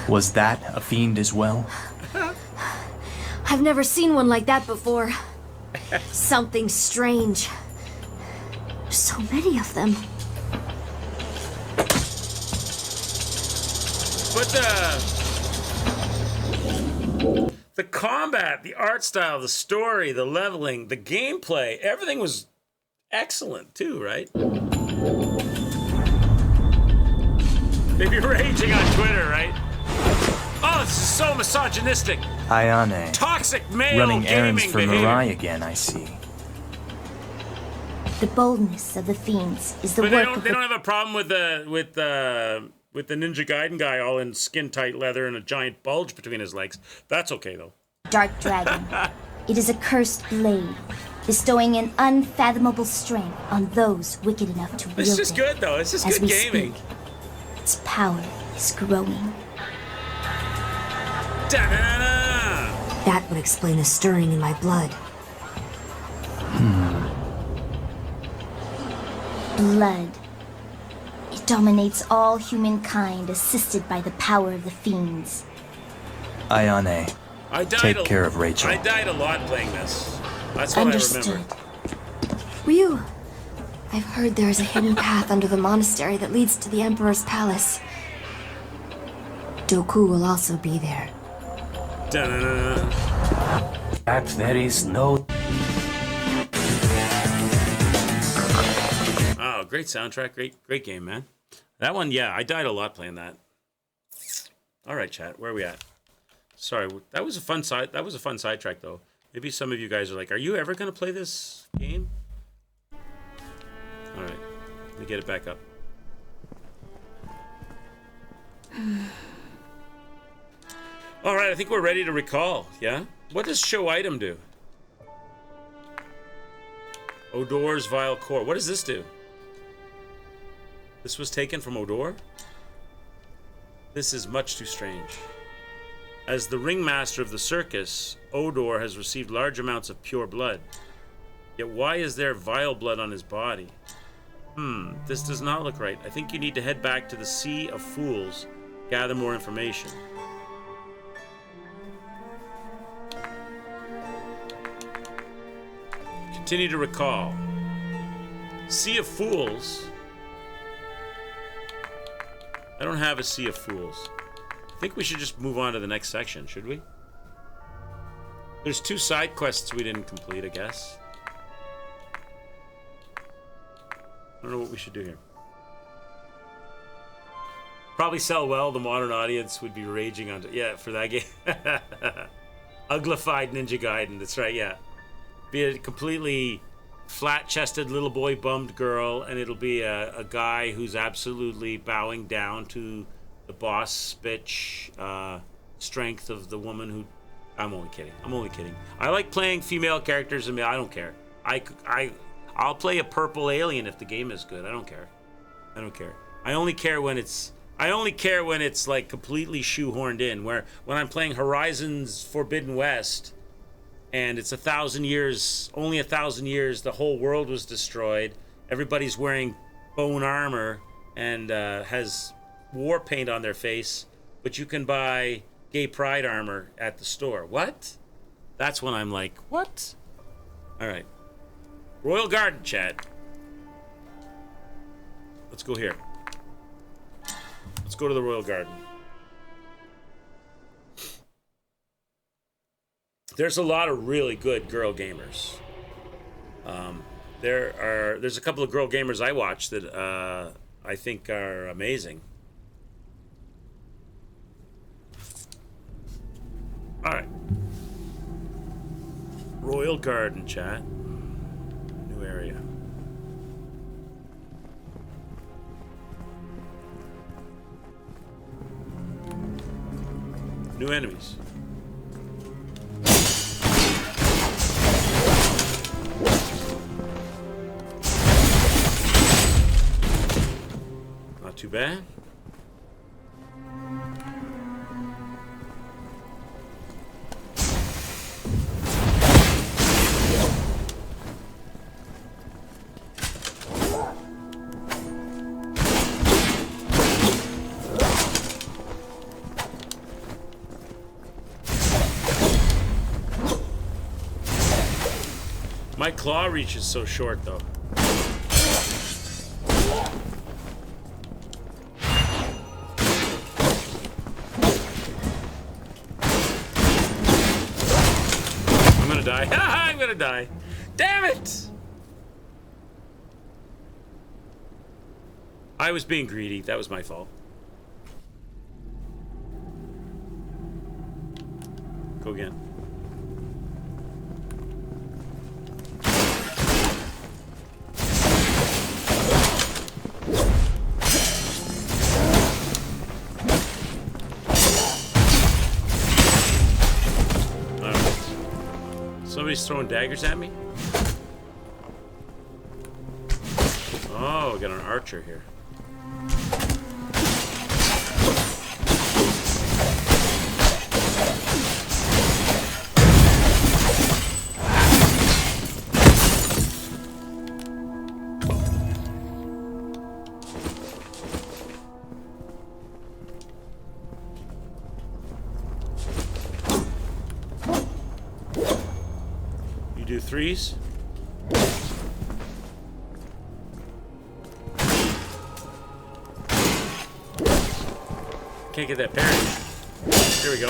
Speaker 6: Was that a fiend as well?
Speaker 7: I've never seen one like that before. Something strange. So many of them.
Speaker 1: But the combat, the art style, the story, the leveling, the gameplay, everything was excellent too, right? They'd be raging on Twitter, right? Oh, this is so misogynistic.
Speaker 6: Ayane.
Speaker 1: Toxic male
Speaker 6: Running
Speaker 1: gaming
Speaker 6: errands for
Speaker 1: behavior.
Speaker 6: Mirai again, I see.
Speaker 4: The boldness of the fiends is the
Speaker 1: But
Speaker 4: work of
Speaker 1: they don't have a problem with the Ninja Gaiden guy all in skin tight leather and a giant bulge between his legs. That's okay though.
Speaker 8: Dark Dragon. It is a cursed blade, bestowing an unfathomable strength on those wicked enough to wield it.
Speaker 1: It's just good though. It's just
Speaker 8: As
Speaker 1: good
Speaker 8: we
Speaker 1: gaming.
Speaker 8: speak, its power is growing.
Speaker 1: Da-da-da-da.
Speaker 7: That would explain the stirring in my blood.
Speaker 8: Blood. It dominates all humankind, assisted by the power of the fiends.
Speaker 6: Ayane,
Speaker 1: I died
Speaker 6: take care of Rachel.
Speaker 1: I died a lot playing this. That's what
Speaker 8: Understood.
Speaker 1: I remember.
Speaker 7: Ryu, I've heard there is a hidden path under the monastery that leads to the Emperor's palace. Doku will also be there.
Speaker 1: Da-da-da-da.
Speaker 6: That there is no...
Speaker 1: Oh, great soundtrack, great game, man. That one, yeah, I died a lot playing that. All right, chat, where are we at? Sorry, that was a fun sidetrack though. Maybe some of you guys are like, "Are you ever gonna play this game?" All right, let me get it back up. All right, I think we're ready to recall. Yeah. What does show item do? Odor's vile core. What does this do? This was taken from Odor? This is much too strange. As the ringmaster of the circus, Odor has received large amounts of pure blood. Yet why is there vile blood on his body? This does not look right. I think you need to head back to the Sea of Fools, gather more information. Continue to recall. Sea of Fools. I don't have a Sea of Fools. I think we should just move on to the next section, should we? There's 2 side quests we didn't complete, I guess. I don't know what we should do here. Probably sell well. The modern audience would be raging on... Yeah, for that game. Uglified Ninja Gaiden. That's right, yeah. Be a completely flat-chested little boy bummed girl, and it'll be a guy who's absolutely bowing down to the boss bitch strength of the woman who... I'm only kidding. I like playing female characters, and I don't care. I'll play a purple alien if the game is good. I don't care. I only care when it's like completely shoehorned in. Where when I'm playing Horizon's Forbidden West, and it's 1,000 years, only 1,000 years, the whole world was destroyed. Everybody's wearing bone armor and has war paint on their face, but you can buy gay pride armor at the store. What? That's when I'm like, what? All right. Royal Garden, chat. Let's go here. Let's go to the Royal Garden. There's a lot of really good girl gamers. There's a couple of girl gamers I watch that I think are amazing. All right. Royal Garden, chat. New area. New enemies. Not too bad. My claw reach is so short, though. I'm gonna die. I'm gonna die. Damn it! I was being greedy. That was my fault. Go again. Somebody's throwing daggers at me? Oh, we got an archer here. Do threes. Can't get that parry. Here we go.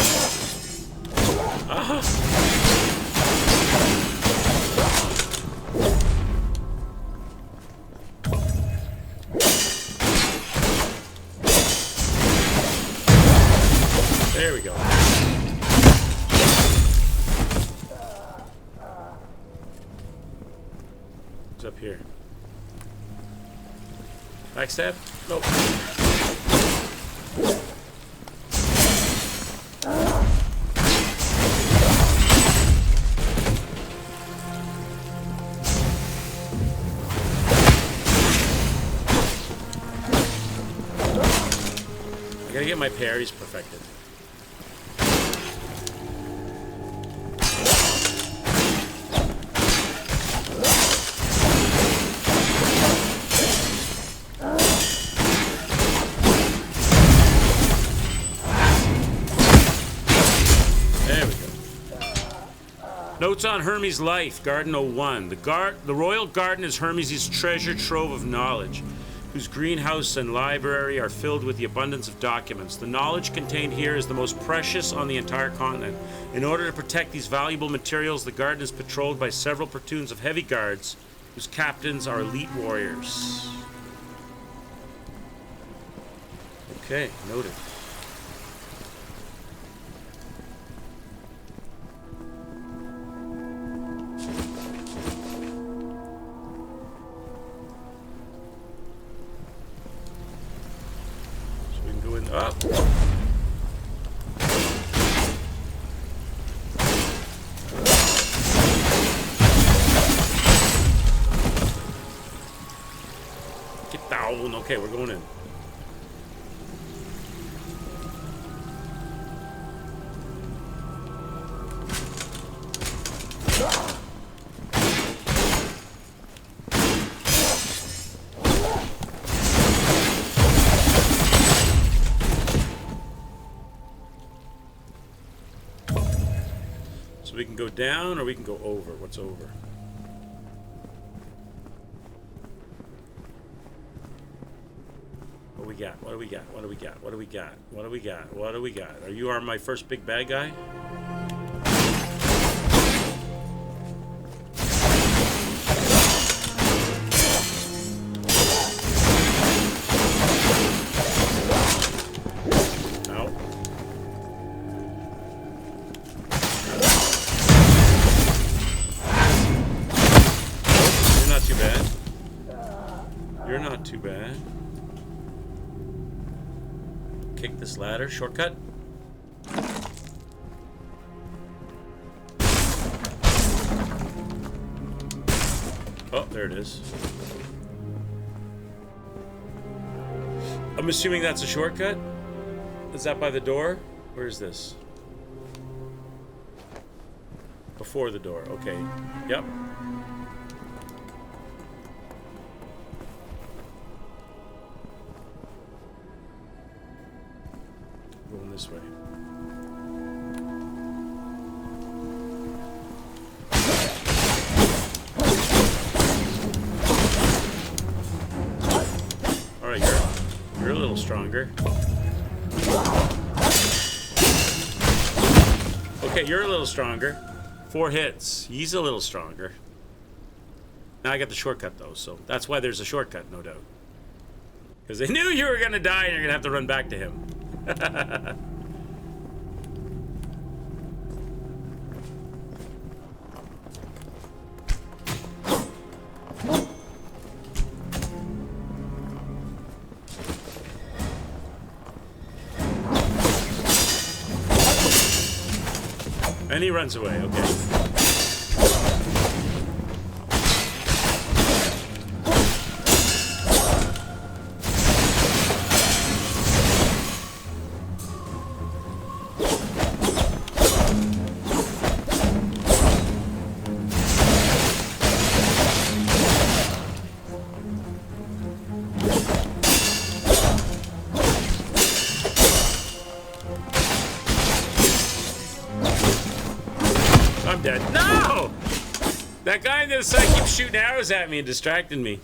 Speaker 1: There we go. What's up here? Backstab? Nope. I gotta get my parries perfected. Notes on Hermes' life, Garden 01. The royal garden is Hermes' treasure trove of knowledge, whose greenhouse and library are filled with the abundance of documents. The knowledge contained here is the most precious on the entire continent. In order to protect these valuable materials, the garden is patrolled by several platoons of heavy guards, whose captains are elite warriors. Okay, noted. Up. Get down. Okay, we're going in. We can go down or we can go over. What's over? What do we got? What do we got? What do we got? What do we got? What do we got? What do we got? Are you my first big bad guy? Too bad. Kick this ladder. Shortcut. Oh, there it is. I'm assuming that's a shortcut. Is that by the door? Where is this? Before the door. Okay. Yep. Going this way. stronger. Okay, you're a little stronger. 4 hits. He's a little stronger. Now I got the shortcut, though, so that's why there's a shortcut, no doubt. Because they knew you were going to die and you're going to have to run back to him. And he runs away, okay. I'm dead. No! That guy on the other side keeps shooting arrows at me and distracting me.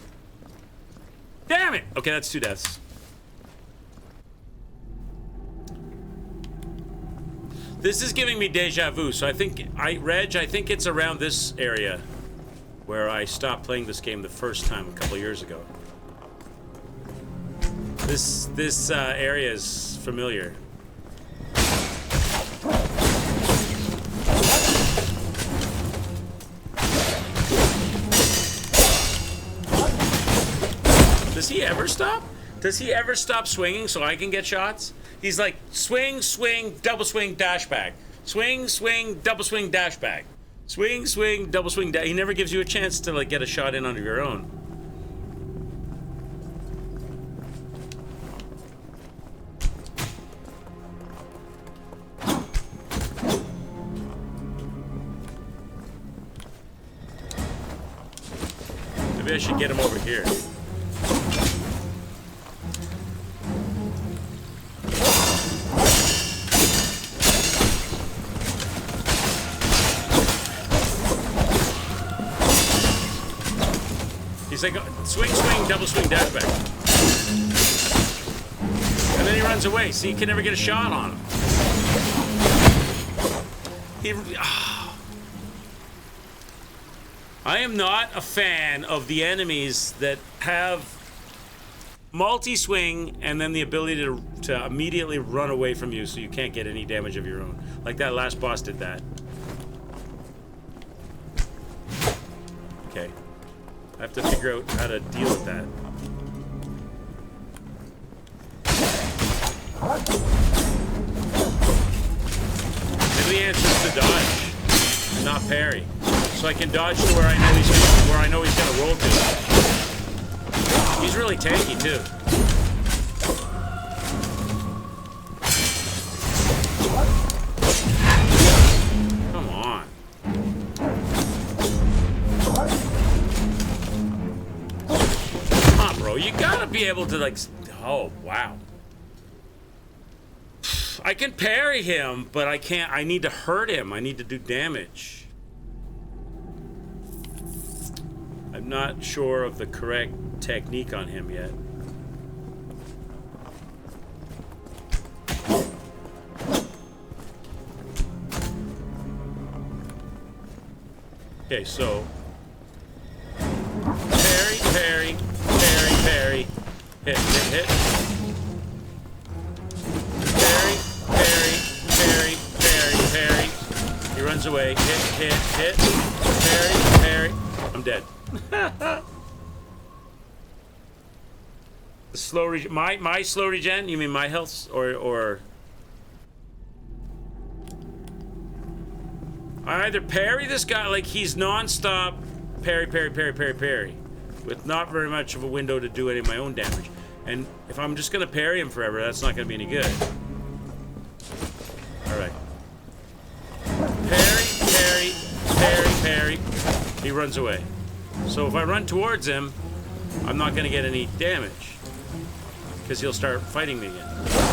Speaker 1: Damn it! Okay, that's 2 deaths. This is giving me deja vu, so I think, Reg, I think it's around this area where I stopped playing this game the first time a couple years ago. This area is familiar. Does he ever stop? Does he ever stop swinging so I can get shots? He's like, swing, swing, double swing, dash back. Swing, swing, double swing, dash back. Swing, swing, double swing, dash. He never gives you a chance to like get a shot in under your own. Maybe I should get him over here. He's like, swing, swing, double swing, dash back. And then he runs away, so you can never get a shot on him. I am not a fan of the enemies that have multi-swing and then the ability to immediately run away from you so you can't get any damage of your own. Like that last boss did that. Okay. I have to figure out how to deal with that. Maybe the answer is to dodge, and not parry, so I can dodge to where I know he's gonna roll to. He's really tanky too. Come on. Bro, you gotta be able to like, oh wow. I can parry him, but I can't, I need to hurt him. I need to do damage. I'm not sure of the correct technique on him yet. Okay, so parry, parry, parry, parry, hit, hit, hit. Parry, parry, parry, parry, parry. He runs away. Hit, hit, hit. Parry, parry. I'm dead. The slow regen. My slow regen? You mean my health or? I either parry this guy like he's non-stop parry, parry, parry, parry, parry, with not very much of a window to do any of my own damage. And if I'm just gonna parry him forever, that's not gonna be any good. All right. Parry, parry, parry, parry. He runs away. So if I run towards him, I'm not gonna get any damage because he'll start fighting me again.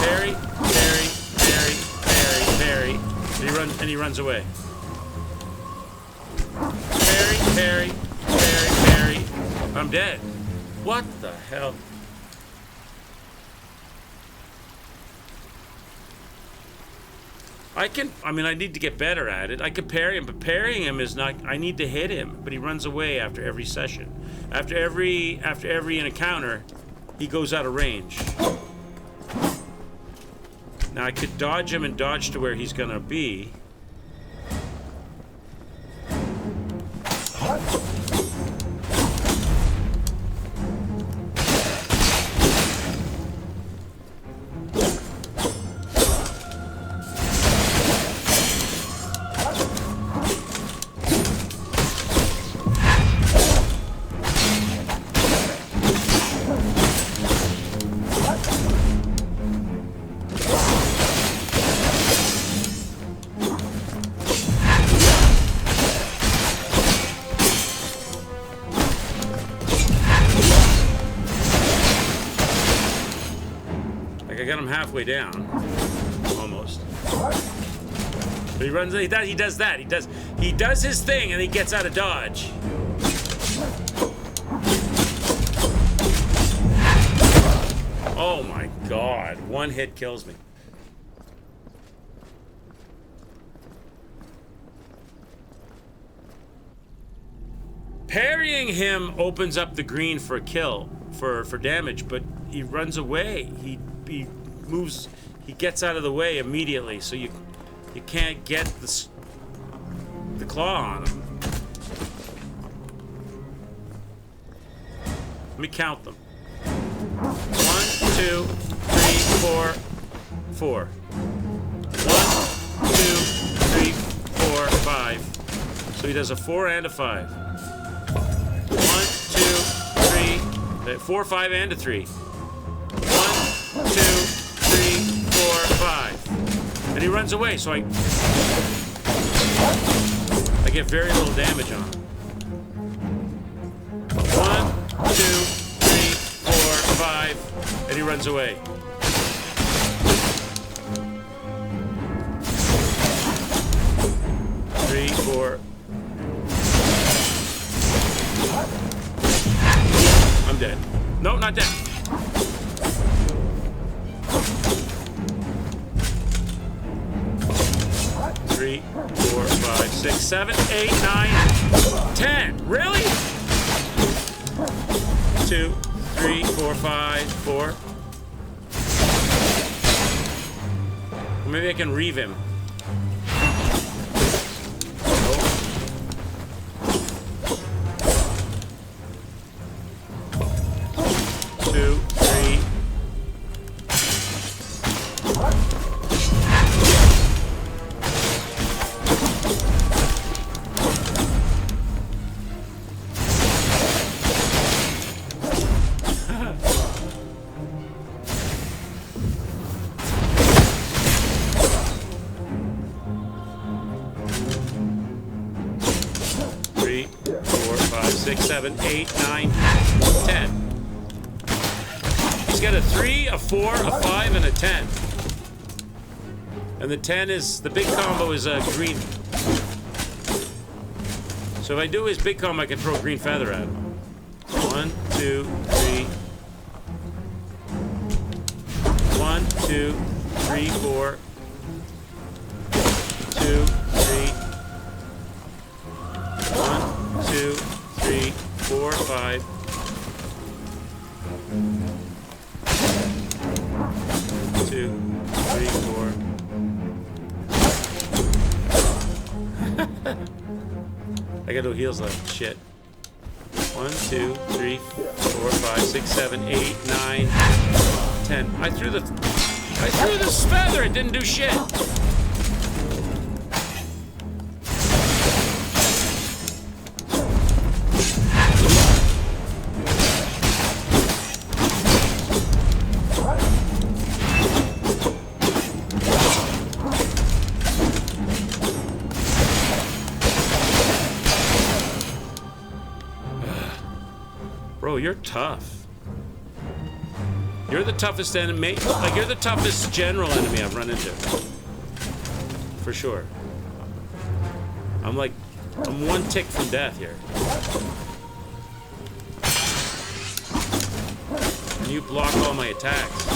Speaker 1: Parry, parry, parry, parry, parry. And he runs away. Parry, parry, parry, parry. I'm dead. What the hell? I mean, I need to get better at it. I can parry him, but parrying him is not... I need to hit him, but he runs away after every session. After every encounter, he goes out of range. Now, I could dodge him and dodge to where he's gonna be. Halfway down, almost. But he runs. He does that. He does his thing, and he gets out of dodge. Oh my God! One hit kills me. Parrying him opens up the green for a kill, for damage, but he runs away. He moves, he gets out of the way immediately, so you can't get the claw on him. Let me count them. 1, 2, 3, 4, 4. 1, 2, 3, 4, 5. So he does a 4 and a 5. 1, 2, 3, 4, 5, and a 3. 1, 2, 3, 4, 5. And he runs away, so I get very little damage on him. 1, 2, 3, 4, 5, and he runs away. Three, 4. I'm dead. No, not dead. 3, 4, 5, 6, 7, 8, 9, 10. Really? 2, 3, 4, 5, 4. Well, maybe I can reave him. Nope. 2, 3. 7, 8, 9, 10. He's got a 3, a 4, a 5, and a 10. And the 10 is, the big combo is a green. So if I do his big combo, I can throw a green feather at him. 1, 2, 3. 1, 2, 3, 4. 2, 3. 1, 2, 3, 4, 5. 2, 3, 4. I got no heals left. Shit. 1, 2, 3, 4, 5, 6, 7, 8, 9, 10. I threw the feather. It didn't do shit. Bro, you're tough. You're the toughest enemy. Like, you're the toughest general enemy I've run into. For sure. I'm one tick from death here. And you block all my attacks.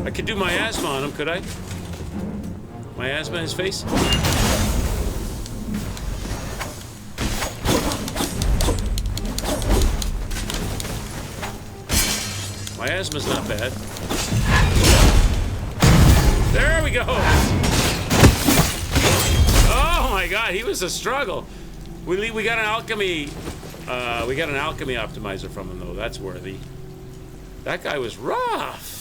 Speaker 1: I could do miasma on him, could I? Miasma in his face? Miasma's not bad. There we go! Oh my god, he was a struggle. We got an alchemy optimizer from him though. That's worthy. That guy was rough.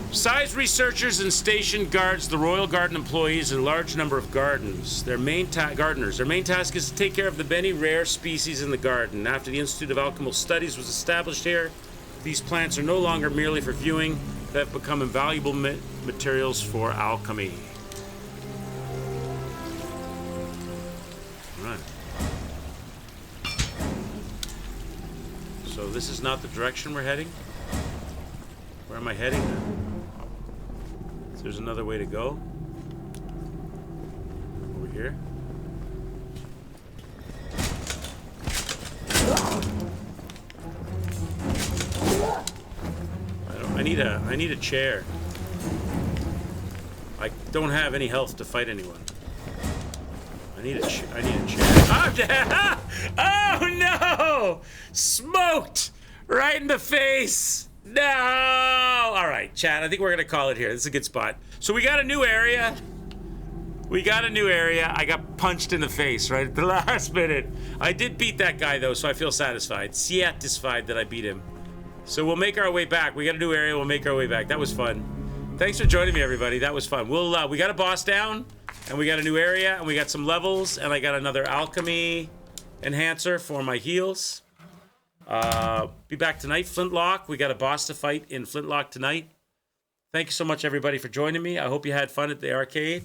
Speaker 1: Besides researchers and station guards, the Royal Garden employees a large number of gardeners. Their main task is to take care of the many rare species in the garden. After the Institute of Alchemical Studies was established here, these plants are no longer merely for viewing, they have become invaluable materials for alchemy. All right. So this is not the direction we're heading? Where am I heading then? There's another way to go. Over here. I need a chair. I don't have any health to fight anyone. I need a chair. Oh no! Smoked right in the face. No! All right, chat. I think we're gonna call it here. This is a good spot. So we got a new area. I got punched in the face right at the last minute. I did beat that guy though, so I feel satisfied. Satisfied that I beat him. So we'll make our way back. We got a new area. We'll make our way back. That was fun. Thanks for joining me, everybody. That was fun. We got a boss down, and we got a new area, and we got some levels, and I got another alchemy enhancer for my heals. Be back tonight, Flintlock. We got a boss to fight in Flintlock tonight. Thank you so much, everybody, for joining me. I hope you had fun at the arcade.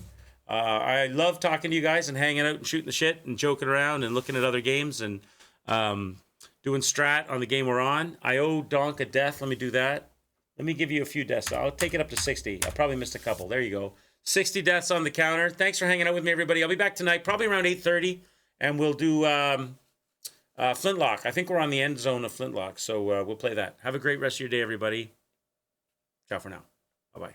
Speaker 1: I love talking to you guys and hanging out and shooting the shit and joking around and looking at other games and doing strat on the game we're on. I owe Donk a death. Let me do that. Let me give you a few deaths. I'll take it up to 60. I probably missed a couple. There you go. 60 deaths on the counter. Thanks for hanging out with me, everybody. I'll be back tonight, probably around 8:30, and we'll do Flintlock. I think we're on the end zone of Flintlock, so we'll play that. Have a great rest of your day, everybody. Ciao for now. Bye-bye.